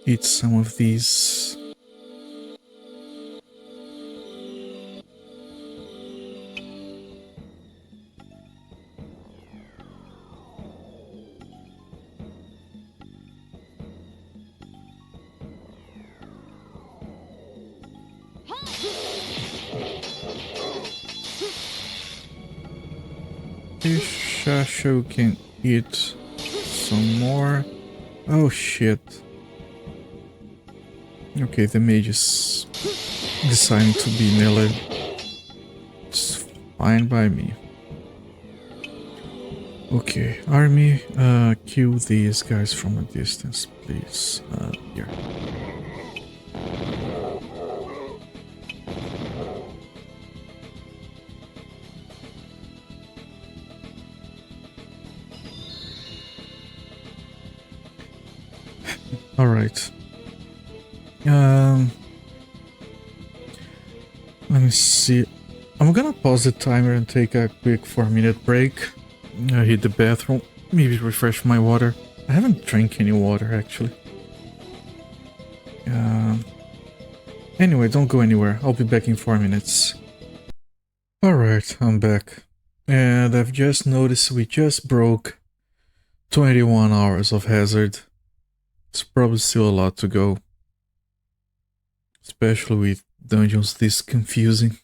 eat some of these. Shasho can eat some more. Oh shit. Okay, the mage is deciding to be melee. It's fine by me. Okay, army, kill these guys from a distance, please. Here. Alright. Let me see. I'm gonna pause the timer and take a quick 4-minute break. Hit the bathroom, maybe refresh my water. I haven't drank any water actually. Anyway, don't go anywhere. I'll be back in 4 minutes. Alright, I'm back. And I've just noticed we just broke 21 hours of hazard. It's probably still a lot to go. Especially with dungeons this confusing.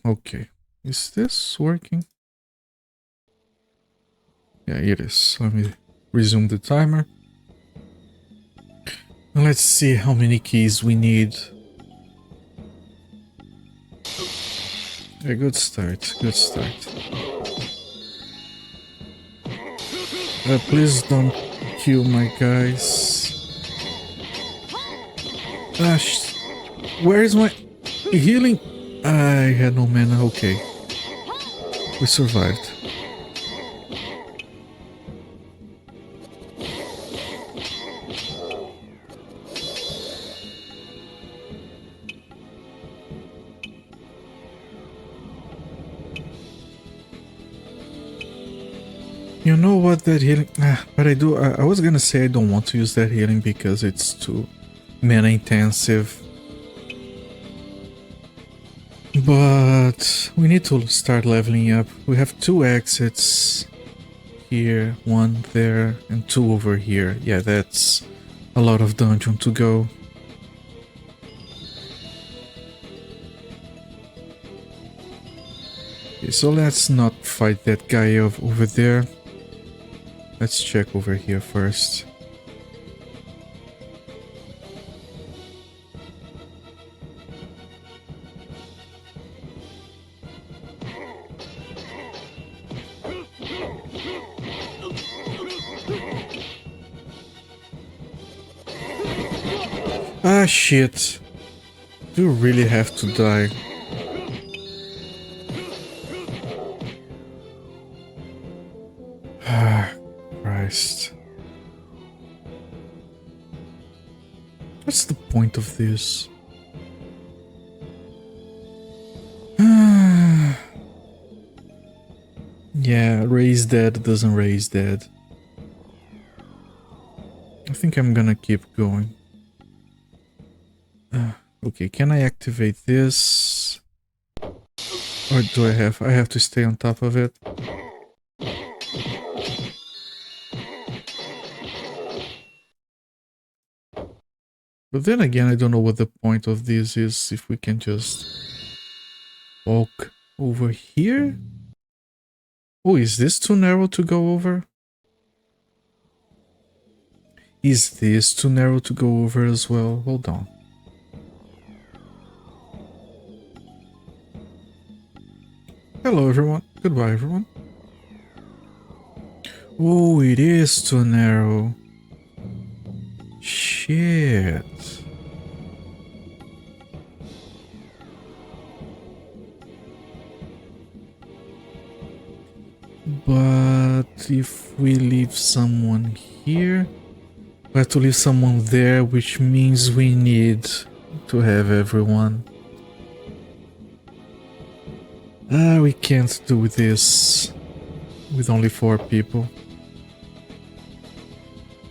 Okay. Is this working? Yeah, it is. Let me resume the timer. And let's see how many keys we need. Yeah, good start, good start. Please don't kill my guys. Where is my healing? I had no mana. Okay. We survived. You know what, that healing... but I was gonna say I don't want to use that healing because it's too mana intensive. But we need to start leveling up. We have 2 exits here, 1 there, and 2 over here. Yeah, that's a lot of dungeon to go. Okay, so let's not fight that guy over there. Let's check over here first. Ah, shit. do really have to die. Ah, Christ. What's the point of this? Yeah, raise dead doesn't raise dead. I think I'm gonna keep going. Okay, can I activate this? Or do I have to stay on top of it? But then again, I don't know what the point of this is, if we can just walk over here? Oh, is this too narrow to go over? Is this too narrow to go over as well? Hold on. Hello everyone. Goodbye everyone. Oh, it is too narrow. Shit. But if we leave someone here, we have to leave someone there, which means we need to have everyone. We can't do this with only 4 people.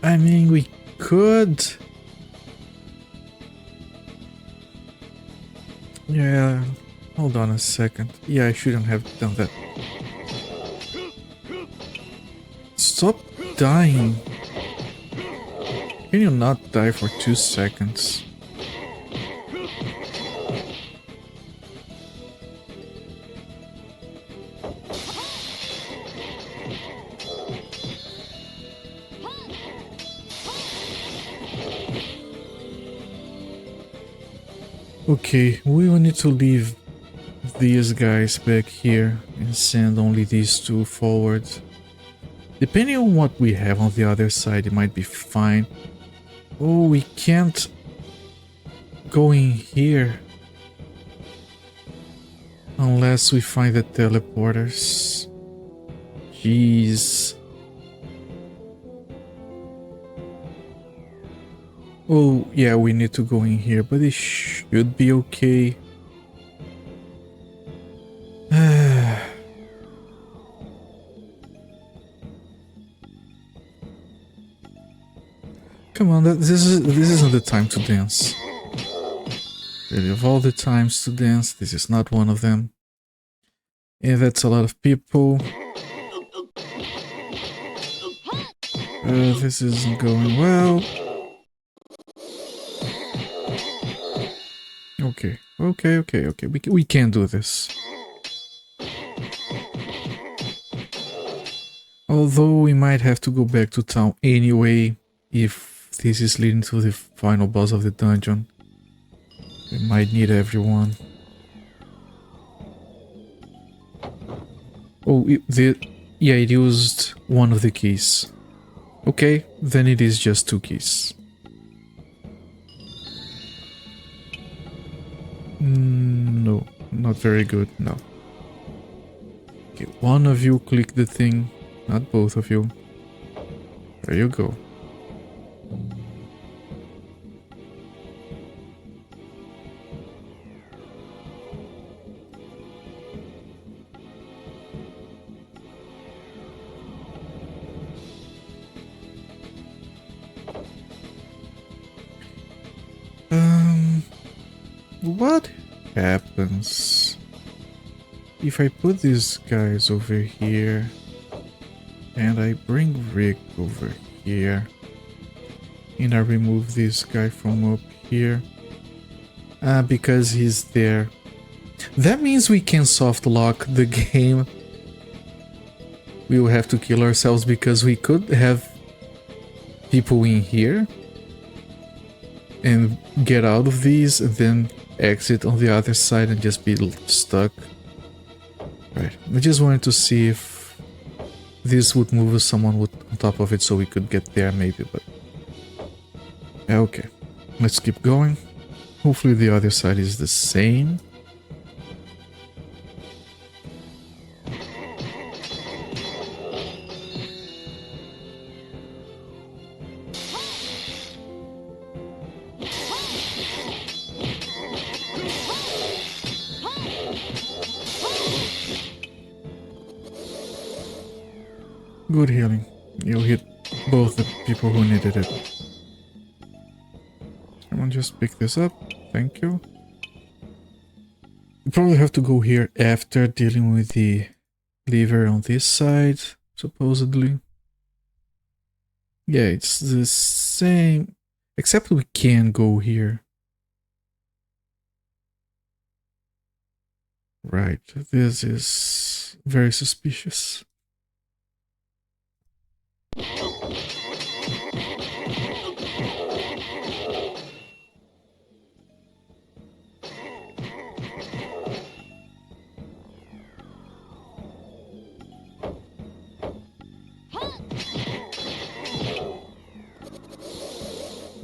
I mean, we could. Yeah, hold on a second. Yeah, I shouldn't have done that. Stop dying. Can you not die for 2 seconds? Okay, we will need to leave these guys back here and send only these 2 forward. Depending on what we have on the other side, it might be fine. Oh, we can't go in here unless we find the teleporters. Jeez. Oh, yeah, we need to go in here, but it should be okay. Come on, this isn't the time to dance. Really, of all the times to dance, this is not one of them. Yeah, that's a lot of people. This isn't going well. Okay. We can do this. Although we might have to go back to town anyway, if this is leading to the final boss of the dungeon. We might need everyone. Oh, it used one of the keys. Okay, then it is just 2 keys. No, not very good, no. Okay, one of you click the thing, not both of you. There you go. What happens if I put these guys over here and I bring Rick over here and I remove this guy from up here? Because he's there. That means we can soft lock the game. We will have to kill ourselves because we could have people in here and get out of these and then exit on the other side and just be stuck. Right, I just wanted to see if this would move someone on top of it so we could get there maybe, but... Yeah, okay, let's keep going. Hopefully the other side is the same. Good healing. You hit both the people who needed it. Someone just pick this up. Thank you. You probably have to go here after dealing with the lever on this side, supposedly. Yeah, it's the same, except we can go here. Right, this is very suspicious.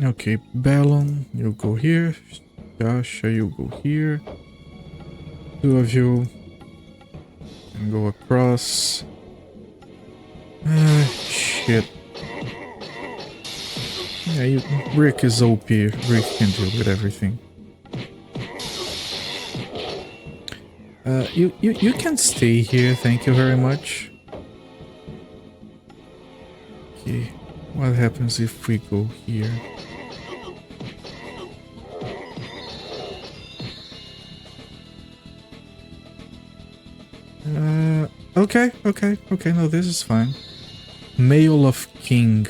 Okay, Ballon, you go here. Dasha, you go here. Two of you can go across. Shit. Yeah, Rick is OP. Rick can deal with everything. You can stay here, thank you very much. Okay, what happens if we go here? Okay, no, this is fine. Mail of King.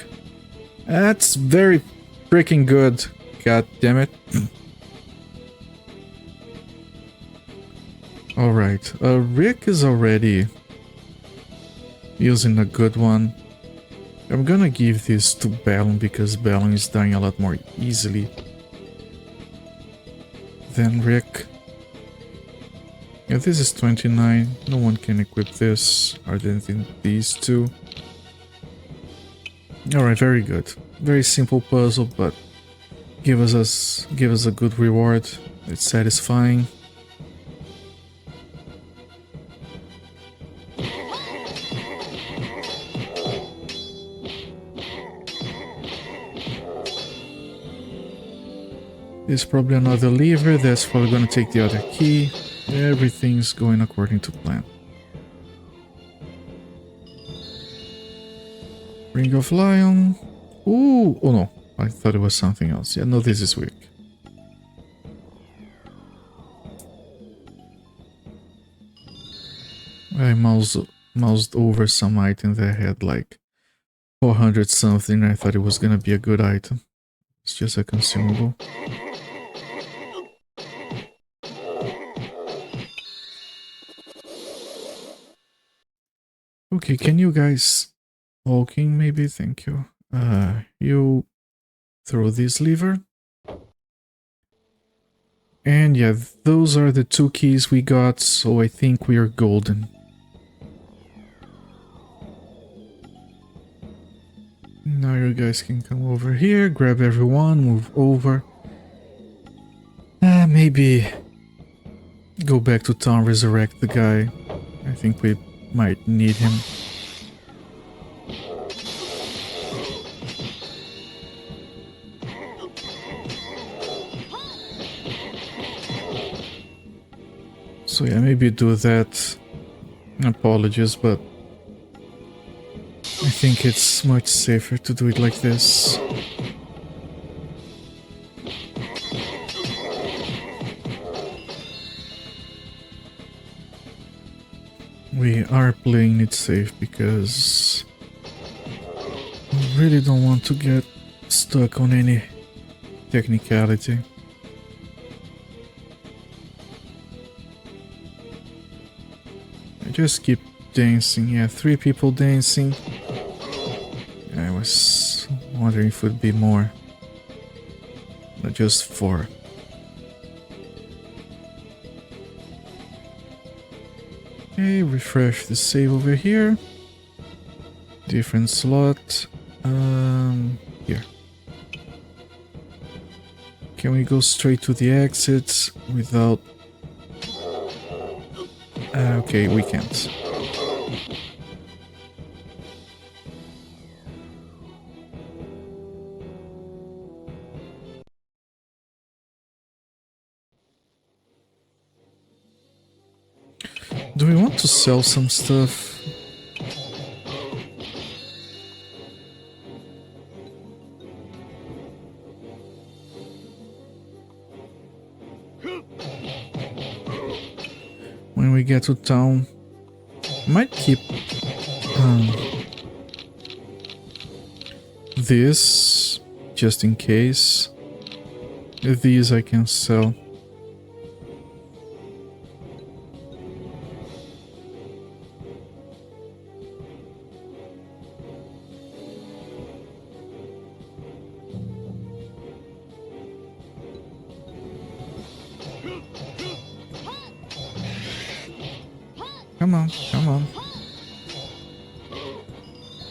That's very freaking good. God damn it. Alright, Rick is already using a good one. I'm gonna give this to Ballon because Ballon is dying a lot more easily than Rick. Yeah, this is 29. No one can equip this other than these two. Alright, very good. Very simple puzzle, but give us a good reward. It's satisfying. There's probably another lever. That's probably gonna take the other key. Everything's going according to plan. Ring of Lion. Ooh, oh no, I thought it was something else. Yeah, no, this is weak. I moused over some item that had like 400 something. I thought it was gonna be a good item. It's just a consumable. Okay, can you guys... Walking, maybe? Thank you. You throw this lever. And yeah, those are the two keys we got, so I think we are golden. Now you guys can come over here, grab everyone, move over. Maybe go back to town, resurrect the guy. I think we might need him. So yeah, maybe do that. Apologies, but I think it's much safer to do it like this. We are playing it safe because I really don't want to get stuck on any technicality. I just keep dancing. Yeah, 3 people dancing. I was wondering if it would be more, not just 4. Okay, refresh the save over here. Different slot. Here. Can we go straight to the exits without... okay, we can't. Do we want to sell some stuff? When we get to town, might keep this just in case. These I can sell. Come on, come on.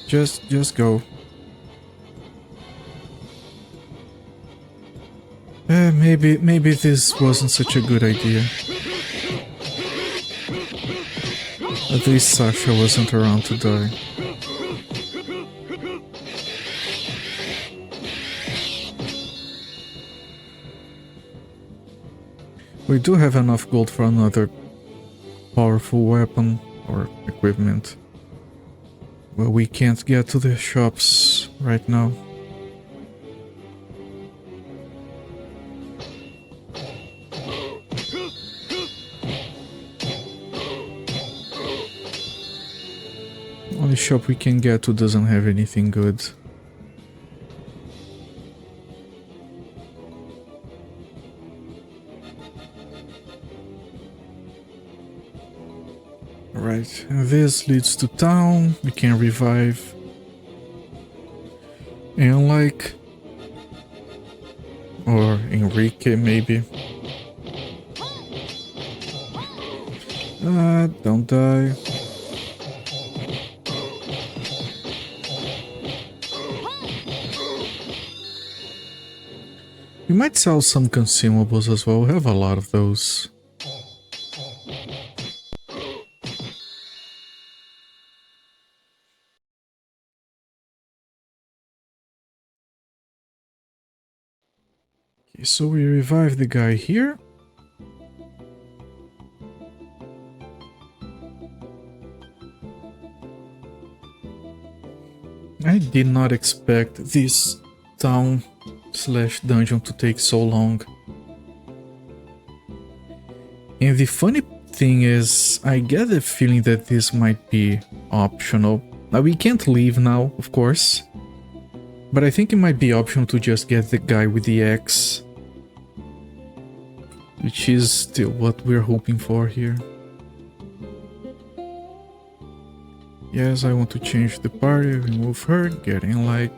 Just go. Maybe this wasn't such a good idea. At least Sasha wasn't around to die. We do have enough gold for another powerful weapon or equipment. But we can't get to the shops right now. Only shop we can get to doesn't have anything good. Right, and this leads to town. We can revive. And like... or Enrique, maybe. Don't die. We might sell some consumables as well. We have a lot of those. Okay, so we revive the guy here. I did not expect this town / dungeon to take so long. And the funny thing is, I get the feeling that this might be optional. Now we can't leave now, of course. But I think it might be optional to just get the guy with the axe. Which is still what we're hoping for here. Yes, I want to change the party, remove her, get in like,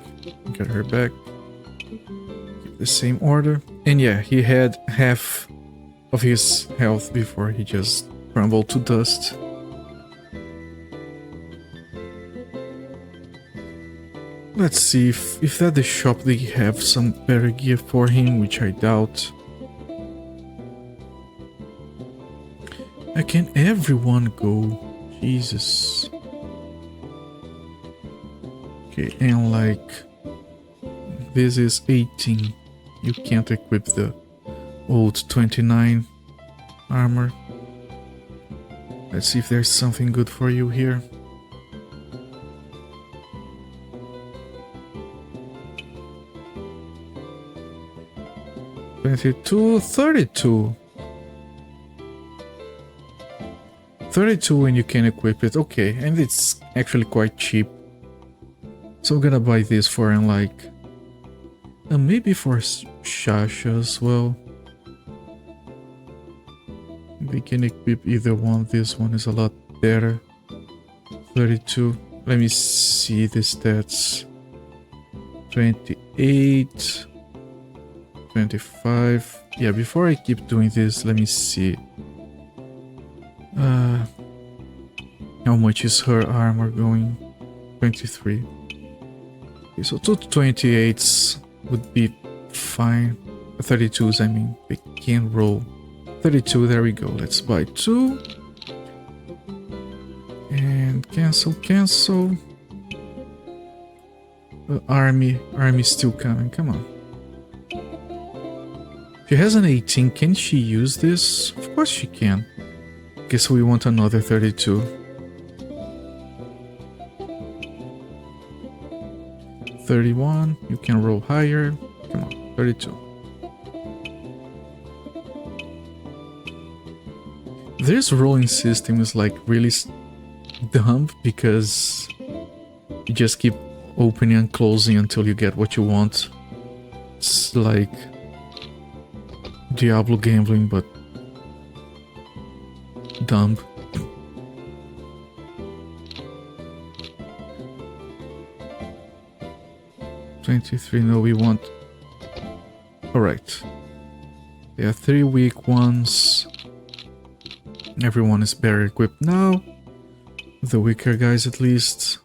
get her back. Keep the same order. And yeah, he had half of his health before he just crumbled to dust. Let's see if at the shop they have some better gear for him, which I doubt. Can everyone go? Jesus. Okay, and like, this is 18. You can't equip the old 29 armor. Let's see if there's something good for you here. $22, $32. 32 when you can equip it. Okay, and it's actually quite cheap. So I'm gonna buy this for like... maybe for Shasha as well. We can equip either one. This one is a lot better. 32. Let me see the stats. 28. 25. Yeah, before I keep doing this, let me see. How much is her armor going? 23. Okay, so 2 28s would be fine. 32s, I mean. We can roll 32, there we go. Let's buy 2. And cancel, cancel. Army's still coming, come on. She has an 18, can she use this? Of course she can. Guess we want another 32. 31, you can roll higher. Come on, 32. This rolling system is like really dumb because you just keep opening and closing until you get what you want. It's like Diablo gambling, but dumb. $23, no, we want... Alright. There are 3 weak ones. Everyone is better equipped now. The weaker guys at least.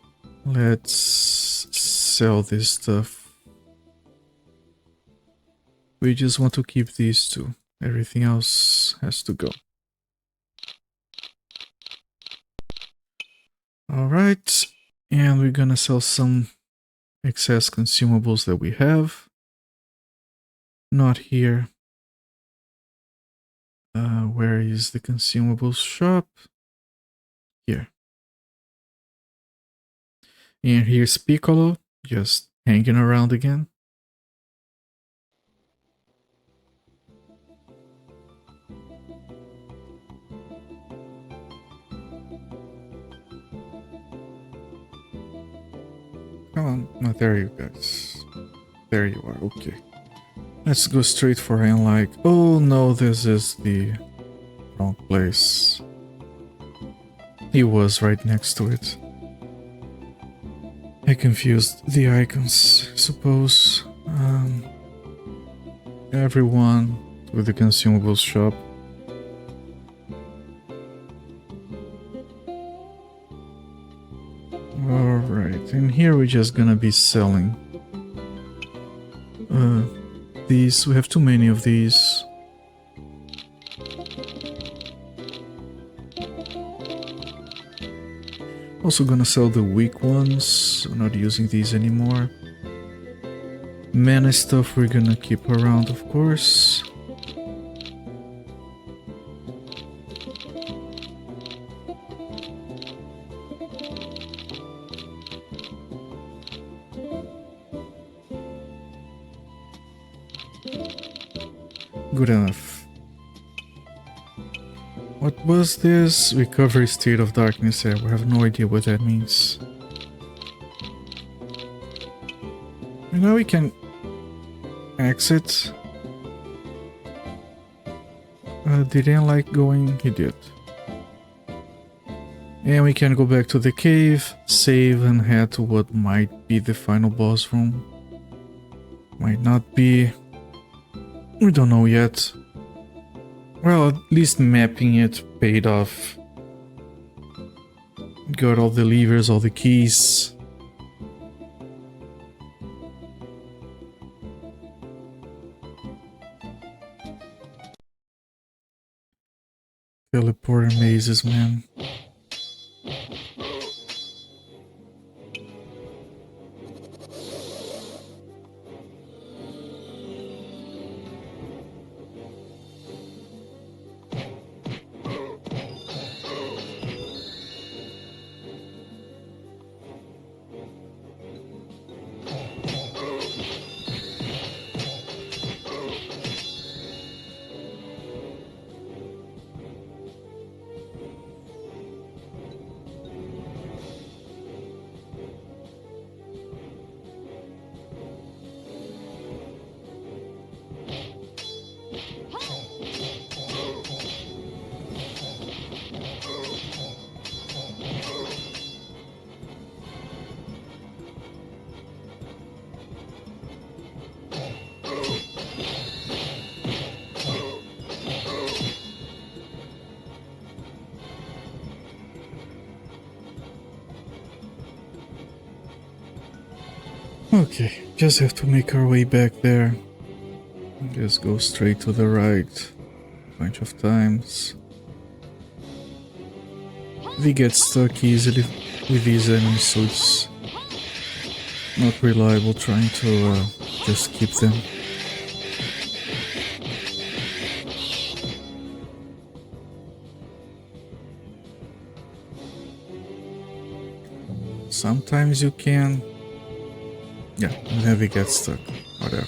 Let's sell this stuff. We just want to keep these 2. Everything else has to go. Alright. And we're gonna sell some excess consumables that we have. Not here. Where is the consumables shop? Here. And here's Piccolo, just hanging around again. Come on, oh, there you guys. There you are, okay. Let's go straight for him like, oh no, this is the wrong place. He was right next to it. I confused the icons, I suppose. Everyone to the consumables shop. Alright, and here we're just gonna be selling these. We have too many of these. Also gonna sell the weak ones. I'm not using these anymore. Mana stuff we're gonna keep around, of course. Good enough. What was this? Recovery state of darkness. I have no idea what that means. And now we can exit. Didn't like going, he did. And we can go back to the cave, save, and head to what might be the final boss room. Might not be. We don't know yet. Well, at least mapping it paid off. Got all the levers, all the keys. Teleporter mazes, man. Okay, just have to make our way back there. Just go straight to the right a bunch of times. We get stuck easily with these enemies, so it's not reliable trying to just keep them. Sometimes you can. Yeah, and then we get stuck. Whatever.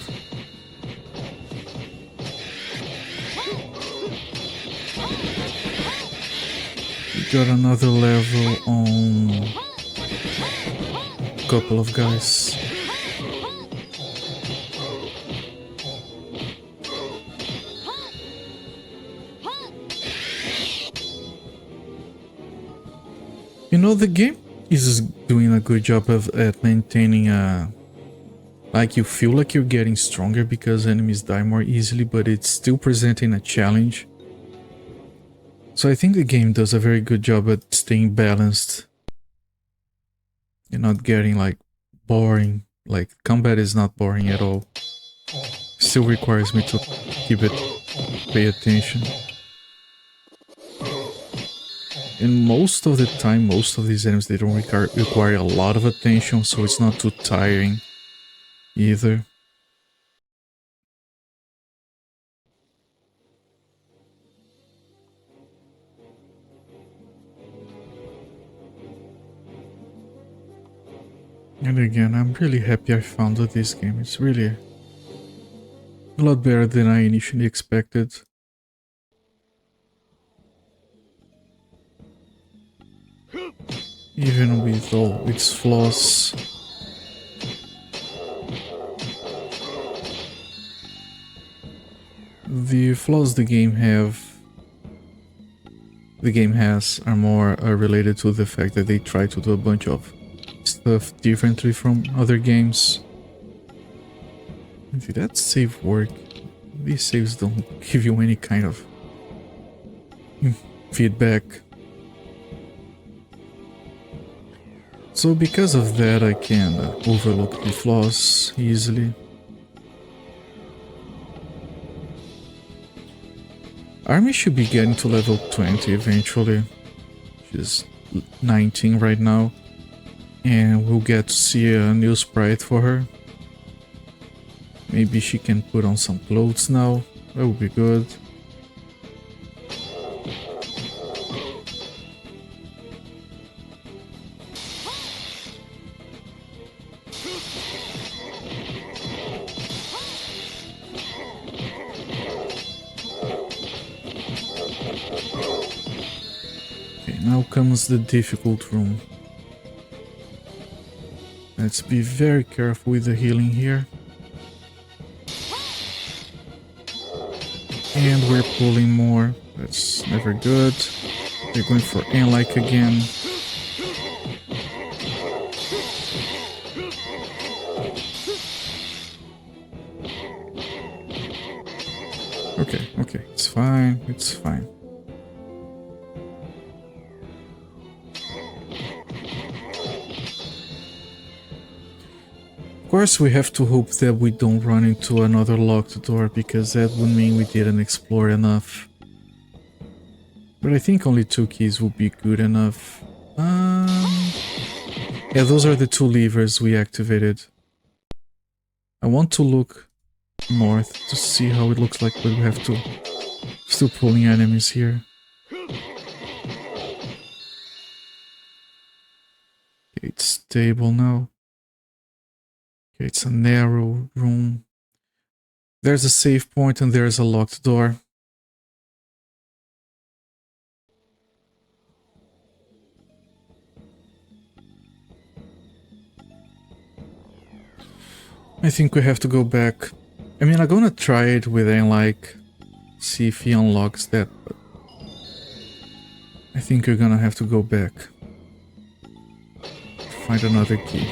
We got another level on a couple of guys. You know, the game is doing a good job at maintaining a... Like, you feel like you're getting stronger because enemies die more easily, but it's still presenting a challenge. So I think the game does a very good job at staying balanced. And not getting, like, boring. Like, combat is not boring at all. Still requires me to pay attention. And most of the time, most of these enemies, they don't require a lot of attention, so it's not too tiring either. And again, I'm really happy I found this game. It's really a lot better than I initially expected. Even with all its flaws. The flaws the game has are more related to the fact that they try to do a bunch of stuff differently from other games. Did that save work? These saves don't give you any kind of feedback. So because of that, I can overlook the flaws easily. Army should be getting to level 20 eventually. She's 19 right now. And we'll get to see a new sprite for her. Maybe she can put on some clothes now. That would be good. Okay, now comes the difficult room. Let's be very careful with the healing here. And we're pulling more. That's never good. They're going for Anlike again. Okay, it's fine, it's fine. Of course, we have to hope that we don't run into another locked door, because that would mean we didn't explore enough. But I think only 2 keys will be good enough. Yeah, those are the 2 levers we activated. I want to look north to see how it looks like, but we have to... Still pulling enemies here. Okay, it's stable now. Okay, it's a narrow room. There's a save point and there's a locked door. I think we have to go back. I mean, I'm gonna try it with Anlike, see if he unlocks that, but I think we're gonna have to go back. Find another key.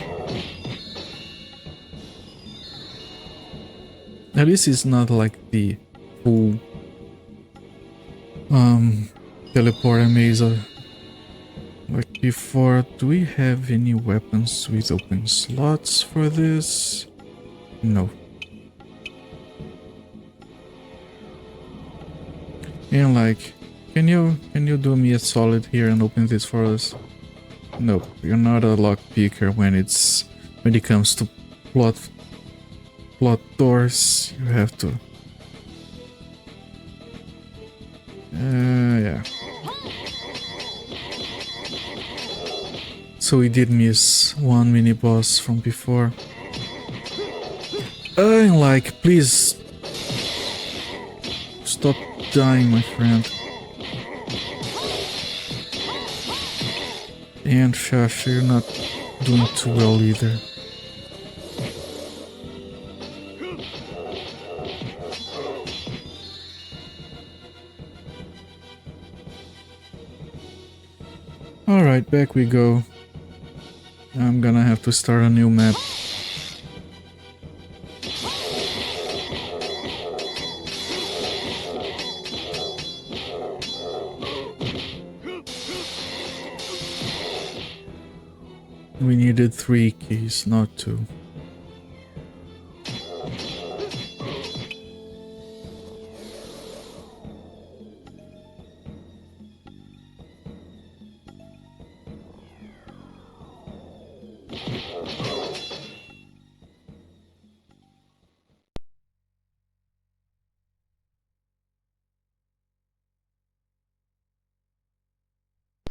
At least it's not like the full teleporter maze like before. Do we have any weapons with open slots for this? No. And like, can you do me a solid here and open this for us? Nope, you're not a lock picker when it comes to plot doors. You have to. Yeah. So we did miss one mini boss from before. And like, please stop dying, my friend. And Shasha, you're not doing too well either. Alright, back we go. I'm gonna have to start a new map. We needed 3 keys, not 2.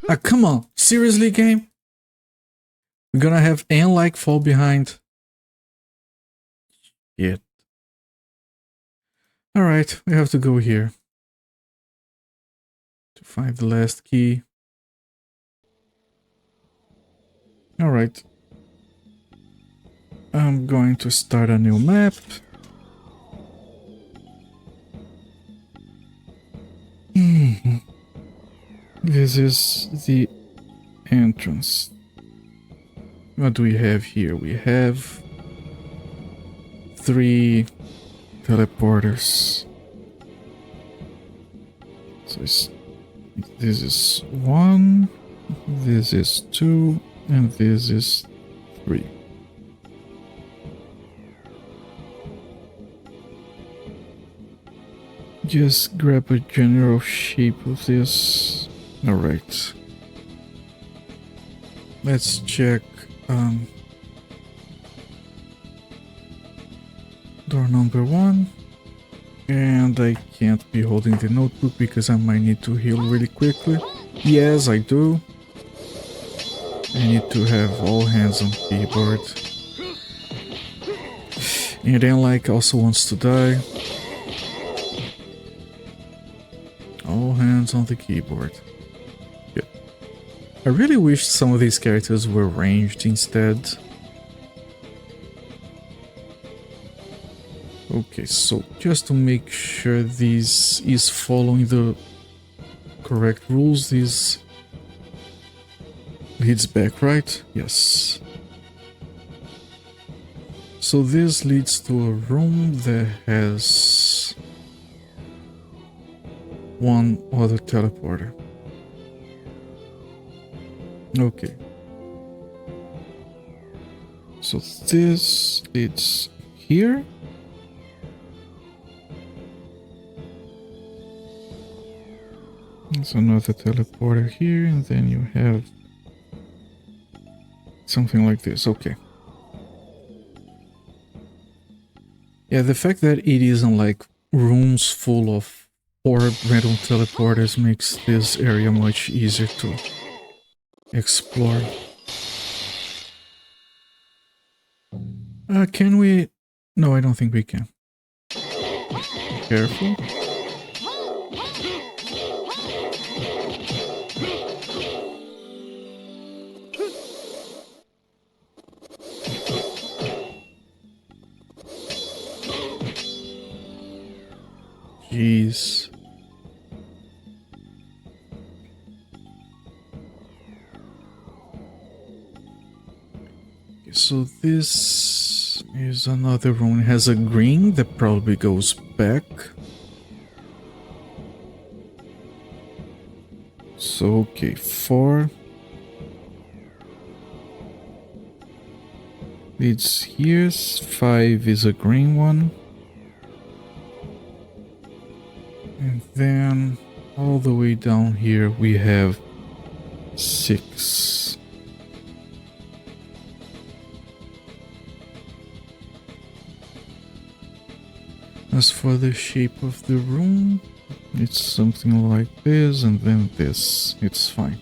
Ah, come on! Seriously, game? We're gonna have Anne-like fall behind. Yet. Alright, we have to go here. To find the last key. Alright. I'm going to start a new map. This is the entrance. What do we have here? We have 3 teleporters. So this is 1, this is 2, and this is 3. Just grab a general shape of this. Alright. Let's check door number 1. And I can't be holding the notebook because I might need to heal really quickly. Yes, I do. I need to have all hands on keyboard. And then like also wants to die. All hands on the keyboard. Yeah. I really wish some of these characters were ranged instead. Okay, so just to make sure this is following the correct rules, this leads back, right? Yes. So this leads to a room that has 1 other teleporter. Okay. So this leads here. There's another teleporter here, and then you have something like this. Okay. Yeah, the fact that it isn't like rooms full of 4 random teleporters makes this area much easier to explore. Can we? No, I don't think we can. Careful. Jeez. So this is another room. It has a green that probably goes back. So okay, 4 leads here. 5 is a green one. And then all the way down here we have 6. As for the shape of the room, it's something like this and then this. It's fine.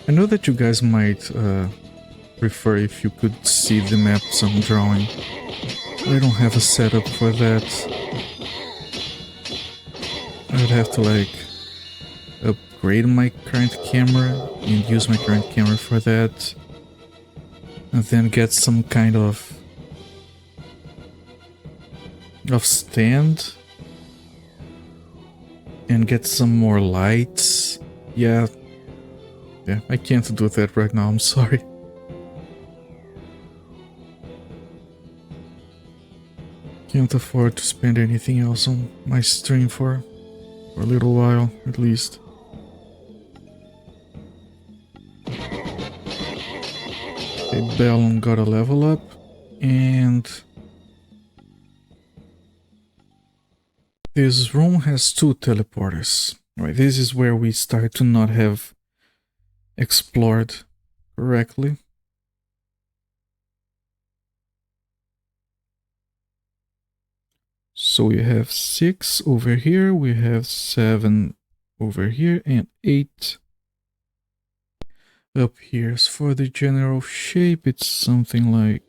I know that you guys might prefer if you could see the maps I'm drawing. I don't have a setup for that. I would have to like upgrade my current camera and use my current camera for that. And then get some kind of stand. And get some more lights. Yeah, I can't do that right now, I'm sorry. Can't afford to spend anything else on my stream for a little while, at least. Okay, Bellum got a level up, and this room has 2 teleporters. Right, this is where we start to not have explored correctly. So we have 6 over here, we have 7 over here, and 8 up here. As for the general shape, it's something like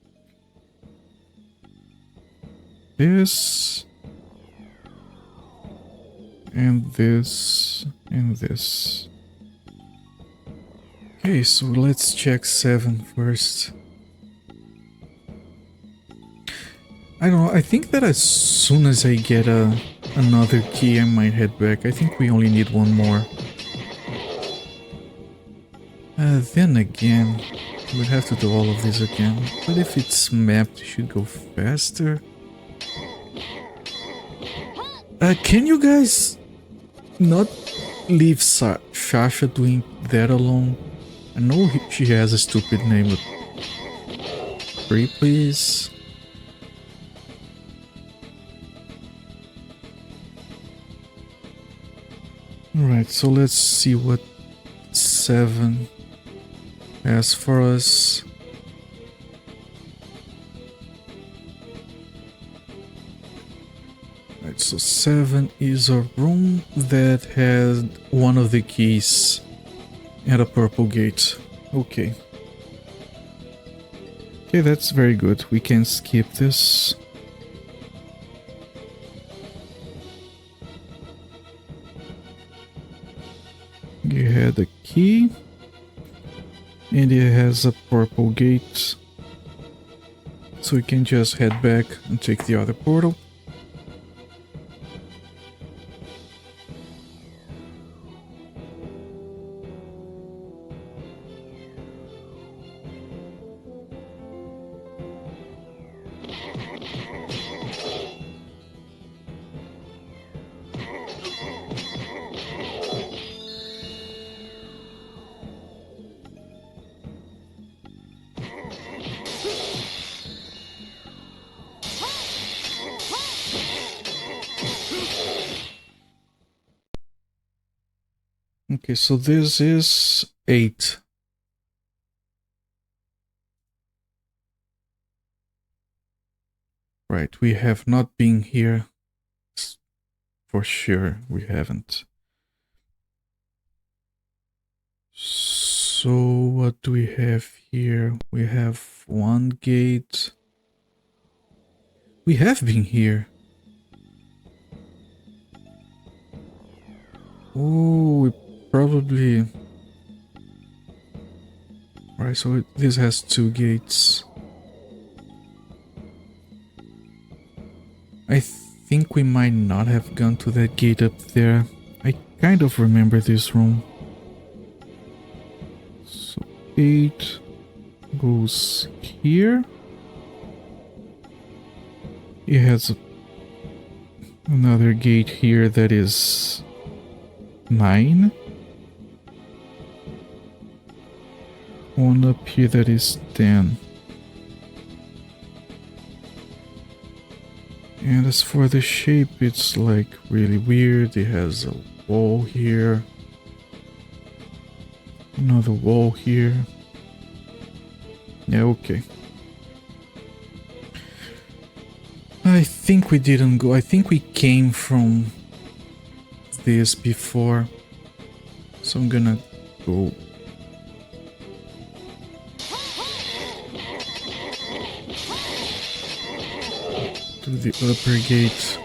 this, and this, and this. Okay, so let's check 7 first. I don't know, I think that as soon as I get another key I might head back. I think we only need 1 more. Then again, we'll have to do all of this again. But if it's mapped, it should go faster. Can you guys not leave Sasha doing that alone? I know she has a stupid name, but... Free, please? Alright, so let's see what 7 has for us. Right, so 7 is a room that had one of the keys at a purple gate. Okay. Okay, that's very good. We can skip this. You had a key, and it has a purple gate, so we can just head back and take the other portal. Okay, so this is 8. Right, we have not been here. For sure, we haven't. So, what do we have here? We have 1 gate. We have been here. Oh, we probably... Right, so this has 2 gates. I think we might not have gone to that gate up there. I kind of remember this room. So 8 goes here. It has a... Another gate here that is 9. One up here that is 10. And as for the shape, it's like really weird. It has a wall here. Another wall here. Yeah, okay. I think we didn't go. I think we came from this before. So I'm gonna go. To the upper gate.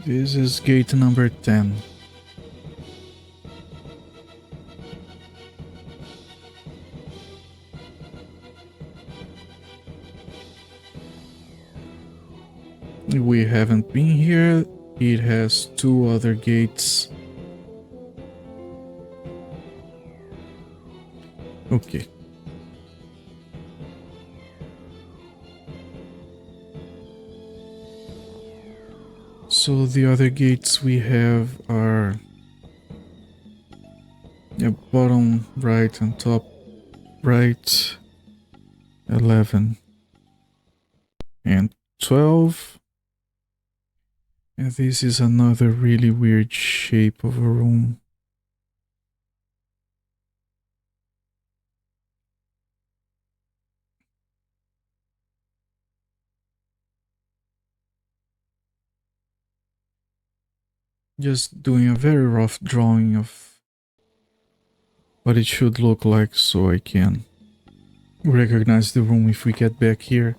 This is gate number 10. We haven't been here. It has 2 other gates. Okay. So the other gates we have are bottom right and top right, 11 and 12. And this is another really weird shape of a room. Just doing a very rough drawing of what it should look like so I can recognize the room if we get back here.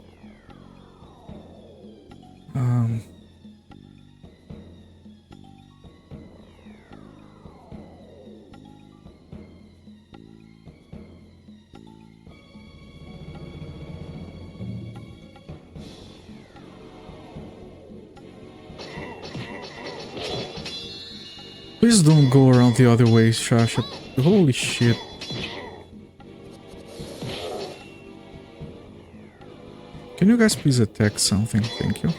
Please don't go around the other way, Shasha. Holy shit. Can you guys please attack something? Thank you.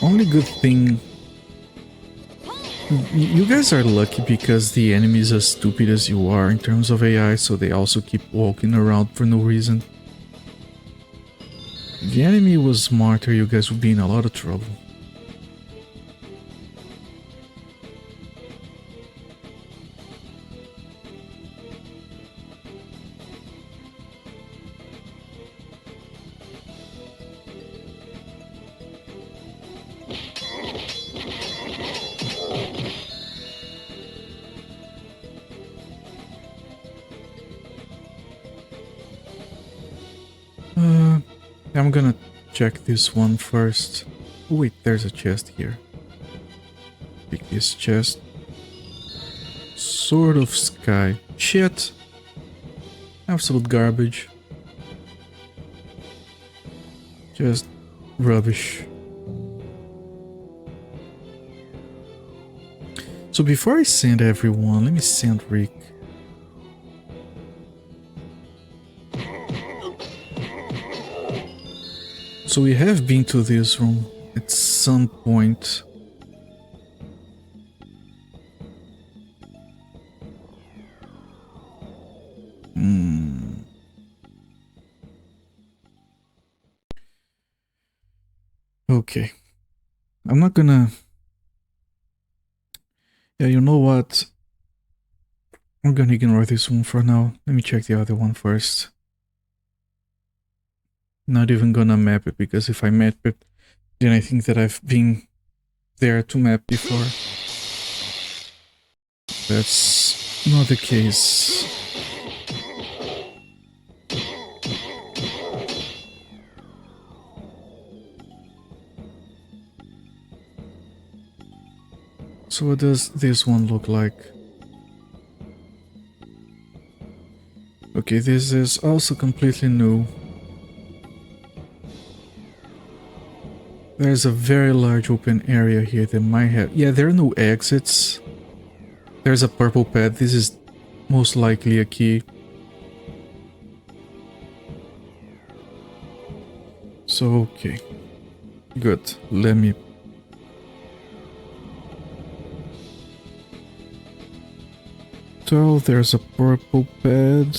Only good thing... You guys are lucky because the enemy is as stupid as you are in terms of AI, so they also keep walking around for no reason. If the enemy was smarter, you guys would be in a lot of trouble. I'm gonna check this one first. Oh, wait, there's a chest here. Pick this chest. Sword of Sky. Shit. Absolute garbage. Just rubbish. So before I send everyone, let me send Rick. So we have been to this room at some point. Okay. I'm not gonna... Yeah, you know what? I'm gonna ignore this one for now. Let me check the other one first. Not even gonna map it, because if I map it, then I think that I've been there to map before. That's not the case. So what does this one look like? Okay, this is also completely new. There's a very large open area here that might have... Yeah, there are no exits. There's a purple pad. This is most likely a key. So, okay. Good. Let me... So, there's a purple pad.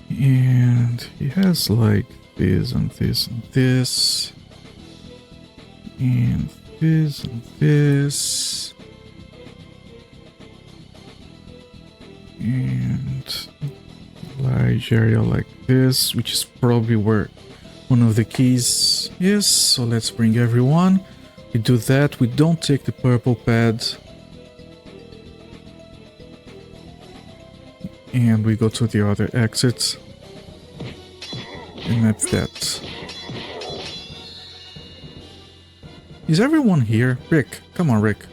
And he has like this and this and this. And this and this. And large area like this, which is probably where one of the keys is. So let's bring everyone. We do that. We don't take the purple pad. And we go to the other exit. And that's that. Is everyone here? Rick, come on, Rick.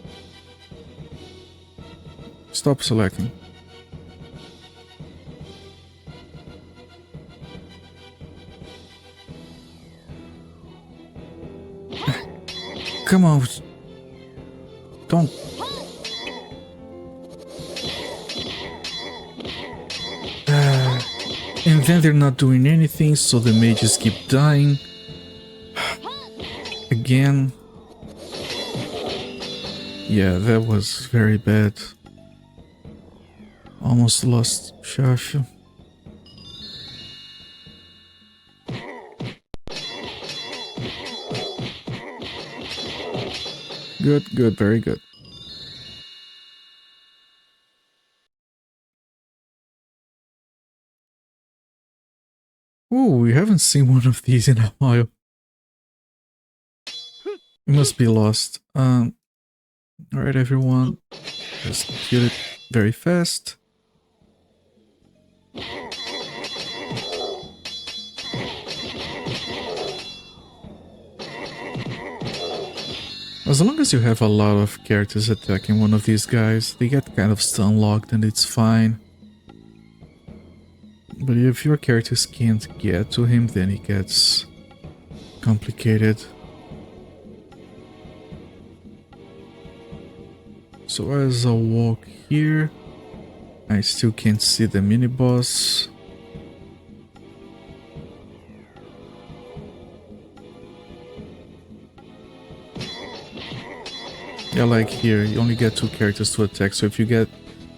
Stop selecting. Come on. Don't. And then they're not doing anything, so the mages keep dying. Again. Yeah, that was very bad. Almost lost Shasha. Good, good, very good. Ooh, we haven't seen one of these in a while. We must be lost. Alright everyone, just kill it very fast. As long as you have a lot of characters attacking one of these guys, they get kind of stun locked and it's fine. But if your characters can't get to him, then it gets complicated. So as I walk here, I still can't see the mini-boss. Yeah, like here, you only get 2 characters to attack, so if you get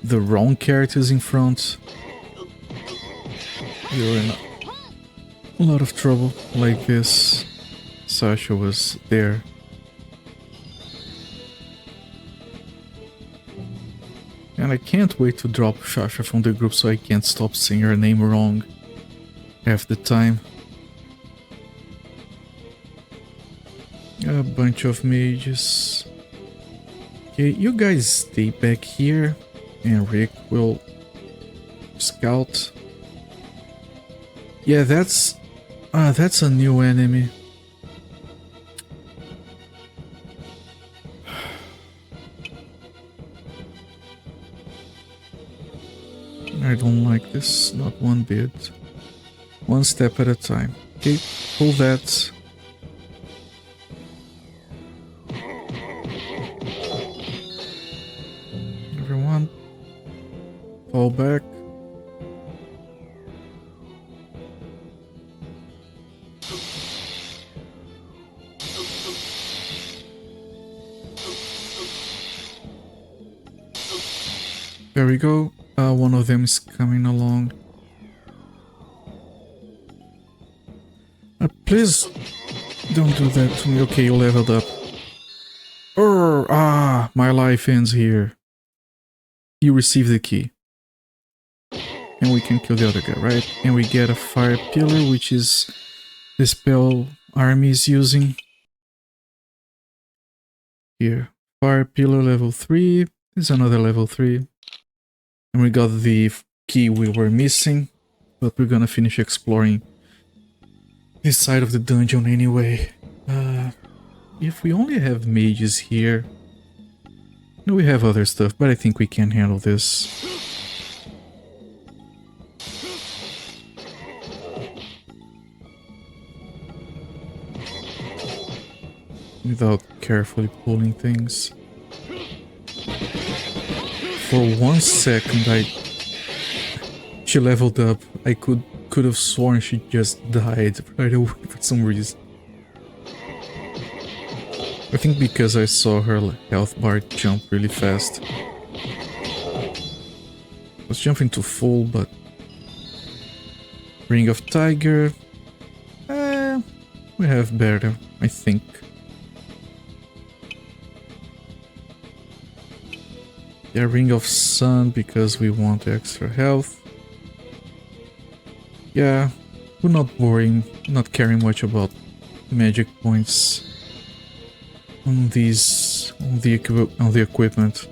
the wrong characters in front, you're in a lot of trouble. Like this, Sasha was there. And I can't wait to drop Shasha from the group so I can't stop saying her name wrong half the time. A bunch of mages. Okay, you guys stay back here and Rick will scout. Yeah, that's a new enemy. I don't like this, not one bit. One step at a time. Okay, pull that. Everyone, fall back. There we go. One of them is coming along. Please don't do that to me. Okay, you leveled up. My life ends here. You receive the key. And we can kill the other guy, right? And we get a fire pillar, which is the spell army is using. Here. Fire pillar level 3. There's another level 3. And we got the key we were missing, but we're gonna finish exploring this side of the dungeon anyway. If we only have mages here... No, we have other stuff, but I think we can handle this. Without carefully pulling things. For 1 second, she leveled up. I could have sworn she just died right away for some reason. I think because I saw her health bar jump really fast. I was jumping to full, but Ring of Tiger. We have better, I think. Yeah, Ring of Sun because we want extra health. Yeah, we're not worrying, not caring much about magic points on these, on the equipment.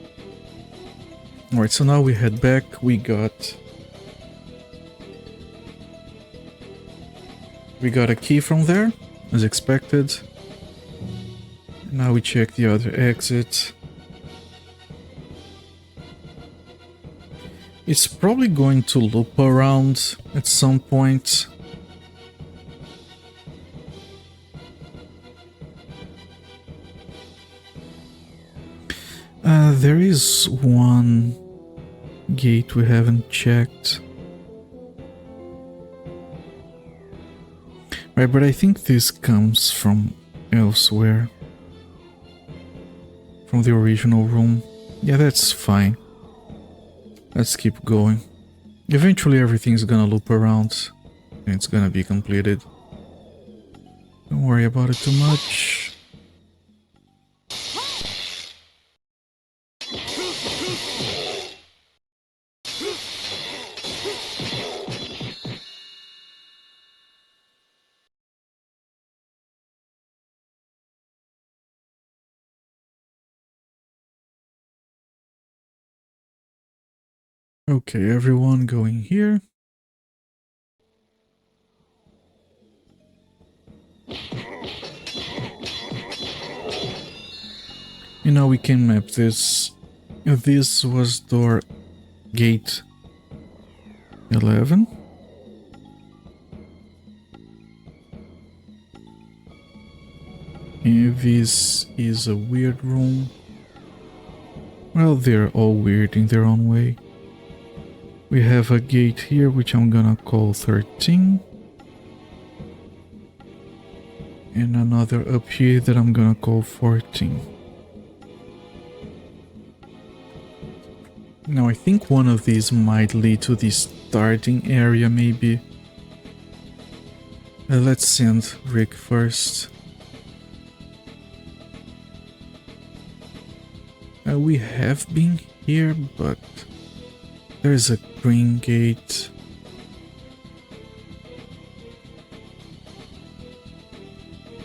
Alright, so now we head back. We got a key from there, as expected. Now we check the other exit. It's probably going to loop around at some point. There is one gate we haven't checked. Right, but I think this comes from elsewhere. From the original room. Yeah, that's fine. Let's keep going. Eventually everything's gonna loop around and it's gonna be completed. Don't worry about it too much. Okay, everyone going here. And now we can map this. This was door gate 11. And this is a weird room. Well, they're all weird in their own way. We have a gate here, which I'm gonna call 13. And another up here that I'm gonna call 14. Now I think one of these might lead to the starting area, maybe. Let's send Rick first. We have been here, but there's a green gate.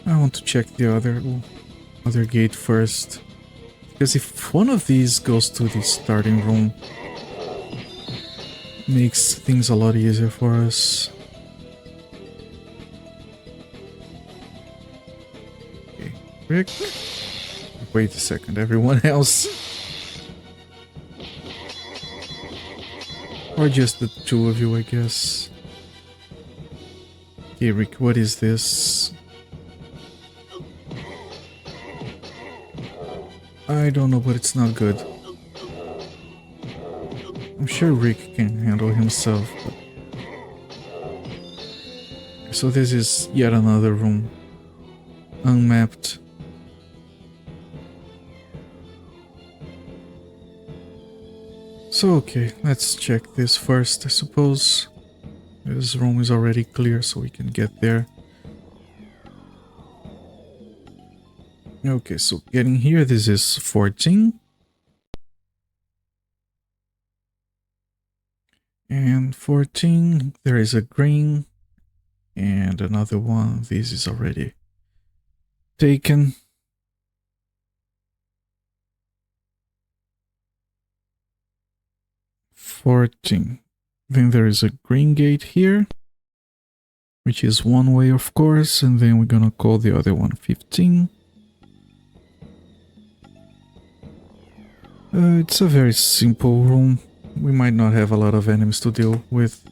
I want to check the other gate first. Because if one of these goes to the starting room, makes things a lot easier for us. Okay, Rick. Wait a second, everyone else. Or just the two of you, I guess. Okay, Rick, what is this? I don't know, but it's not good. I'm sure Rick can handle himself, but... So this is yet another room. Unmapped. So okay, let's check this first, I suppose. This room is already clear, so we can get there. Okay, so getting here, this is 14. And 14, there is a green. And another one, this is already taken. Then there is a green gate here, which is one way, of course, and then we're gonna call the other one 15. It's a very simple room. We might not have a lot of enemies to deal with.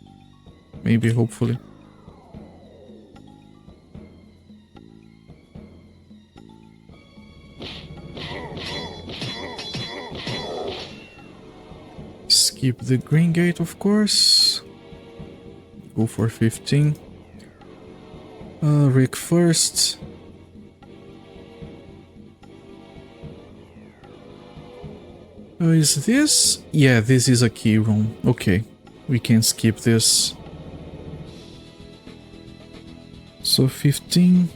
Maybe, hopefully. skip the green gate, of course. Go for 15. Rick first. Is this? Yeah, this is a key room. Okay, we can skip this. So 15.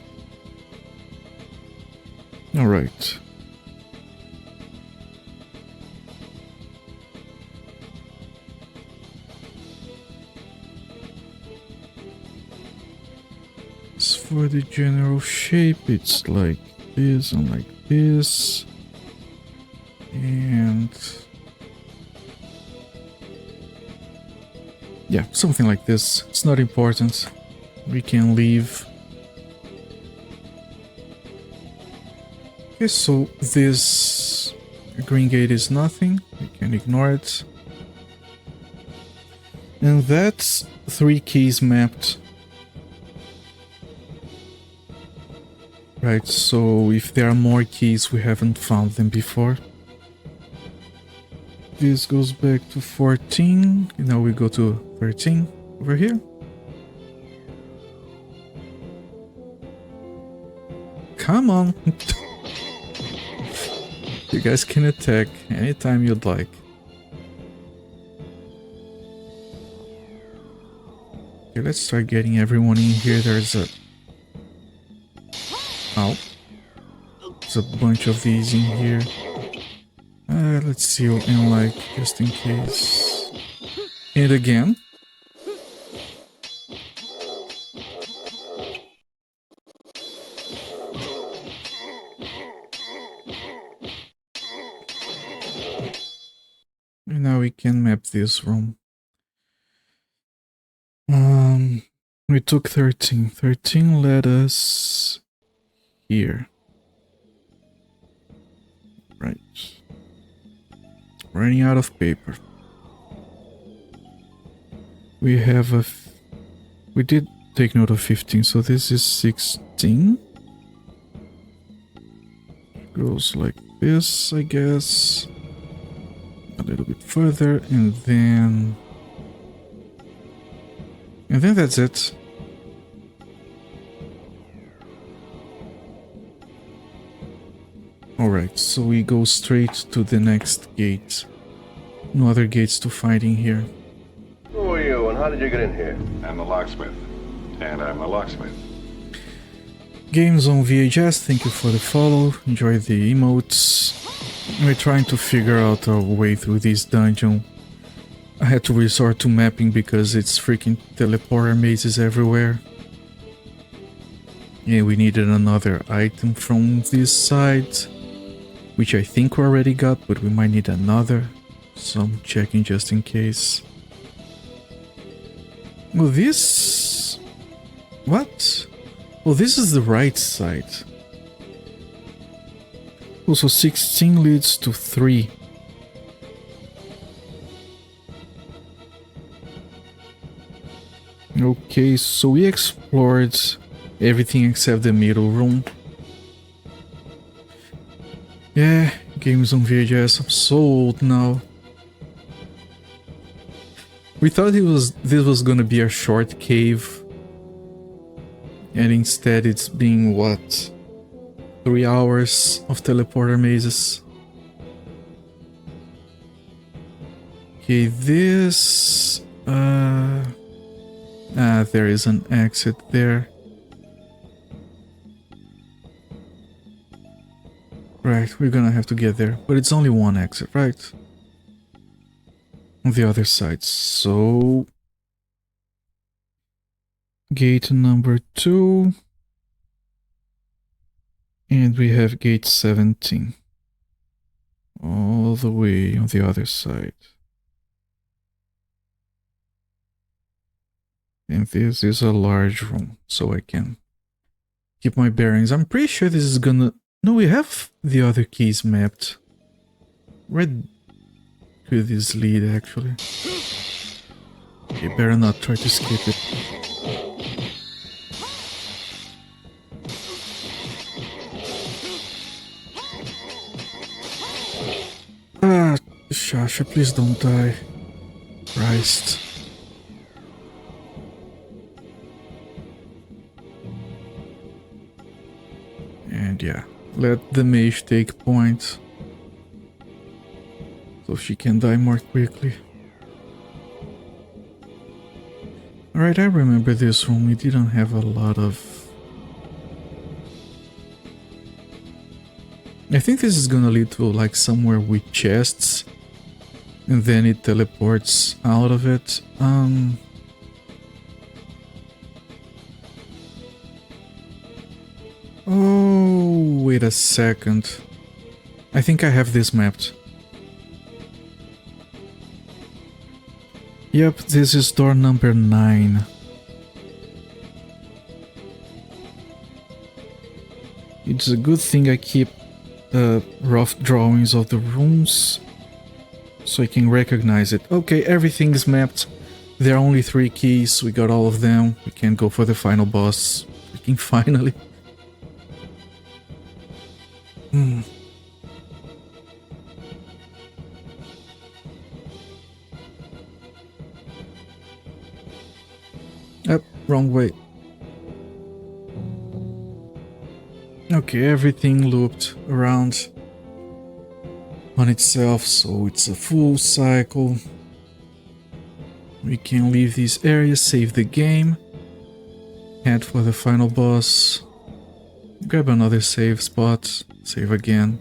Alright. As for the general shape, it's like this and like this. And yeah, something like this. It's not important. We can leave. Okay, so this green gate is nothing. We can ignore it. And that's 3 keys mapped. Right, so if there are more keys, we haven't found them before. This goes back to 14. Now we go to 13 over here. Come on. You guys can attack anytime you'd like. Okay, let's start getting everyone in here. There's a... Oh. There's a bunch of these in here. Let's seal in like, just in case. And again. And now we can map this room. We took 13. 13 led us here. Right. Running out of paper. We have a... We did take note of 15, so this is 16. Goes like this, I guess. A little bit further, and then... And then that's it. Alright, so we go straight to the next gate. No other gates to find in here. Who are you and how did you get in here? I'm the locksmith. And I'm a locksmith. Games on VHS, thank you for the follow. Enjoy the emotes. We're trying to figure out our way through this dungeon. I had to resort to mapping because it's freaking teleporter mazes everywhere. Yeah, we needed another item from this side, which I think we already got, but we might need another. So I'm checking just in case. Well, this... What? Oh, this is the right side. Also, 16 leads to 3. Okay, so we explored everything except the middle room. Yeah, games on VHS, I'm so old now. We thought this was gonna be a short cave. And instead it's being, what? 3 hours of teleporter mazes. Okay, this... there is an exit there. Right, we're gonna have to get there. But it's only one exit, right? On the other side, so... Gate number 2. And we have gate 17. All the way on the other side. And this is a large room, so I can keep my bearings. I'm pretty sure this is gonna... No, we have the other keys mapped. Where could this lead, actually? You better not try to skip it. Ah, Shasha, please don't die. Christ. And yeah, let the mage take point so she can die more quickly. Alright, I remember this room. We didn't have a lot of... I think this is gonna lead to like somewhere with chests, and then it teleports out of it. Oh, wait a second. I think I have this mapped. Yep, this is door number 9. It's a good thing I keep rough drawings of the rooms so I can recognize it. Okay, everything is mapped. There are only 3 keys. We got all of them. We can go for the final boss. Freaking finally. Wrong way. Okay, everything looped around on itself, so it's a full cycle. We can leave this area, save the game, head for the final boss, grab another save spot, save again,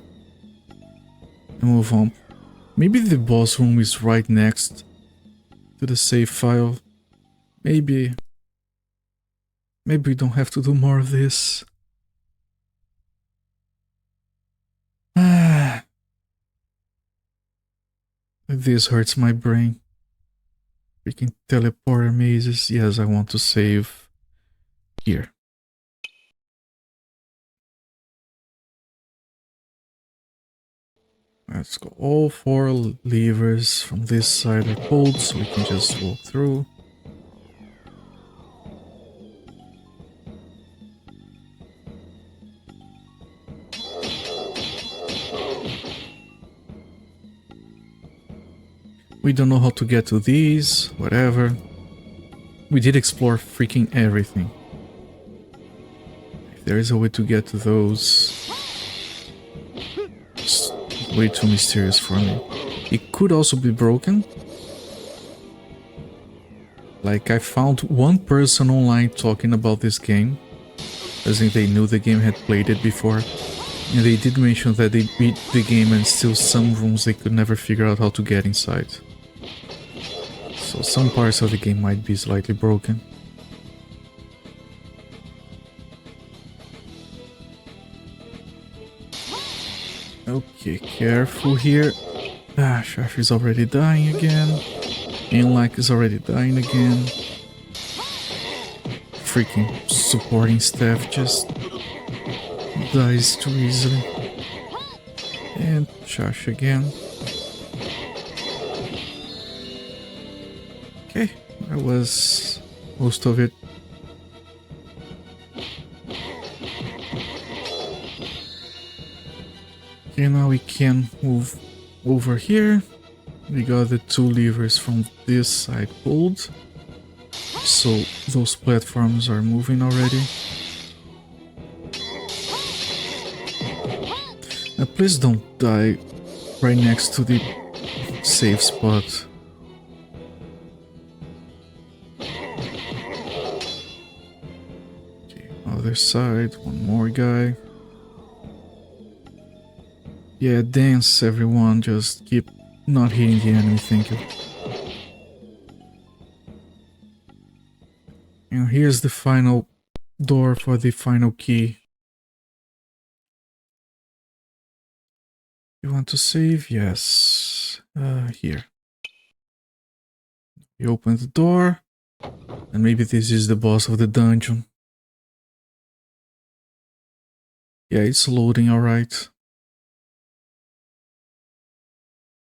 and move on. Maybe the boss room is right next to the save file. Maybe we don't have to do more of this. This hurts my brain. Freaking teleporter mazes. Yes, I want to save here. Let's go. All 4 levers from this side are pulled, so we can just walk through. We don't know how to get to these, whatever. We did explore freaking everything. If there is a way to get to those, it's way too mysterious for me. It could also be broken. Like, I found one person online talking about this game, as if they knew the game, had played it before. And they did mention that they beat the game and still some rooms they could never figure out how to get inside. So some parts of the game might be slightly broken. Okay, careful here. Ah, Shash is already dying again. Inlak is already dying again. Freaking supporting staff just dies too easily. And Shash again. Okay, that was most of it. Okay, now we can move over here. We got the 2 levers from this side pulled, so those platforms are moving already. Now please don't die right next to the safe spot. Okay, other side, one more guy. Yeah, dance everyone, just keep not hitting the enemy, thank you. And here's the final door for the final key. You want to save? Yes. Here. You open the door, and maybe this is the boss of the dungeon. Yeah, it's loading alright.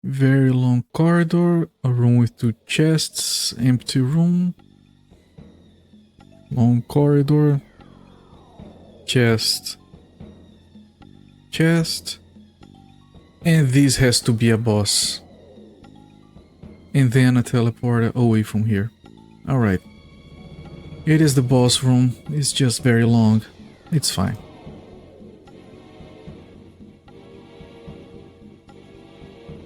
Very long corridor, a room with 2 chests, empty room. Long corridor, chest, chest, and this has to be a boss. and then a teleporter away from here. Alright. It is the boss room. It's just very long. It's fine.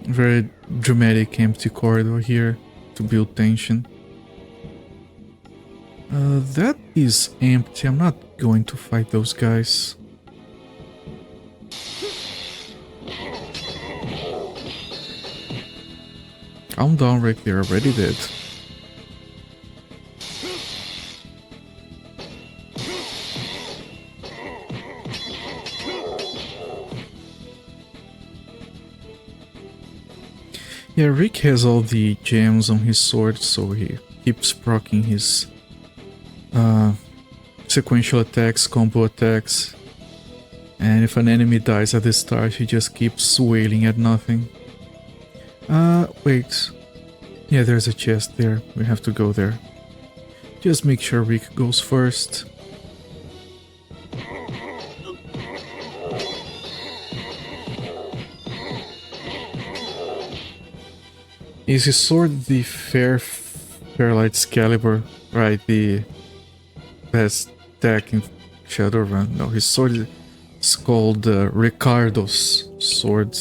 Very dramatic empty corridor here to build tension. That is empty. I'm not going to fight those guys. I'm down right there, already dead. Yeah, Rick has all the gems on his sword, so he keeps proccing his sequential attacks, combo attacks. And if an enemy dies at the start, he just keeps wailing at nothing. Wait. Yeah, there's a chest there. We have to go there. Just make sure Rick goes first. Is his sword the Fairlight Excalibur? Right, the best deck in Shadowrun. No, his sword is called Ricardo's sword.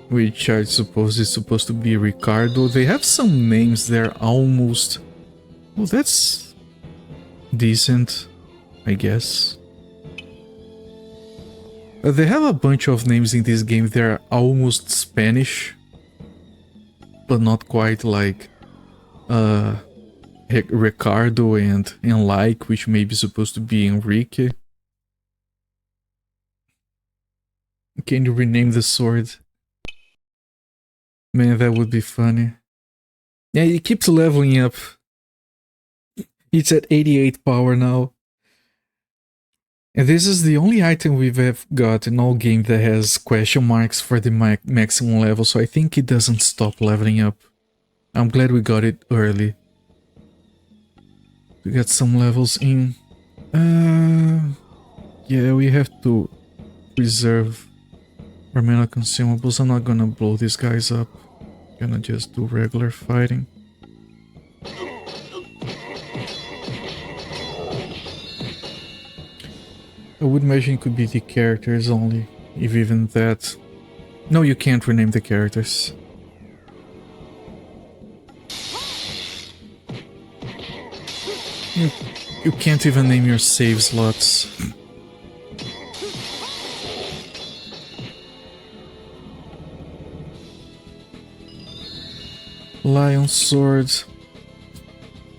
Which I suppose is supposed to be Ricardo. They have some names there almost... Well, that's decent, I guess. They have a bunch of names in this game. They're almost Spanish. But not quite, like Ricardo and like, which may be supposed to be Enrique. Can you rename the sword? Man, that would be funny. Yeah, it keeps leveling up. It's at 88 power now. And this is the only item we've got in all game that has question marks for the maximum level, so I think it doesn't stop leveling up. I'm glad we got it early. We got some levels in. Yeah, we have to preserve our mana consumables. I'm not gonna blow these guys up. I'm gonna just do regular fighting. I would imagine it could be the characters only, if even that. No, you can't rename the characters. You can't even name your save slots. Lion Sword.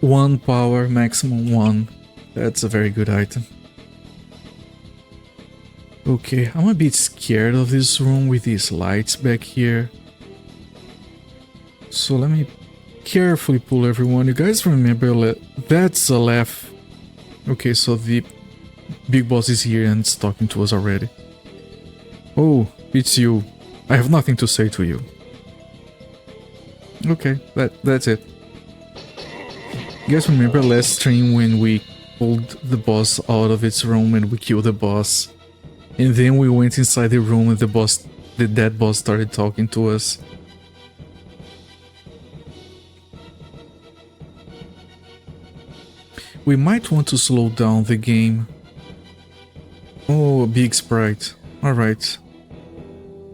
1 power, maximum 1. That's a very good item. Okay, I'm a bit scared of this room with these lights back here. So let me carefully pull everyone. You guys remember, that's a laugh. Okay, so the big boss is here and it's talking to us already. Oh, it's you. I have nothing to say to you. Okay, that's it. You guys remember last stream when we pulled the boss out of its room and we killed the boss? And then we went inside the room and the dead boss started talking to us. We might want to slow down the game. Oh, a big sprite. Alright.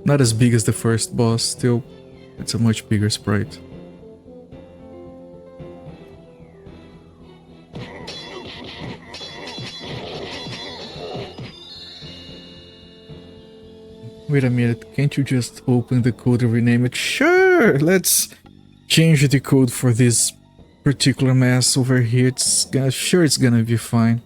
Not as big as the first boss, still. It's a much bigger sprite. Wait a minute, can't you just open the code and rename it? Sure, let's change the code for this particular mess over here. Sure, it's gonna be fine.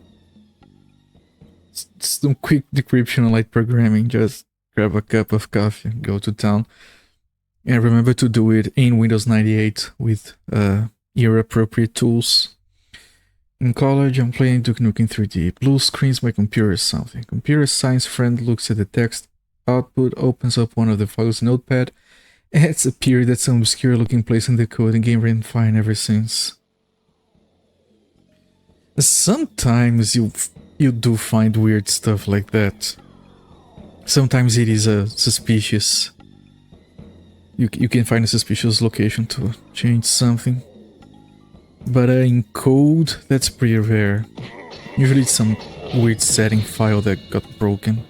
Some quick decryption and light programming. Just grab a cup of coffee, go to town. And remember to do it in Windows 98 with era-appropriate tools. In college, I'm playing Duke Nukem 3D. Blue screens my computer is something. Computer science friend looks at the text output, opens up one of the files in Notepad, and it's appeared at some obscure looking place in the code and game ran fine ever since. Sometimes you do find weird stuff like that. Sometimes it is suspicious. you can find a suspicious location to change something. But in code, that's pretty rare. Usually it's some weird setting file that got broken.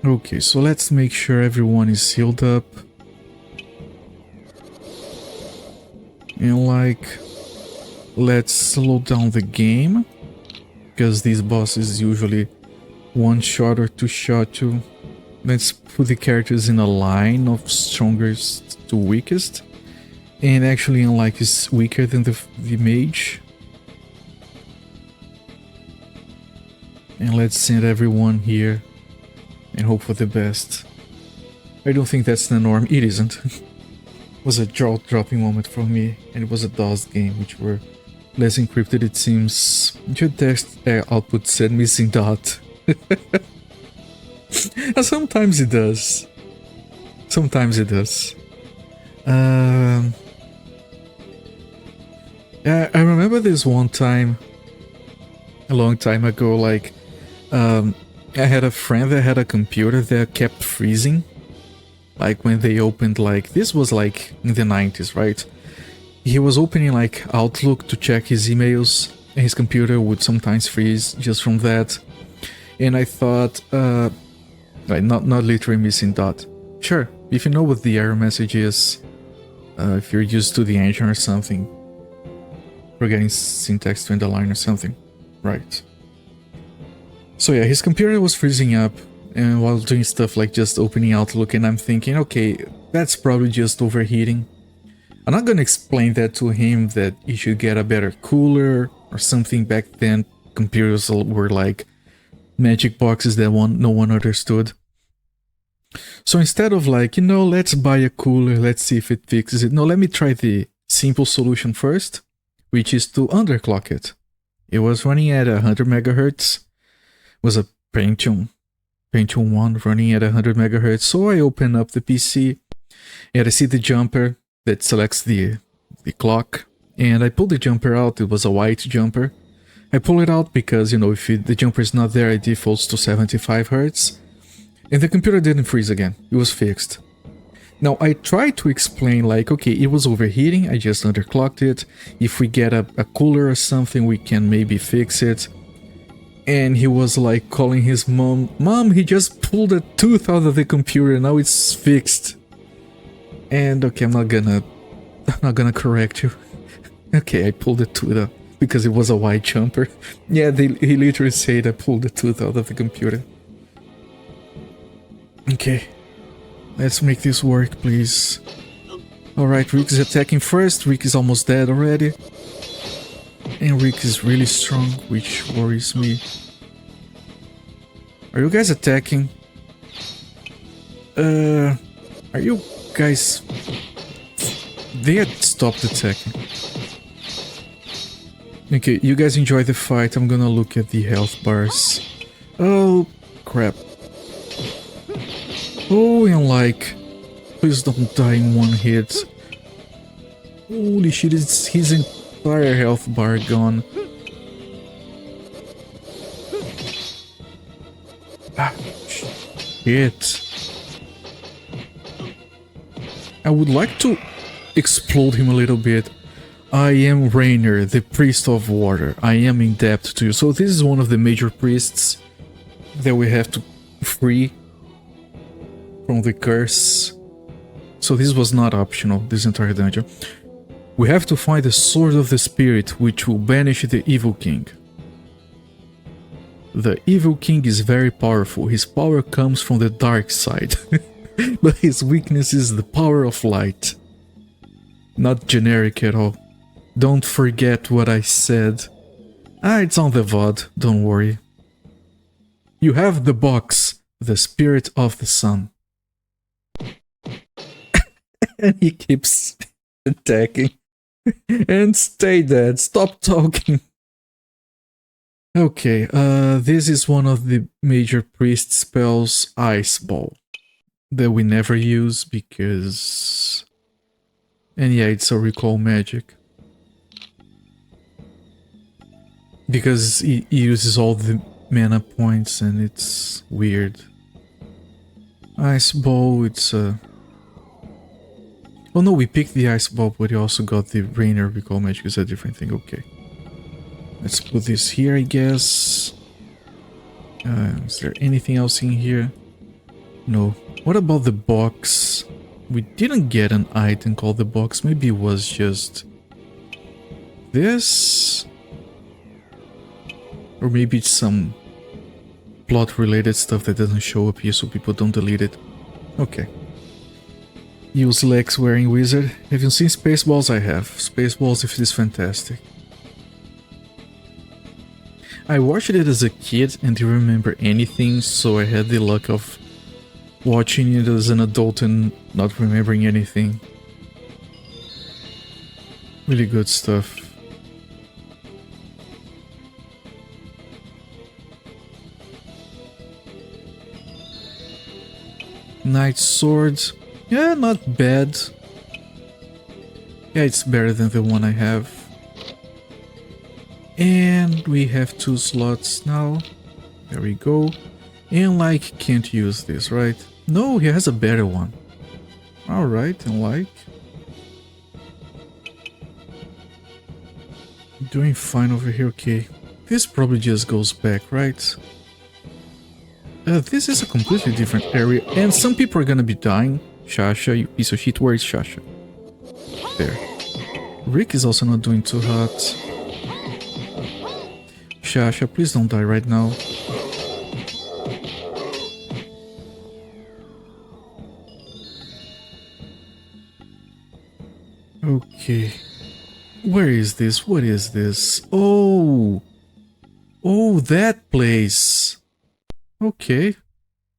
Okay, so let's make sure everyone is healed up. And like, let's slow down the game. Because these bosses usually one shot or two shot you. Let's put the characters in a line of strongest to weakest. And actually unlike is weaker than the mage. And let's send everyone here and hope for the best. I don't think that's the norm. It isn't. It was a jaw-dropping moment for me, and it was a DOS game, which were less encrypted it seems. Your text output said missing dot. Sometimes it does. Sometimes it does. I remember this one time, a long time ago, like, I had a friend that had a computer that kept freezing. Like when they opened, like, this was like in the 90s, right? He was opening like Outlook to check his emails, and his computer would sometimes freeze just from that. And I thought, like, not literally missing dot. Sure, if you know what the error message is, if you're used to the engine or something, forgetting syntax to end the line or something, right? So yeah, his computer was freezing up, and while doing stuff like just opening Outlook, and I'm thinking, okay, that's probably just overheating. I'm not gonna explain that to him that he should get a better cooler or something. Back then, computers were like magic boxes that no one understood. So instead of like, you know, let's buy a cooler, let's see if it fixes it. No, let me try the simple solution first, which is to underclock it. It was running at 100 megahertz. Was a Pentium 1 running at 100 megahertz. So I open up the PC and I see the jumper that selects the clock, and I pull the jumper out. It was a white jumper. I pull it out because, you know, if the jumper is not there, it defaults to 75 hertz. And the computer didn't freeze again. It was fixed. Now, I tried to explain, like, okay, it was overheating, I just underclocked it. If we get a cooler or something, we can maybe fix it. And he was like calling his mom, "Mom, he just pulled a tooth out of the computer, now it's fixed." And okay, I'm not gonna correct you. Okay, I pulled the tooth out because it was a white jumper. Yeah, he literally said I pulled the tooth out of the computer. Okay, let's make this work, please. Alright, Rick is attacking first. Rick is almost dead already. And Rick is really strong, which worries me. Are you guys attacking? Are you guys... They had stopped attacking. Okay, you guys enjoy the fight. I'm gonna look at the health bars. Oh, crap. Oh, and like... Please don't die in one hit. Holy shit, it's his entire health bar gone. Ah, shit. I would like to explode him a little bit. I am Rainer, the priest of water. I am in debt to you. So this is one of the major priests that we have to free from the curse. So this was not optional, this entire dungeon. We have to find the sword of the spirit, which will banish the evil king. The evil king is very powerful. His power comes from the dark side. But his weakness is the power of light. Not generic at all. Don't forget what I said. It's on the VOD, don't worry. You have the box, the spirit of the sun. And he keeps attacking. And stay dead, stop talking. Okay, this is one of the major priest spells, Ice Ball, that we never use because... And yeah, it's a recall magic. Because he uses all the mana points and it's weird. Ice ball, it's oh no, we picked the ice ball, but we also got the Rainer Recall Magic is a different thing. Okay. Let's put this here, I guess. Is there anything else in here? No. What about the box? We didn't get an item called the box. Maybe it was just this? Or maybe it's some plot related stuff that doesn't show up here so people don't delete it. Okay. Use Lex wearing wizard. Have you seen Spaceballs? I have. Spaceballs if it is fantastic. I watched it as a kid and didn't remember anything, so I had the luck of watching it as an adult and not remembering anything. Really good stuff. Knight Sword. Yeah, not bad. Yeah, it's better than the one I have. And we have 2 slots now. There we go. And like can't use this, right? No, he has a better one. Alright, and like. Doing fine over here, okay. This probably just goes back, right? This is a completely different area, and some people are gonna be dying. Shasha, you piece of shit, where is Shasha? There. Rick is also not doing too hot. Shasha, please don't die right now. Okay. Where is this? What is this? Oh! Oh, that place! Okay.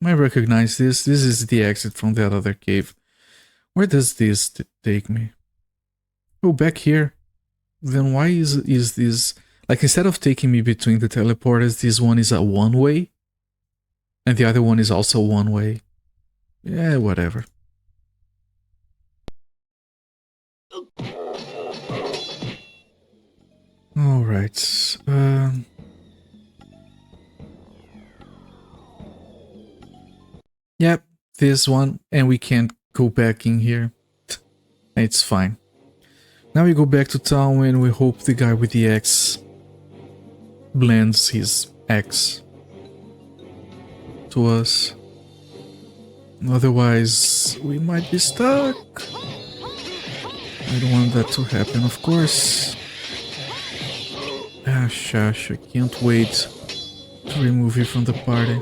I recognize this. This is the exit from that other cave. Where does this take me? Oh, back here. Then why is this... Like, instead of taking me between the teleporters, this one is a one-way. And the other one is also one-way. Yeah, whatever. Alright. Yep, this one. And we can't go back in here. It's fine. Now we go back to town and we hope the guy with the axe blends his axe to us. Otherwise, we might be stuck. I don't want that to happen, of course. Ah, shush, I can't wait to remove you from the party.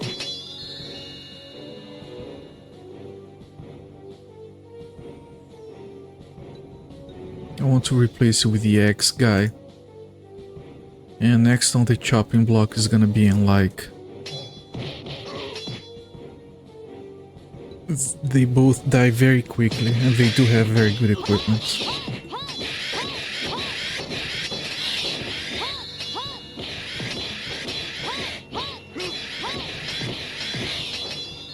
I want to replace you with the X guy. And next on the chopping block is gonna be in like... They both die very quickly and they do have very good equipment.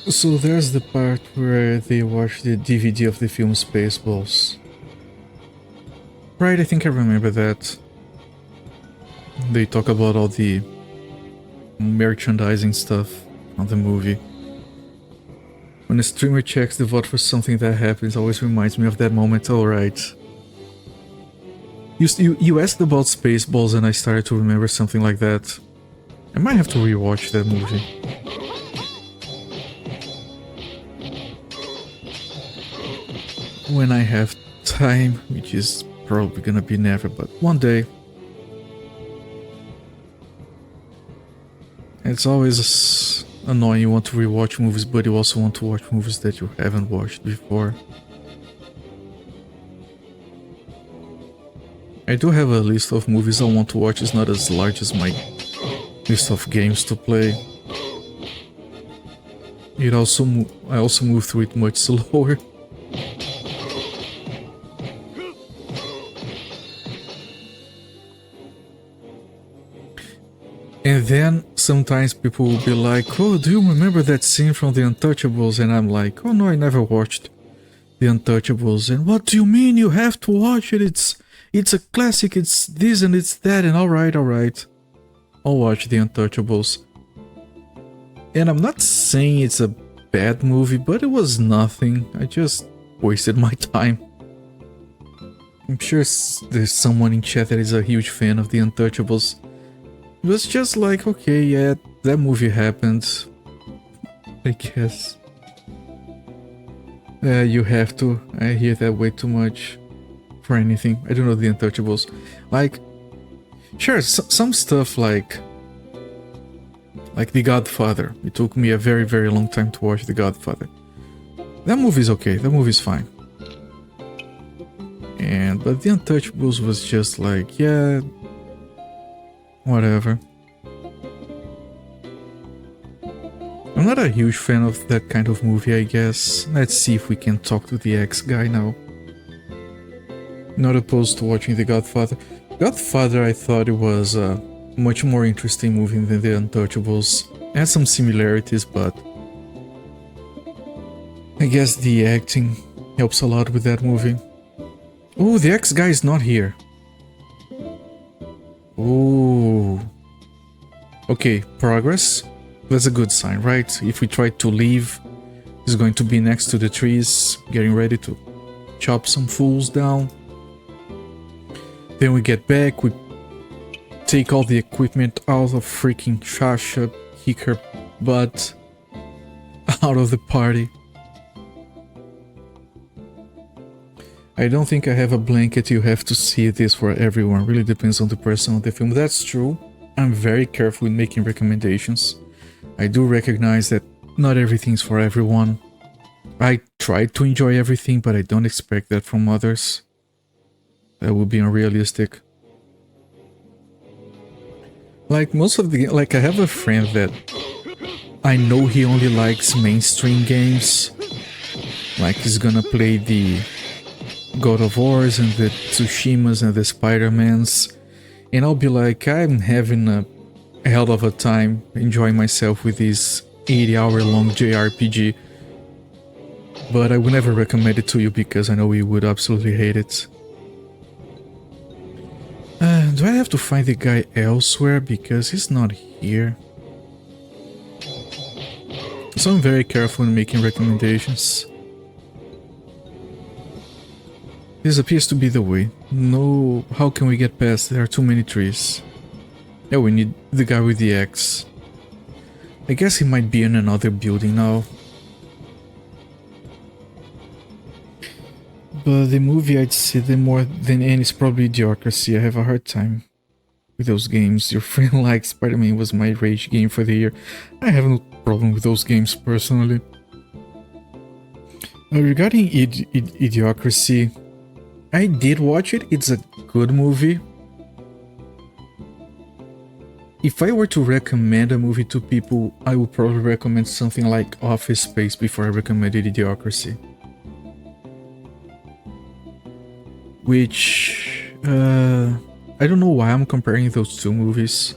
So there's the part where they watch the DVD of the film Spaceballs. Right, I think I remember that. They talk about all the merchandising stuff on the movie. When a streamer checks the VOD for something that happens, always reminds me of that moment. Alright. You asked about Spaceballs and I started to remember something like that. I might have to rewatch that movie. When I have time, which is probably gonna be never, but one day. It's always annoying, you want to rewatch movies, but you also want to watch movies that you haven't watched before. I do have a list of movies I want to watch, it's not as large as my list of games to play. I also move through it much slower. And then sometimes people will be like, oh, do you remember that scene from The Untouchables? And I'm like, oh no, I never watched The Untouchables. And what do you mean you have to watch it? It's a classic, it's this and it's that, and alright. I'll watch The Untouchables. And I'm not saying it's a bad movie, but it was nothing. I just wasted my time. I'm sure there's someone in chat that is a huge fan of The Untouchables. It was just like, okay, yeah, that movie happened. I guess. You have to. I hear that way too much for anything. I don't know The Untouchables. Like, sure, some stuff like The Godfather. It took me a very, very long time to watch The Godfather. That movie's okay. That movie's fine. But The Untouchables was just like, yeah, whatever. I'm not a huge fan of that kind of movie, I guess. Let's see if we can talk to the ex guy now. Not opposed to watching The Godfather. Godfather, I thought it was a much more interesting movie than The Untouchables. It has some similarities, but I guess the acting helps a lot with that movie. Oh, the ex guy is not here. Oh. Okay, progress. That's a good sign, right? If we try to leave, he's going to be next to the trees, getting ready to chop some fools down. Then we get back, we take all the equipment out of freaking Shasha, kick her butt out of the party. I don't think I have a blanket. You have to see this for everyone. Really depends on the person on the film. That's true. I'm very careful in making recommendations. I do recognize that not everything's for everyone. I try to enjoy everything, but I don't expect that from others. That would be unrealistic. Like most of the... Like I have a friend that I know he only likes mainstream games. Like he's gonna play the God of Wars and the Tsushimas and the Spider-Mans, and I'll be like, I'm having a hell of a time enjoying myself with this 80-hour-long JRPG, but I would never recommend it to you because I know you would absolutely hate it. Do I have to find the guy elsewhere because he's not here? So I'm very careful in making recommendations. This appears to be the way. No, how can we get past? There are too many trees. Yeah, we need the guy with the axe. I guess he might be in another building now. But the movie I'd see them more than any is probably Idiocracy. I have a hard time with those games. Your friend likes Spider-Man was my rage game for the year. I have no problem with those games personally. Regarding Idiocracy, I did watch it. It's a good movie. If I were to recommend a movie to people, I would probably recommend something like Office Space before I recommended Idiocracy. Which, I don't know why I'm comparing those two movies.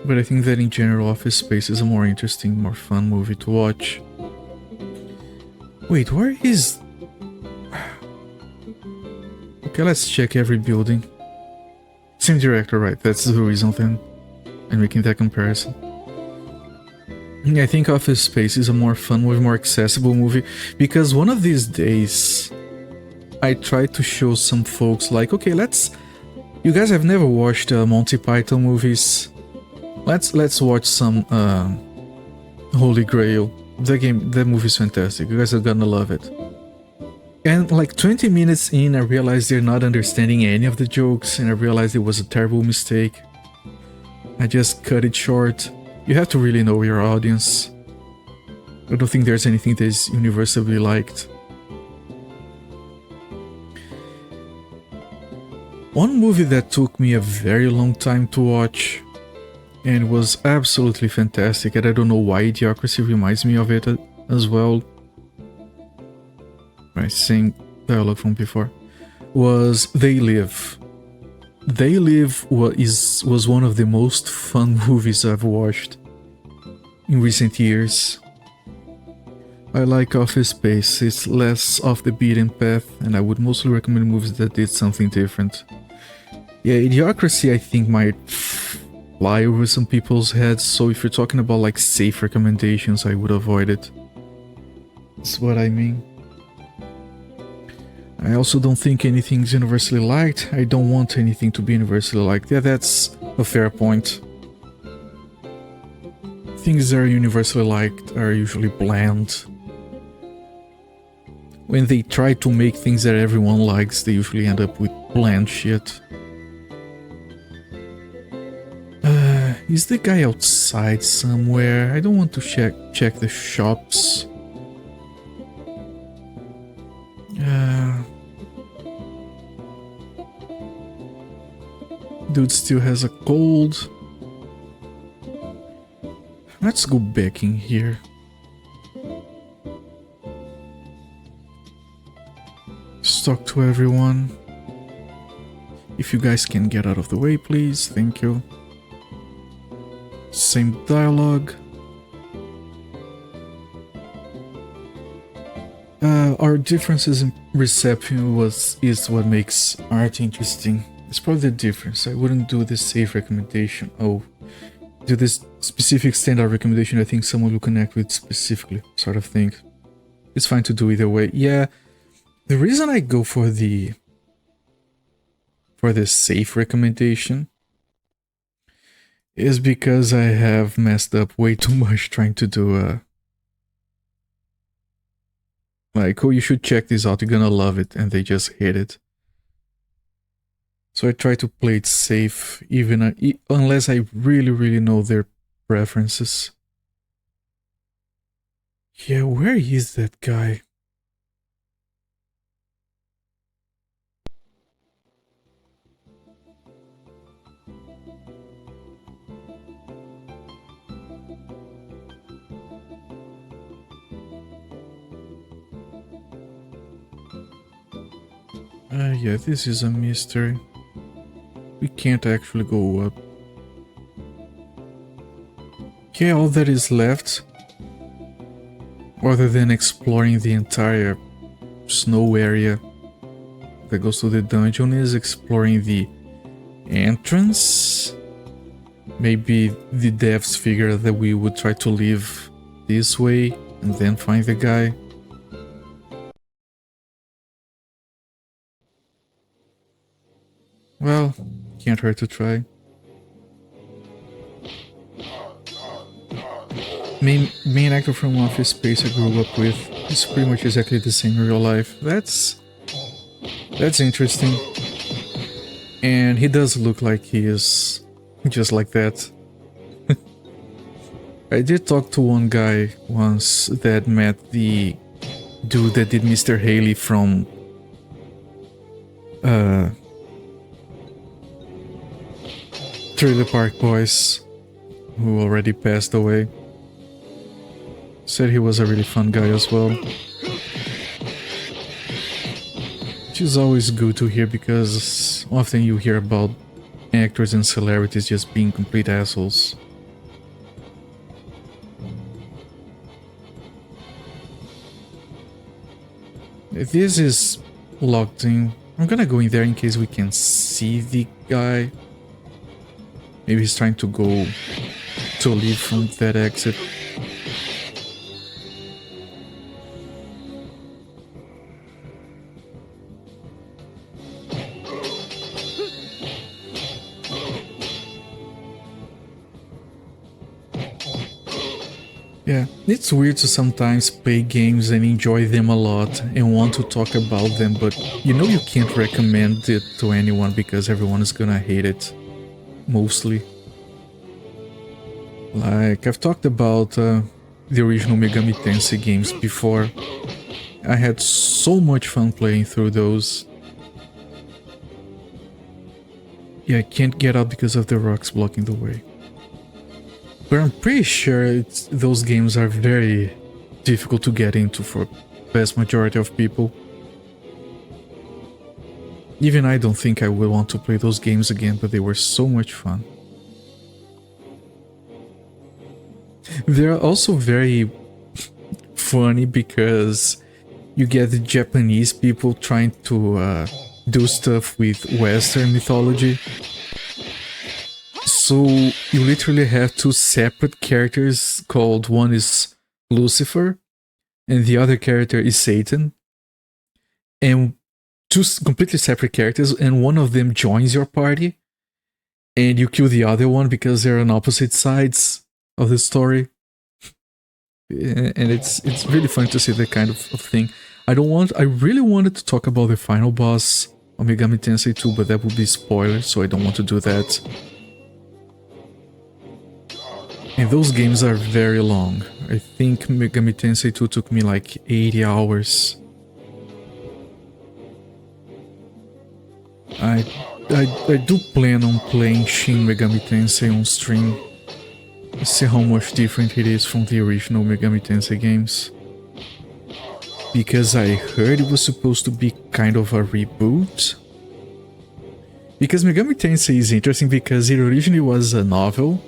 But I think that in general Office Space is a more interesting, more fun movie to watch. Wait, where is... Okay, let's check every building. Same director, right? That's the reason then I'm making that comparison. I think Office Space is a more fun movie, more accessible movie, because one of these days I try to show some folks like, okay, you guys have never watched Monty Python movies. Let's watch some Holy Grail. That movie is fantastic. You guys are gonna love it. And like 20 minutes in, I realized they're not understanding any of the jokes, and I realized it was a terrible mistake. I just cut it short. You have to really know your audience. I don't think there's anything that is universally liked. One movie that took me a very long time to watch, and was absolutely fantastic, and I don't know why Idiocracy reminds me of it as well. Right, same dialogue from before. Was They Live. They Live was one of the most fun movies I've watched in recent years. I like Office Space. It's less off the beaten path, and I would mostly recommend movies that did something different. Yeah, Idiocracy I think might fly over some people's heads. So if you're talking about like safe recommendations, I would avoid it. That's what I mean. I also don't think anything's universally liked. I don't want anything to be universally liked. Yeah, that's a fair point. Things that are universally liked are usually bland. When they try to make things that everyone likes, they usually end up with bland shit. Is the guy outside somewhere? I don't want to check the shops. Dude still has a cold. Let's go back in here. Let's talk to everyone. If you guys can get out of the way, please. Thank you. Same dialogue. Our differences in reception is what makes art interesting. It's probably the difference. I wouldn't do this safe recommendation. Oh, do this specific standout recommendation I think someone will connect with specifically, sort of thing. It's fine to do either way. Yeah, the reason I go for the safe recommendation is because I have messed up way too much trying to do like, oh, you should check this out, you're gonna love it, and they just hate it. So I try to play it safe, even unless I really know their preferences. Yeah, where is that guy? Yeah, this is a mystery. We can't actually go up. Okay, all that is left, other than exploring the entire snow area that goes to the dungeon, is exploring the entrance. Maybe the devs figure that we would try to leave this way and then find the guy. Well, can't hurt to try. Main actor from Office Space I grew up with is pretty much exactly the same in real life. That's interesting. And he does look like he is just like that. I did talk to one guy once that met the dude that did Mr. Haley from Trailer Park Boys, who already passed away. Said he was a really fun guy as well. Which is always good to hear, because often you hear about actors and celebrities just being complete assholes. This is locked in. I'm gonna go in there in case we can see the guy. Maybe he's trying to leave from that exit. Yeah, it's weird to sometimes play games and enjoy them a lot and want to talk about them, but you know you can't recommend it to anyone because everyone is gonna hate it. Mostly. Like, I've talked about the original Megami Tensei games before. I had so much fun playing through those. Yeah, I can't get out because of the rocks blocking the way. But I'm pretty sure those games are very difficult to get into for the vast majority of people. Even I don't think I would want to play those games again, but they were so much fun. They're also very funny because you get the Japanese people trying to do stuff with Western mythology. So you literally have two separate characters called, one is Lucifer and the other character is Satan. And two completely separate characters, and one of them joins your party and you kill the other one because they're on opposite sides of the story. And it's really fun to see that kind of thing. I really wanted to talk about the final boss of Megami Tensei 2, but that would be spoiler, so I don't want to do that. And those games are very long. I think Megami Tensei 2 took me like 80 hours. I do plan on playing Shin Megami Tensei on stream. See how much different it is from the original Megami Tensei games. Because I heard it was supposed to be kind of a reboot. Because Megami Tensei is interesting because it originally was a novel.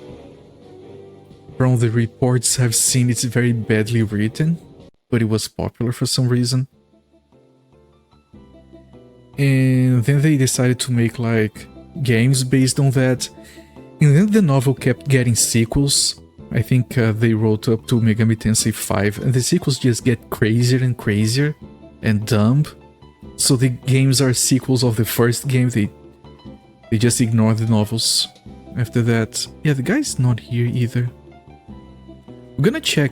From the reports I've seen, it's very badly written, but it was popular for some reason. And then they decided to make like games based on that. And then the novel kept getting sequels. I think they wrote up to Megami Tensei 5, and the sequels just get crazier and crazier and dumb. So the games are sequels of the first game. They just ignore the novels after that. Yeah, the guy's not here either. We're gonna check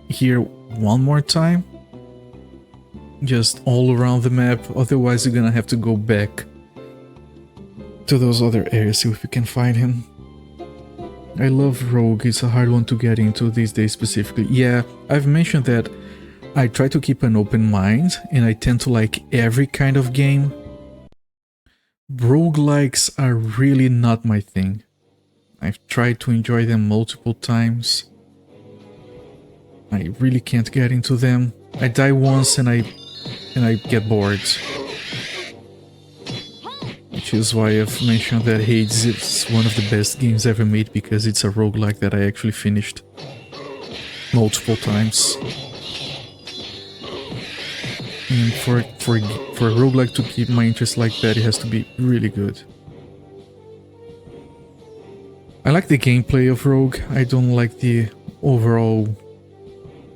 here one more time. Just all around the map, otherwise you're gonna have to go back to those other areas, see if we can find him. I love Rogue, it's a hard one to get into these days specifically. Yeah, I've mentioned that I try to keep an open mind, and I tend to like every kind of game. Roguelikes are really not my thing. I've tried to enjoy them multiple times. I really can't get into them. I die once and I get bored. Which is why I've mentioned that Hades is one of the best games ever made, because it's a roguelike that I actually finished multiple times. And for a roguelike to keep my interest like that, it has to be really good. I like the gameplay of Rogue, I don't like the overall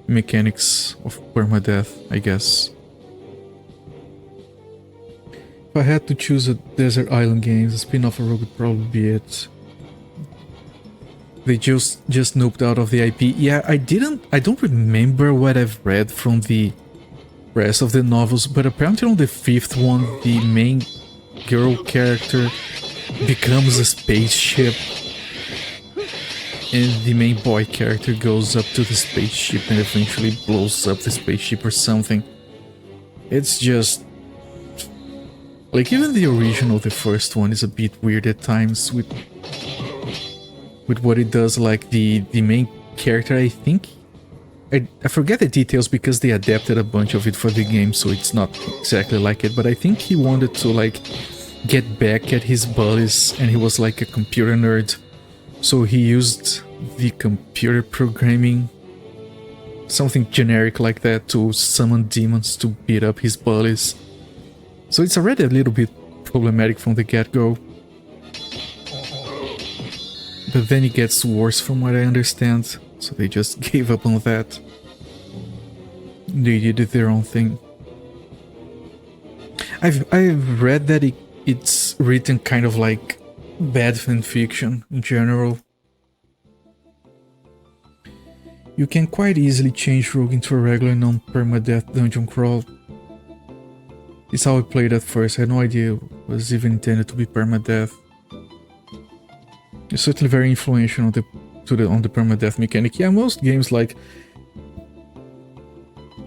mechanics of permadeath, I guess. If I had to choose a desert island game, the spin-off of Rogue would probably be it. They just noped out of the IP. Yeah, I don't remember what I've read from the rest of the novels, but apparently on the 5th one, the main girl character becomes a spaceship, and the main boy character goes up to the spaceship and eventually blows up the spaceship or something. It's just... like, even the original, the first one, is a bit weird at times with what it does. Like, the main character, I think... I forget the details because they adapted a bunch of it for the game, so it's not exactly like it, but I think he wanted to, like, get back at his buddies, and he was like a computer nerd. So he used the computer programming, something generic like that, to summon demons to beat up his buddies. So it's already a little bit problematic from the get-go. But then it gets worse from what I understand, so they just gave up on that. They did their own thing. I've read that it's written kind of like bad fanfiction in general. You can quite easily change Rogue into a regular non-permadeath dungeon crawl. It's how I played at first. I had no idea it was even intended to be permadeath. It's certainly very influential on the permadeath mechanic. Yeah, most games like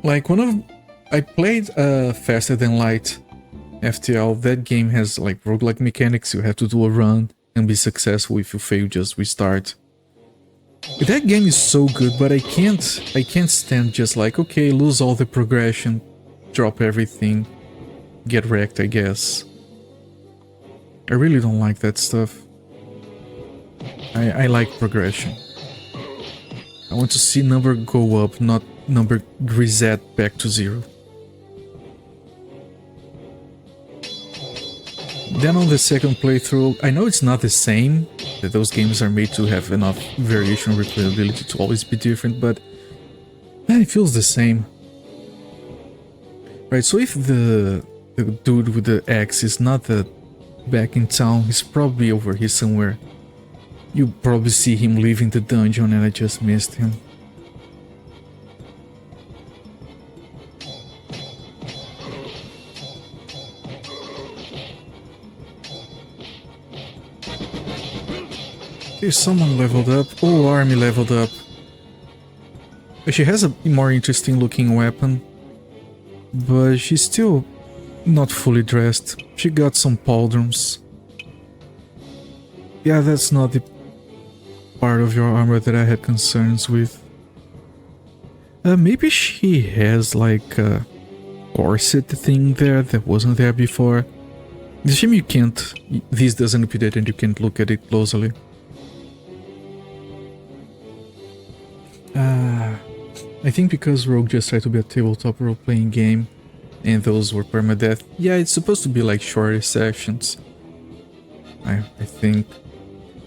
I played Faster Than Light FTL. That game has like roguelike mechanics. You have to do a run and be successful. If you fail, just restart. That game is so good, but I can't stand just like, okay, lose all the progression, drop everything, get wrecked, I guess. I really don't like that stuff. I like progression. I want to see number go up, not number reset back to 0. Then on the second playthrough, I know it's not the same, that those games are made to have enough variation and replayability to always be different, but it feels the same. Right, so if the dude with the axe is not back in town, he's probably over here somewhere. You probably see him leaving the dungeon and I just missed him. Okay, someone leveled up. Oh, Army leveled up. She has a more interesting looking weapon, but she's still not fully dressed. She got some pauldrons. Yeah, that's not the part of your armor that I had concerns with. Maybe she has like a corset thing there that wasn't there before. The shame you can't, this doesn't update and you can't look at it closely. I think because Rogue just tried to be a tabletop role-playing game, and those were permadeath. Yeah, it's supposed to be like shorter sessions. I think.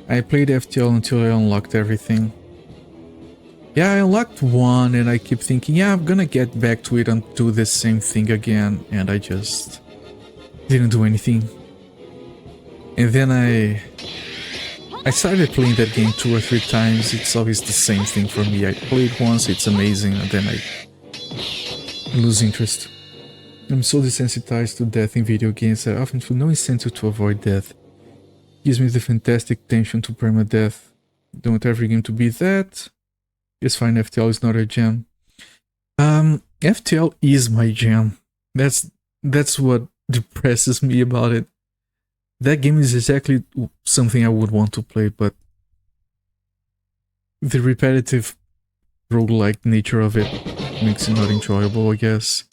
I played FTL until I unlocked everything. Yeah, I unlocked one and I keep thinking, yeah, I'm gonna get back to it and do the same thing again, and I just didn't do anything. And then I started playing that game 2 or 3 times. It's always the same thing for me. I played once, it's amazing, and then I lose interest. I'm so desensitized to death in video games that I often feel no incentive to avoid death. Gives me the fantastic tension to permadeath. Don't want every game to be that. It's fine, FTL is not a jam. FTL is my jam. That's what depresses me about it. That game is exactly something I would want to play, but the repetitive roguelike nature of it makes it not enjoyable, I guess.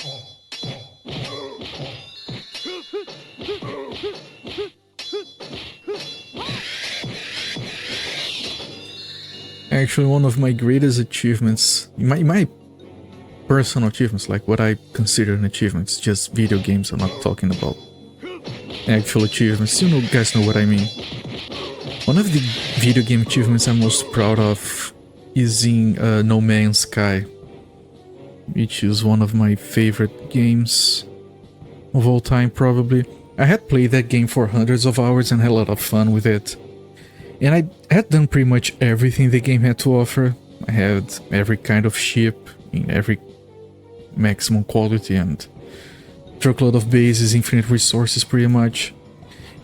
Actually, one of my greatest achievements, my personal achievements, like what I consider an achievement, it's just video games, I'm not talking about actual achievements, you guys know what I mean. One of the video game achievements I'm most proud of is in No Man's Sky, which is one of my favorite games of all time, probably. I had played that game for hundreds of hours and had a lot of fun with it. And I had done pretty much everything the game had to offer. I had every kind of ship in every maximum quality and truckload of bases, infinite resources pretty much.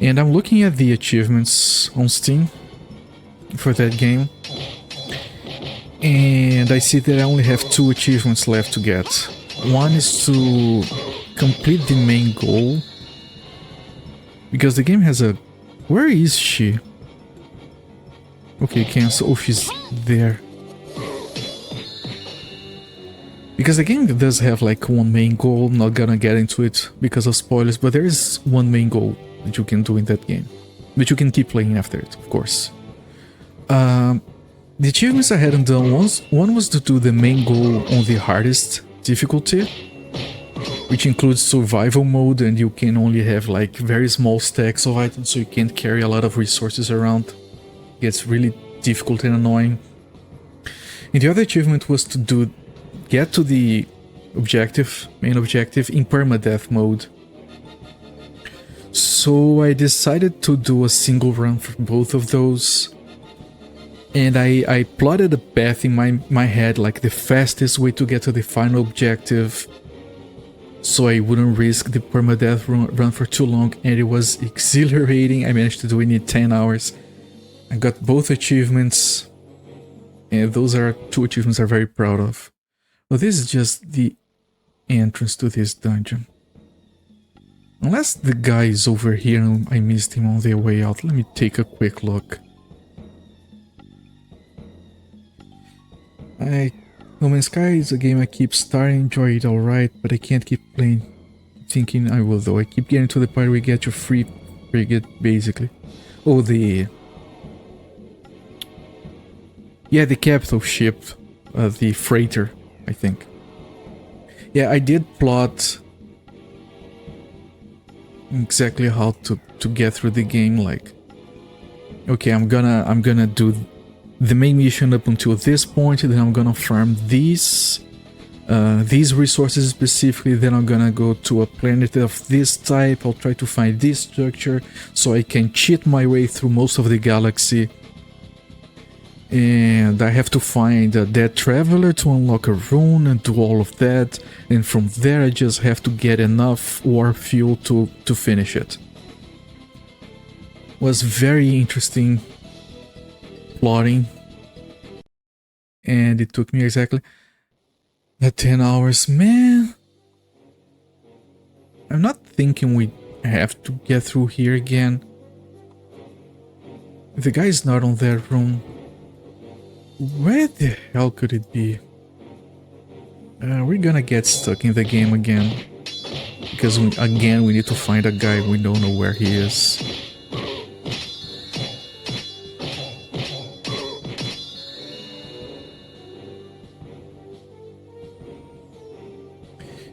And I'm looking at the achievements on Steam for that game. And I see that I only have 2 achievements left to get. One is to complete the main goal. Because the game has a... Where is she? Okay, cancel. Oh, she's there. Because the game does have like one main goal, not gonna get into it because of spoilers, but there is one main goal that you can do in that game. But you can keep playing after it, of course. The achievements I hadn't done, one was to do the main goal on the hardest difficulty, which includes survival mode, and you can only have like very small stacks of items, so you can't carry a lot of resources around. Gets really difficult and annoying. And the other achievement was to get to the main objective in permadeath mode. So I decided to do a single run for both of those. And I plotted a path in my head, like the fastest way to get to the final objective, so I wouldn't risk the permadeath run for too long, and it was exhilarating. I managed to do it in 10 hours. I got both achievements, and those are 2 achievements I'm very proud of. Well, this is just the entrance to this dungeon. Unless the guy is over here and I missed him on the way out, let me take a quick look. No Man's Sky is a game I keep starting, enjoy it alright, but I can't keep playing. Thinking I will though. I keep getting to the part where you get your free frigate, basically. Oh, the capital ship, the freighter, I think. Yeah, I did plot exactly how to get through the game, like okay, I'm gonna do the main mission up until this point, then I'm gonna farm these resources specifically, then I'm gonna go to a planet of this type, I'll try to find this structure so I can cheat my way through most of the galaxy. And I have to find a dead traveler to unlock a rune and do all of that, and from there I just have to get enough war fuel to finish it. Was very interesting plotting, and it took me exactly 10 hours. Man, I'm not thinking we have to get through here again. The guy's not on that room. Where the hell could it be? We're gonna get stuck in the game again, because again we need to find a guy. We don't know where he is.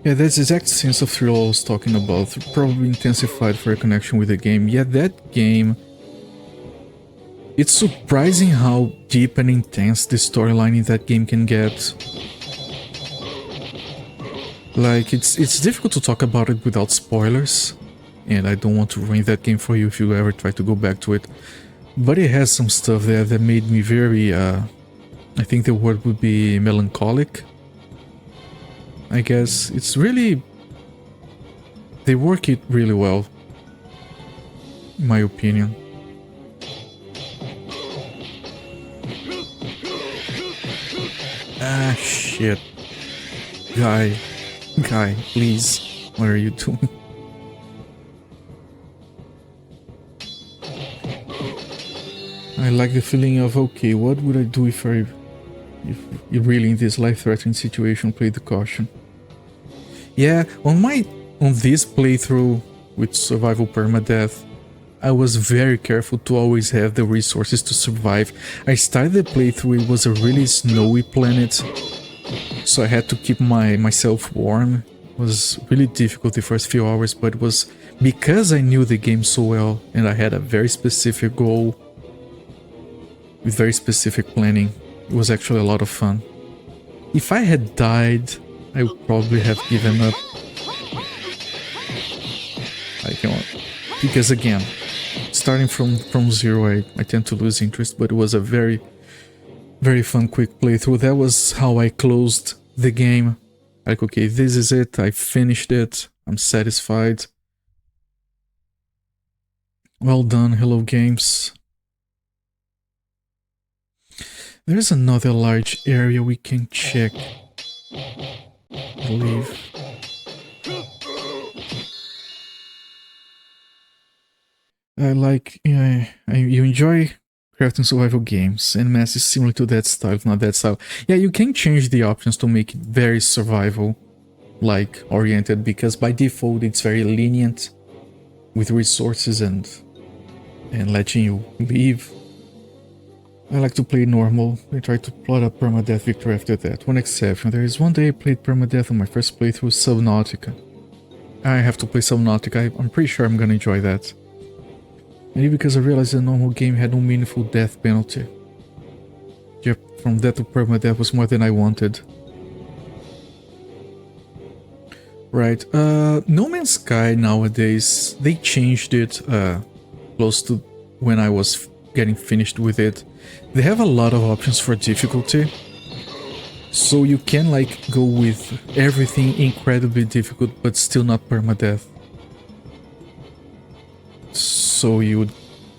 Yeah, that's the exact sense of thrill I was talking about, probably intensified for a connection with the game. Yeah, that game... It's surprising how deep and intense the storyline in that game can get. Like, it's difficult to talk about it without spoilers, and I don't want to ruin that game for you if you ever try to go back to it. But it has some stuff there that made me very, I think the word would be melancholic. I guess it's really... They work it really well, in my opinion. Ah, shit. Guy, please, what are you doing? I like the feeling of, okay, what would I do if you're really in this life-threatening situation, play the caution. Yeah, on this playthrough with survival permadeath, I was very careful to always have the resources to survive. I started the playthrough, it was a really snowy planet, so I had to keep myself warm. It was really difficult the first few hours, but it was because I knew the game so well and I had a very specific goal with very specific planning. It was actually a lot of fun. If I had died, I would probably have given up. I can't, because again, starting from zero, I tend to lose interest, but it was a very, very fun quick playthrough. That was how I closed the game. Like, okay, this is it, I finished it, I'm satisfied. Well done, Hello Games. There's another large area we can check, I believe. I like, you enjoy crafting survival games, and Mass is similar to that style, if not that style. Yeah, you can change the options to make it very survival-like oriented, because by default it's very lenient with resources and letting you leave. I like to play normal. I try to plot a permadeath victory after that. One exception, there is one day I played permadeath on my first playthrough, Subnautica. I have to play Subnautica, I'm pretty sure I'm gonna enjoy that. Maybe because I realized the normal game had no meaningful death penalty. Yep, from death to permadeath was more than I wanted. Right, No Man's Sky nowadays, they changed it close to when I was getting finished with it. They have a lot of options for difficulty, so you can like go with everything incredibly difficult but still not permadeath. So you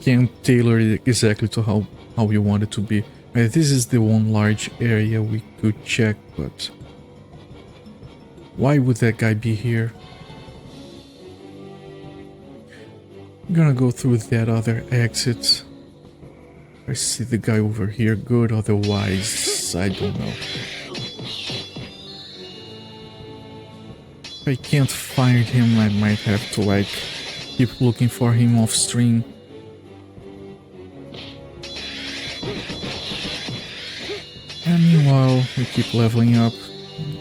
can tailor it exactly to how you want it to be. Right, this is the one large area we could check, but why would that guy be here? I'm gonna go through that other exit. I see the guy over here, good, otherwise I don't know. If I can't find him, I might have to like keep looking for him off stream. And meanwhile, we keep leveling up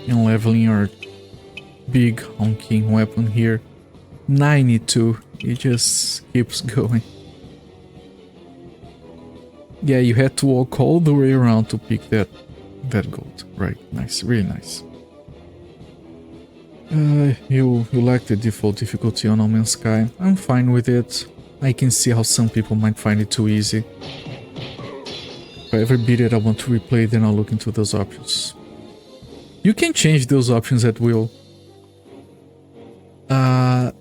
and leveling our big honking weapon here. 92, it just keeps going. Yeah, you had to walk all the way around to pick that gold. Right, nice, really nice. You like the default difficulty on No Man's Sky. I'm fine with it. I can see how some people might find it too easy. If I ever beat it, I want to replay, then I'll look into those options. You can change those options at will.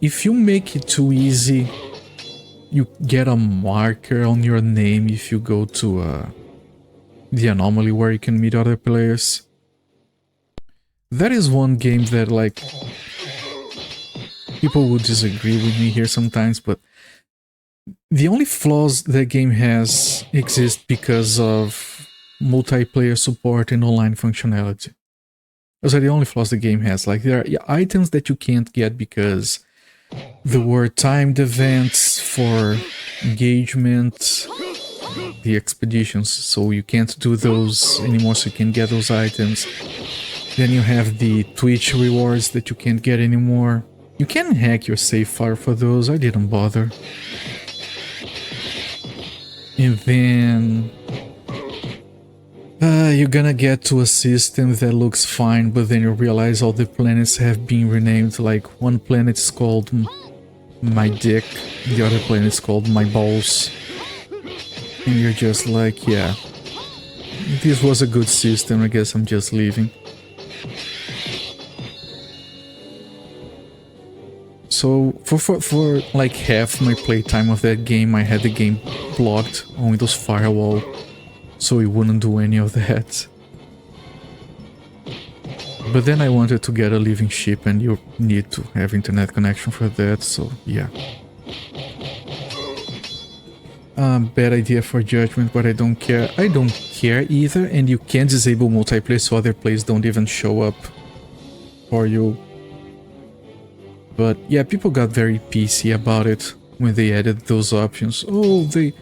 If you make it too easy, you get a marker on your name if you go to the anomaly where you can meet other players. That is one game that, like, people will disagree with me here sometimes, but the only flaws that game has exist because of multiplayer support and online functionality. Those are the only flaws the game has. Like, there are items that you can't get because there were timed events for engagement, the expeditions, so you can't do those anymore, so you can get those items. Then you have the Twitch rewards that you can't get anymore. You can hack your save file for those, I didn't bother. And then you're gonna get to a system that looks fine, but then you realize all the planets have been renamed. Like, one planet is called My Dick, the other planet is called My Balls. And you're just like, yeah, this was a good system, I guess I'm just leaving. So for like half my playtime of that game, I had the game blocked on Windows Firewall, so it wouldn't do any of that. But then I wanted to get a living ship, and you need to have internet connection for that, so yeah. Bad idea for Judgment, but I don't care. I don't care either, and you can disable multiplayer so other players don't even show up for you. But yeah, people got very PC about it when they added those options. Oh, they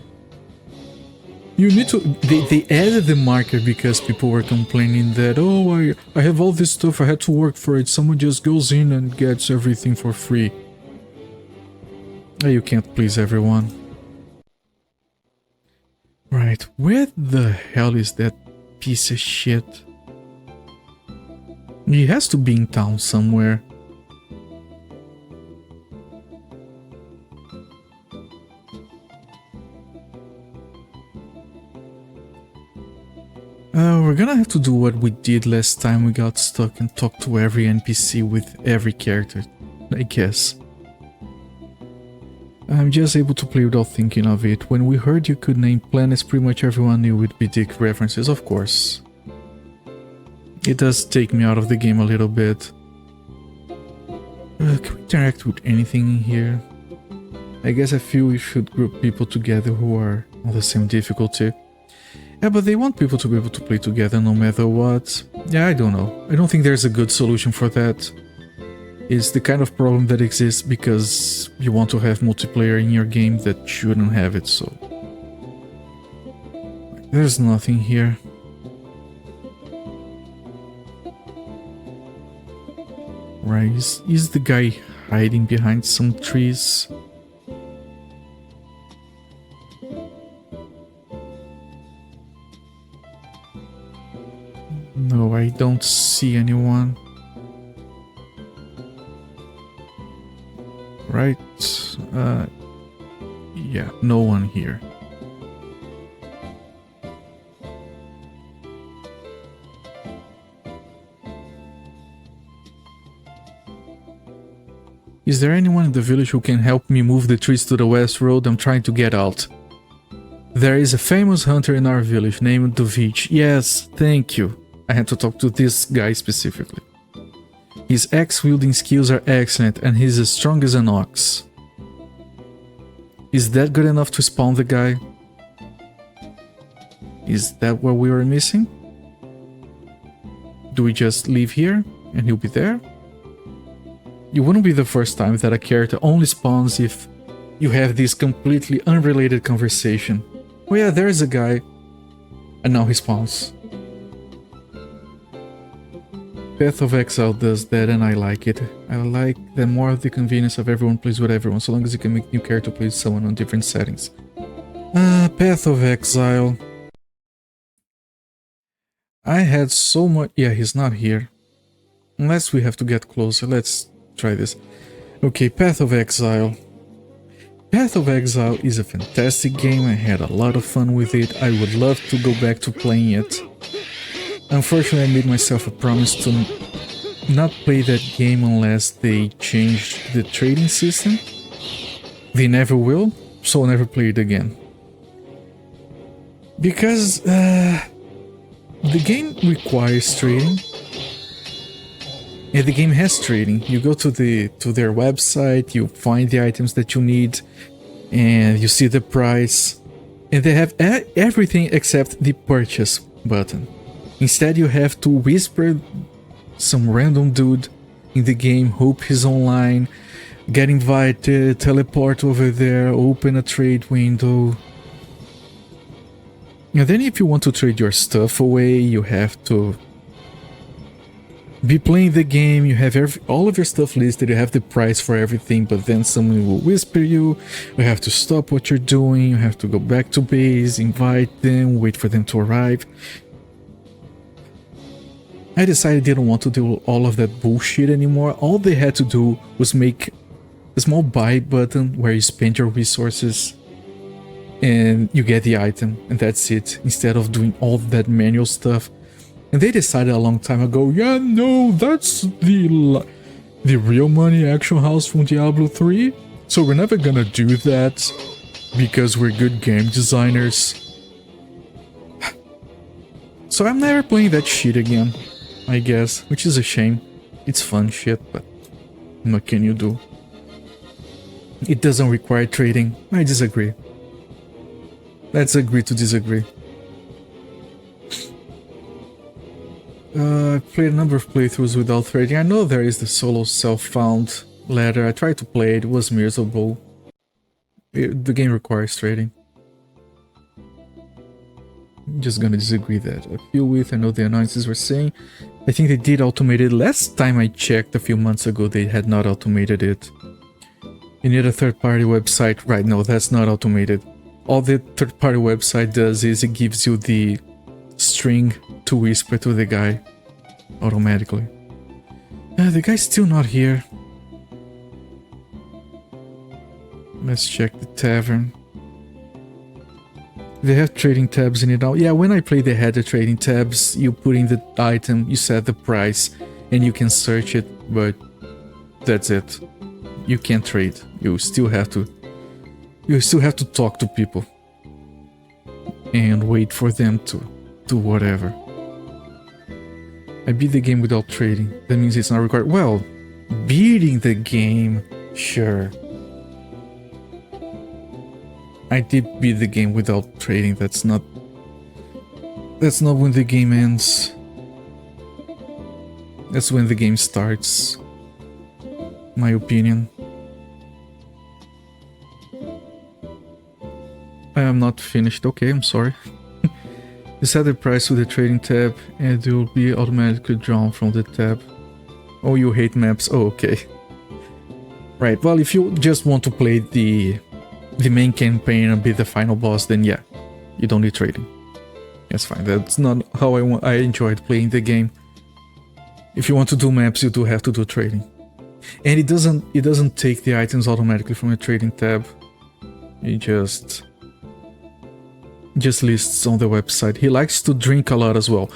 added the marker because people were complaining that, oh, I have all this stuff, I had to work for it, someone just goes in and gets everything for free. You can't please everyone. Right, where the hell is that piece of shit? He has to be in town somewhere. We're gonna have to do what we did last time we got stuck and talk to every NPC with every character, I guess. I'm just able to play without thinking of it. When we heard you could name planets, pretty much everyone knew it'd be dick references, of course. It does take me out of the game a little bit. Can we interact with anything in here? I guess I feel we should group people together who are on the same difficulty. Yeah, but they want people to be able to play together no matter what. Yeah, I don't know. I don't think there's a good solution for that. It's the kind of problem that exists because you want to have multiplayer in your game that shouldn't have it, so... There's nothing here. Right, is the guy hiding behind some trees? No, I don't see anyone. Right? Yeah, no one here. Is there anyone in the village who can help me move the trees to the west road? I'm trying to get out. There is a famous hunter in our village named Dovich. Yes, thank you. I had to talk to this guy specifically. His axe-wielding skills are excellent and he's as strong as an ox. Is that good enough to spawn the guy? Is that what we were missing? Do we just leave here and he'll be there? It wouldn't be the first time that a character only spawns if you have this completely unrelated conversation. Oh yeah, there's a guy. And now he spawns. Path of Exile does that and I like it. I like that more of the convenience of everyone plays with everyone, so long as you can make new character play with someone on different settings. Path of Exile. I had so much... Yeah, he's not here. Unless we have to get closer. Let's try this. Okay, Path of Exile. Path of Exile is a fantastic game. I had a lot of fun with it. I would love to go back to playing it. Unfortunately, I made myself a promise to not play that game unless they change the trading system. They never will, so I'll never play it again. Because the game requires trading. And the game has trading. You go to their website, you find the items that you need, and you see the price. And they have everything except the purchase button. Instead, you have to whisper some random dude in the game, hope he's online, get invited, teleport over there, open a trade window. And then if you want to trade your stuff away, you have to be playing the game, you have all of your stuff listed, you have the price for everything, but then someone will whisper you have to stop what you're doing, you have to go back to base, invite them, wait for them to arrive. I decided I didn't want to do all of that bullshit anymore. All they had to do was make a small buy button where you spend your resources and you get the item, and that's it, instead of doing all that manual stuff. And they decided a long time ago, yeah, no, that's the real money action house from Diablo 3, so we're never gonna do that because we're good game designers. So I'm never playing that shit again, I guess, which is a shame. It's fun shit, but what can you do? It doesn't require trading. I disagree. Let's agree to disagree. I played a number of playthroughs without trading. I know there is the solo self-found ladder. I tried to play it, it was miserable. The game requires trading. I'm just gonna disagree that. I feel with, I know the announcers were saying, I think they did automate it. Last time I checked a few months ago, they had not automated it. You need a third-party website. Right, no, that's not automated. All the third-party website does is it gives you the string to whisper to the guy automatically. The guy's still not here. Let's check the tavern. They have trading tabs in it now. Yeah, when I played they had the trading tabs. You put in the item, you set the price, and you can search it, but that's it. You can't trade. You still have to talk to people and wait for them to do whatever. I beat the game without trading. That means it's not required. Well, beating the game, sure. I did beat the game without trading. That's not when the game ends. That's when the game starts. My opinion. I am not finished. Okay, I'm sorry. You set the price with the trading tab and it will be automatically drawn from the tab. Oh, you hate maps. Oh, okay. Right, well, if you just want to play the main campaign and be the final boss, then yeah, you don't need trading. That's fine. That's not how I enjoyed playing the game. If you want to do maps, you do have to do trading. And it doesn't take the items automatically from the trading tab. It just lists on the website. He likes to drink a lot as well.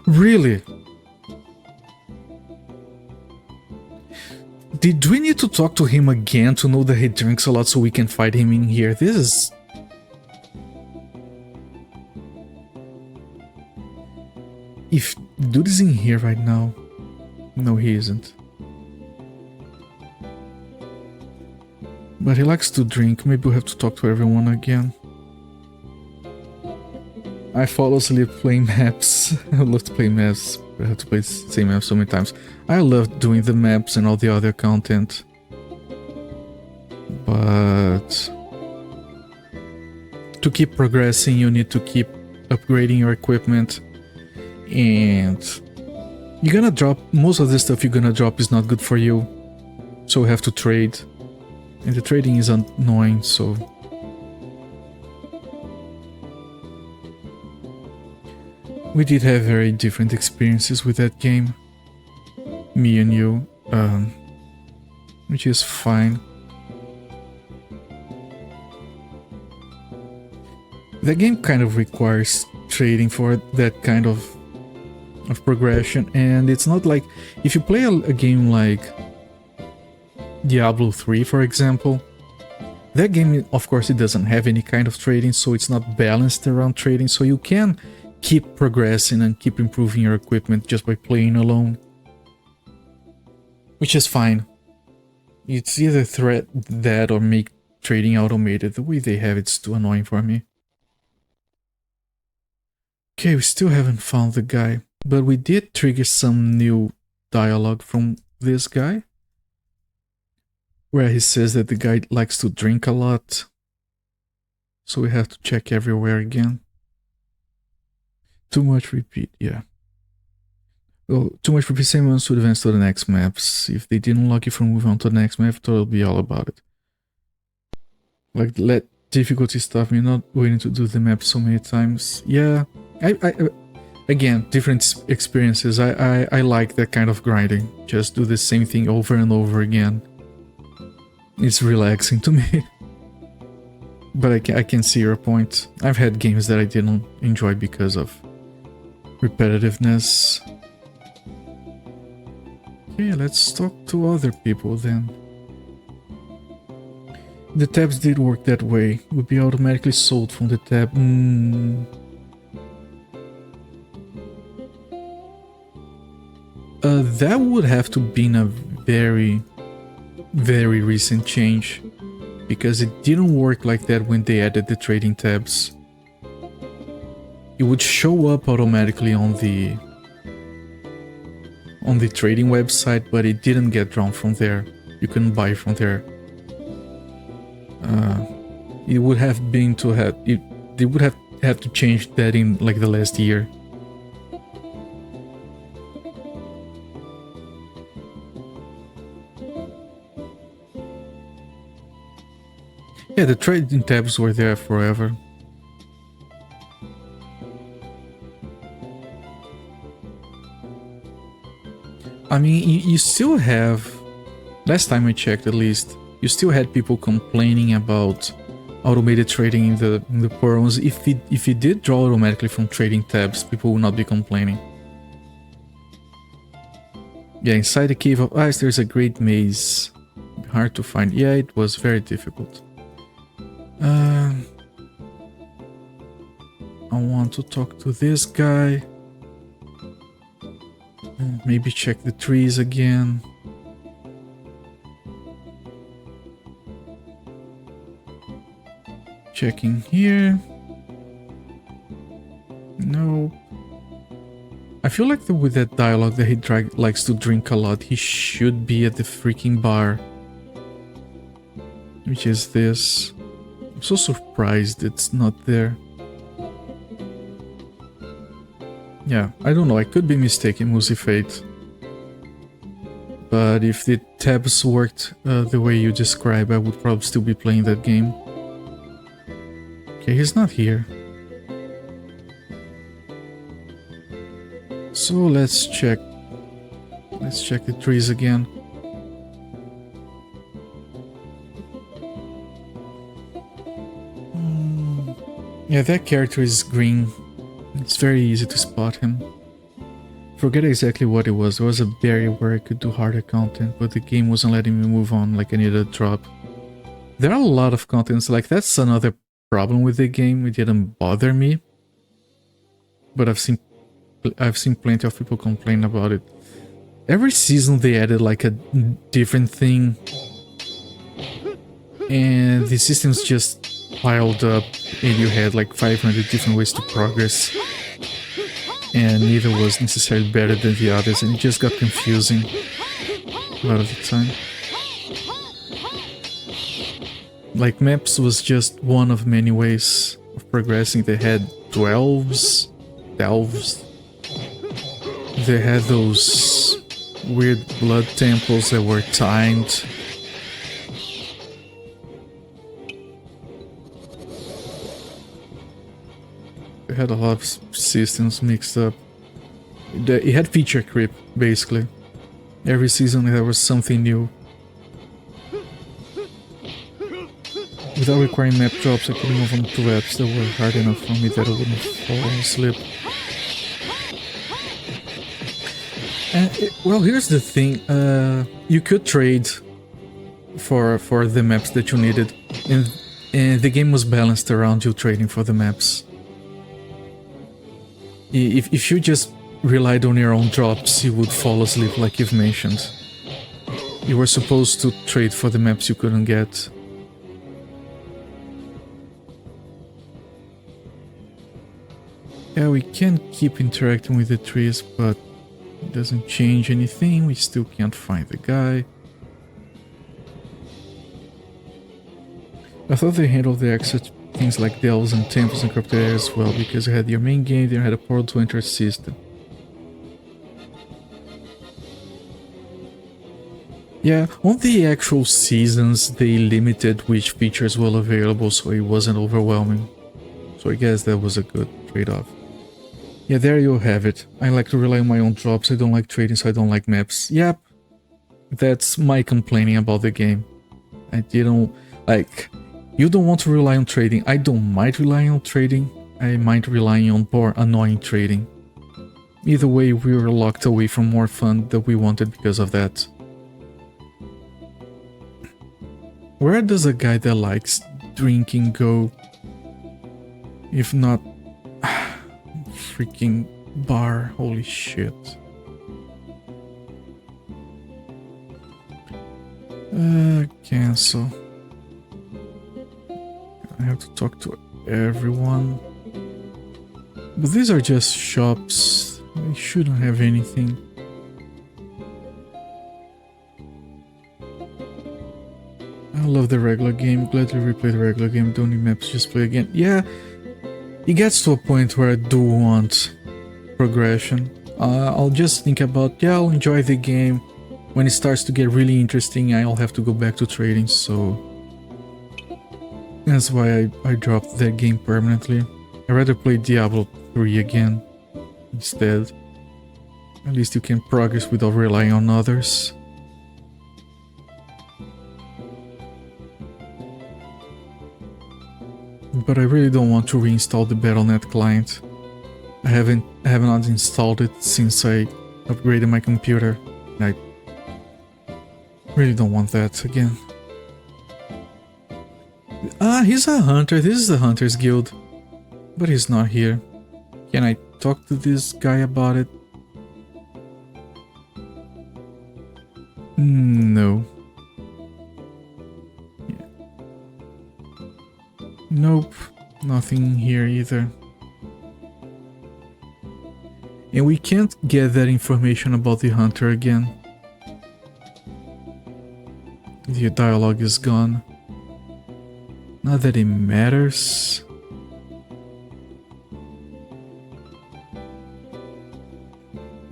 Really? Did we need to talk to him again to know that he drinks a lot so we can fight him in here? This is... If dude is in here right now... No, he isn't. But he likes to drink. Maybe we'll have to talk to everyone again. I fall asleep playing maps. I love to play maps. I have to play the same map so many times. I love doing the maps and all the other content. But... to keep progressing, you need to keep upgrading your equipment. And... you're gonna drop... most of the stuff you're gonna drop is not good for you. So you have to trade. And the trading is annoying, so... We did have very different experiences with that game, me and you, which is fine. The game kind of requires trading for that kind of progression, and it's not like if you play a game like Diablo 3, for example. That game, of course, it doesn't have any kind of trading, so it's not balanced around trading, so you can keep progressing and keep improving your equipment just by playing alone. Which is fine. It's either threat that or make trading automated. The way they have it's too annoying for me. Okay, we still haven't found the guy, but we did trigger some new dialogue from this guy, where he says that the guy likes to drink a lot. So we have to check everywhere again. Too much repeat, yeah. Well, too much repeat, same ones to advance to the next maps. If they didn't lock you from moving on to the next map, it'll be all about it. Like, let difficulty stop me not waiting to do the map so many times. Yeah, again, different experiences. I like that kind of grinding. Just do the same thing over and over again. It's relaxing to me. But I can see your point. I've had games that I didn't enjoy because of repetitiveness. Okay, let's talk to other people then. The tabs did work that way. Would be automatically sold from the tab. That would have to be a very recent change, because it didn't work like that when they added the trading tabs. It would show up automatically on the trading website, but it didn't get drawn from there. You couldn't buy from there. It would have been to have they would have to change that in like the last year. Yeah, the trading tabs were there forever. I mean, you still have, last time I checked at least, you still had people complaining about automated trading in the forums. If it did draw automatically from trading tabs, people would not be complaining. Yeah, inside the Cave of Ice there's a great maze. Hard to find. Yeah, it was very difficult. I want to talk to this guy. Maybe check the trees again. Checking here. No. I feel like with that dialogue that he likes to drink a lot, he should be at the freaking bar. Which is this. I'm so surprised it's not there. Yeah, I don't know, I could be mistaken, Musi Fate. But if the tabs worked the way you describe, I would probably still be playing that game. Okay, he's not here. So let's check. Let's check the trees again. Yeah, that character is green. It's very easy to spot him. Forget exactly what it was. There was a barrier where I could do harder content, but the game wasn't letting me move on like I needed a drop. There are a lot of contents, like that's another problem with the game. It didn't bother me. But I've seen plenty of people complain about it. Every season they added like a different thing. And the systems just piled up and you had like 500 different ways to progress. And neither was necessarily better than the others, and it just got confusing a lot of the time. Like maps was just one of many ways of progressing. They had delves. They had those weird blood temples that were timed. The had a lot of systems mixed up. It had feature creep, basically. Every season there was something new. Without requiring map drops, I could move on to apps that were hard enough for me that I wouldn't fall asleep. Well, here's the thing. You could trade for the maps that you needed, and the game was balanced around you trading for the maps. If you just relied on your own drops, you would fall asleep, like you've mentioned. You were supposed to trade for the maps you couldn't get. Yeah, we can keep interacting with the trees, but it doesn't change anything. We still can't find the guy. I thought they handled the extra things like delves and temples and corrupted areas well, because you had your main game, then you had a portal to enter a system. Yeah, on the actual seasons, they limited which features were available, so it wasn't overwhelming. So I guess that was a good trade-off. Yeah, there you have it. I like to rely on my own drops, I don't like trading, so I don't like maps. Yep, that's my complaining about the game. I didn't... like, you don't want to rely on trading. I don't mind relying on trading. I mind relying on more annoying trading. Either way, we were locked away from more fun that we wanted because of that. Where does a guy that likes drinking go? If not... freaking bar, holy shit. Cancel. I have to talk to everyone. But these are just shops. They shouldn't have anything. I love the regular game. Gladly replay the regular game. Don't need maps, just play again. Yeah, it gets to a point where I do want progression. I'll just think about, yeah, I'll enjoy the game. When it starts to get really interesting, I'll have to go back to trading, so... that's why I dropped that game permanently. I'd rather play Diablo 3 again instead. At least you can progress without relying on others. But I really don't want to reinstall the Battle.net client. I have not installed it since I upgraded my computer. I really don't want that again. Ah, he's a hunter. This is the Hunters Guild. But he's not here. Can I talk to this guy about it? No. Yeah. Nope. Nothing here either. And we can't get that information about the hunter again. The dialogue is gone. Not that it matters.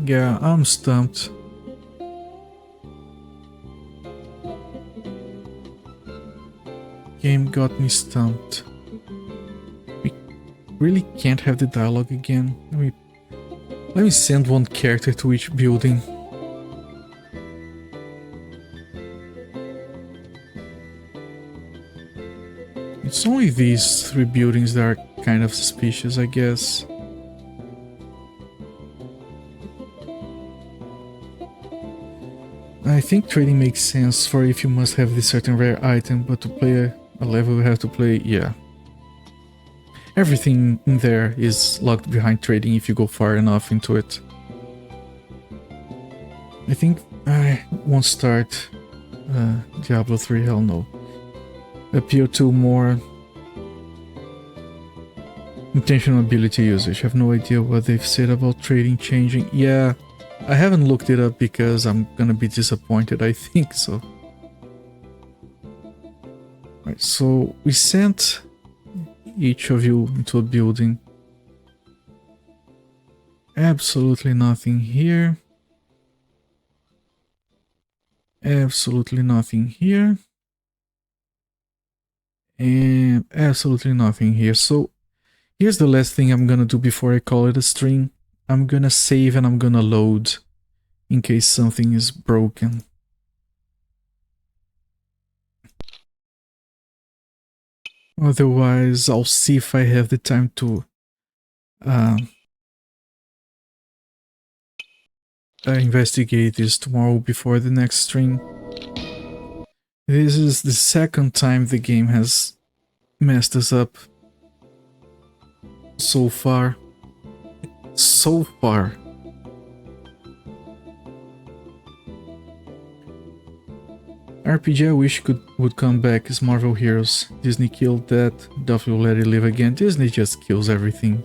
Yeah, I'm stumped. Game got me stumped. We really can't have the dialogue again. Let me send one character to each building. It's only these 3 buildings that are kind of suspicious, I guess. I think trading makes sense for if you must have this certain rare item, but to play a level you have to play, yeah. Everything in there is locked behind trading if you go far enough into it. I think I won't start Diablo 3, hell no. Appeal to more intentional ability usage. I have no idea what they've said about trading changing. Yeah, I haven't looked it up because I'm gonna be disappointed, I think so. Right, so we sent each of you into a building. Absolutely nothing here. Absolutely nothing here. And absolutely nothing here. So Here's the last thing I'm gonna do before I call it a stream. I'm gonna save and I'm gonna load in case something is broken. Otherwise, I'll see if I have the time to investigate this tomorrow before the next stream. This is the second time the game has messed us up so far. So far. RPG I wish would come back is Marvel Heroes. Disney killed that. Duffy will let it live again. Disney just kills everything.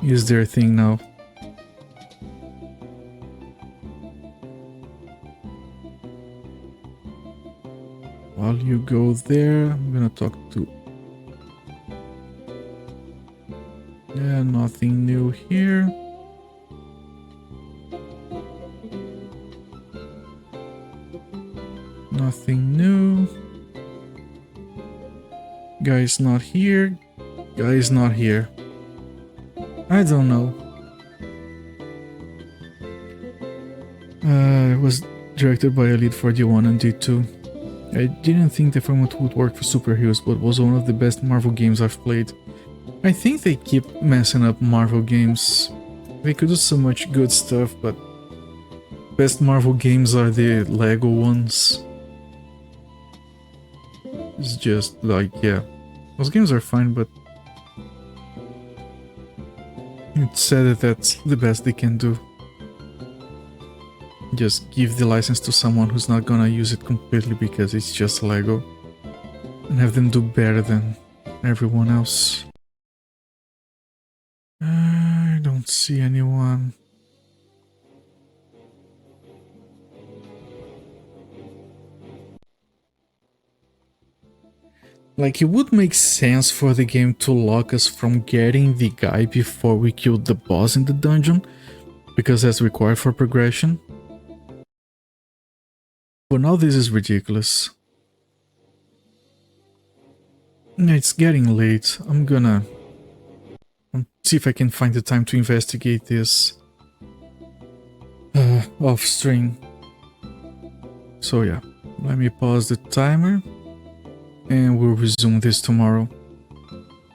Is their thing now. While you go there, I'm gonna talk to... Yeah, nothing new here. Nothing new. Guy's not here. Guy's not here. I don't know. It was directed by Elite for D1 and D2. I didn't think the format would work for superheroes, but was one of the best Marvel games I've played. I think they keep messing up Marvel games. They could do so much good stuff, but best Marvel games are the Lego ones. It's just like, yeah, those games are fine, but it's sad that that's the best they can do. Just give the license to someone who's not gonna use it completely because it's just Lego, and have them do better than everyone else. I don't see anyone. Like, it would make sense for the game to lock us from getting the guy before we killed the boss in the dungeon, because that's required for progression. But now this is ridiculous. It's getting late. I'm gonna see if I can find the time to investigate this off stream. So yeah, let me pause the timer and we'll resume this tomorrow.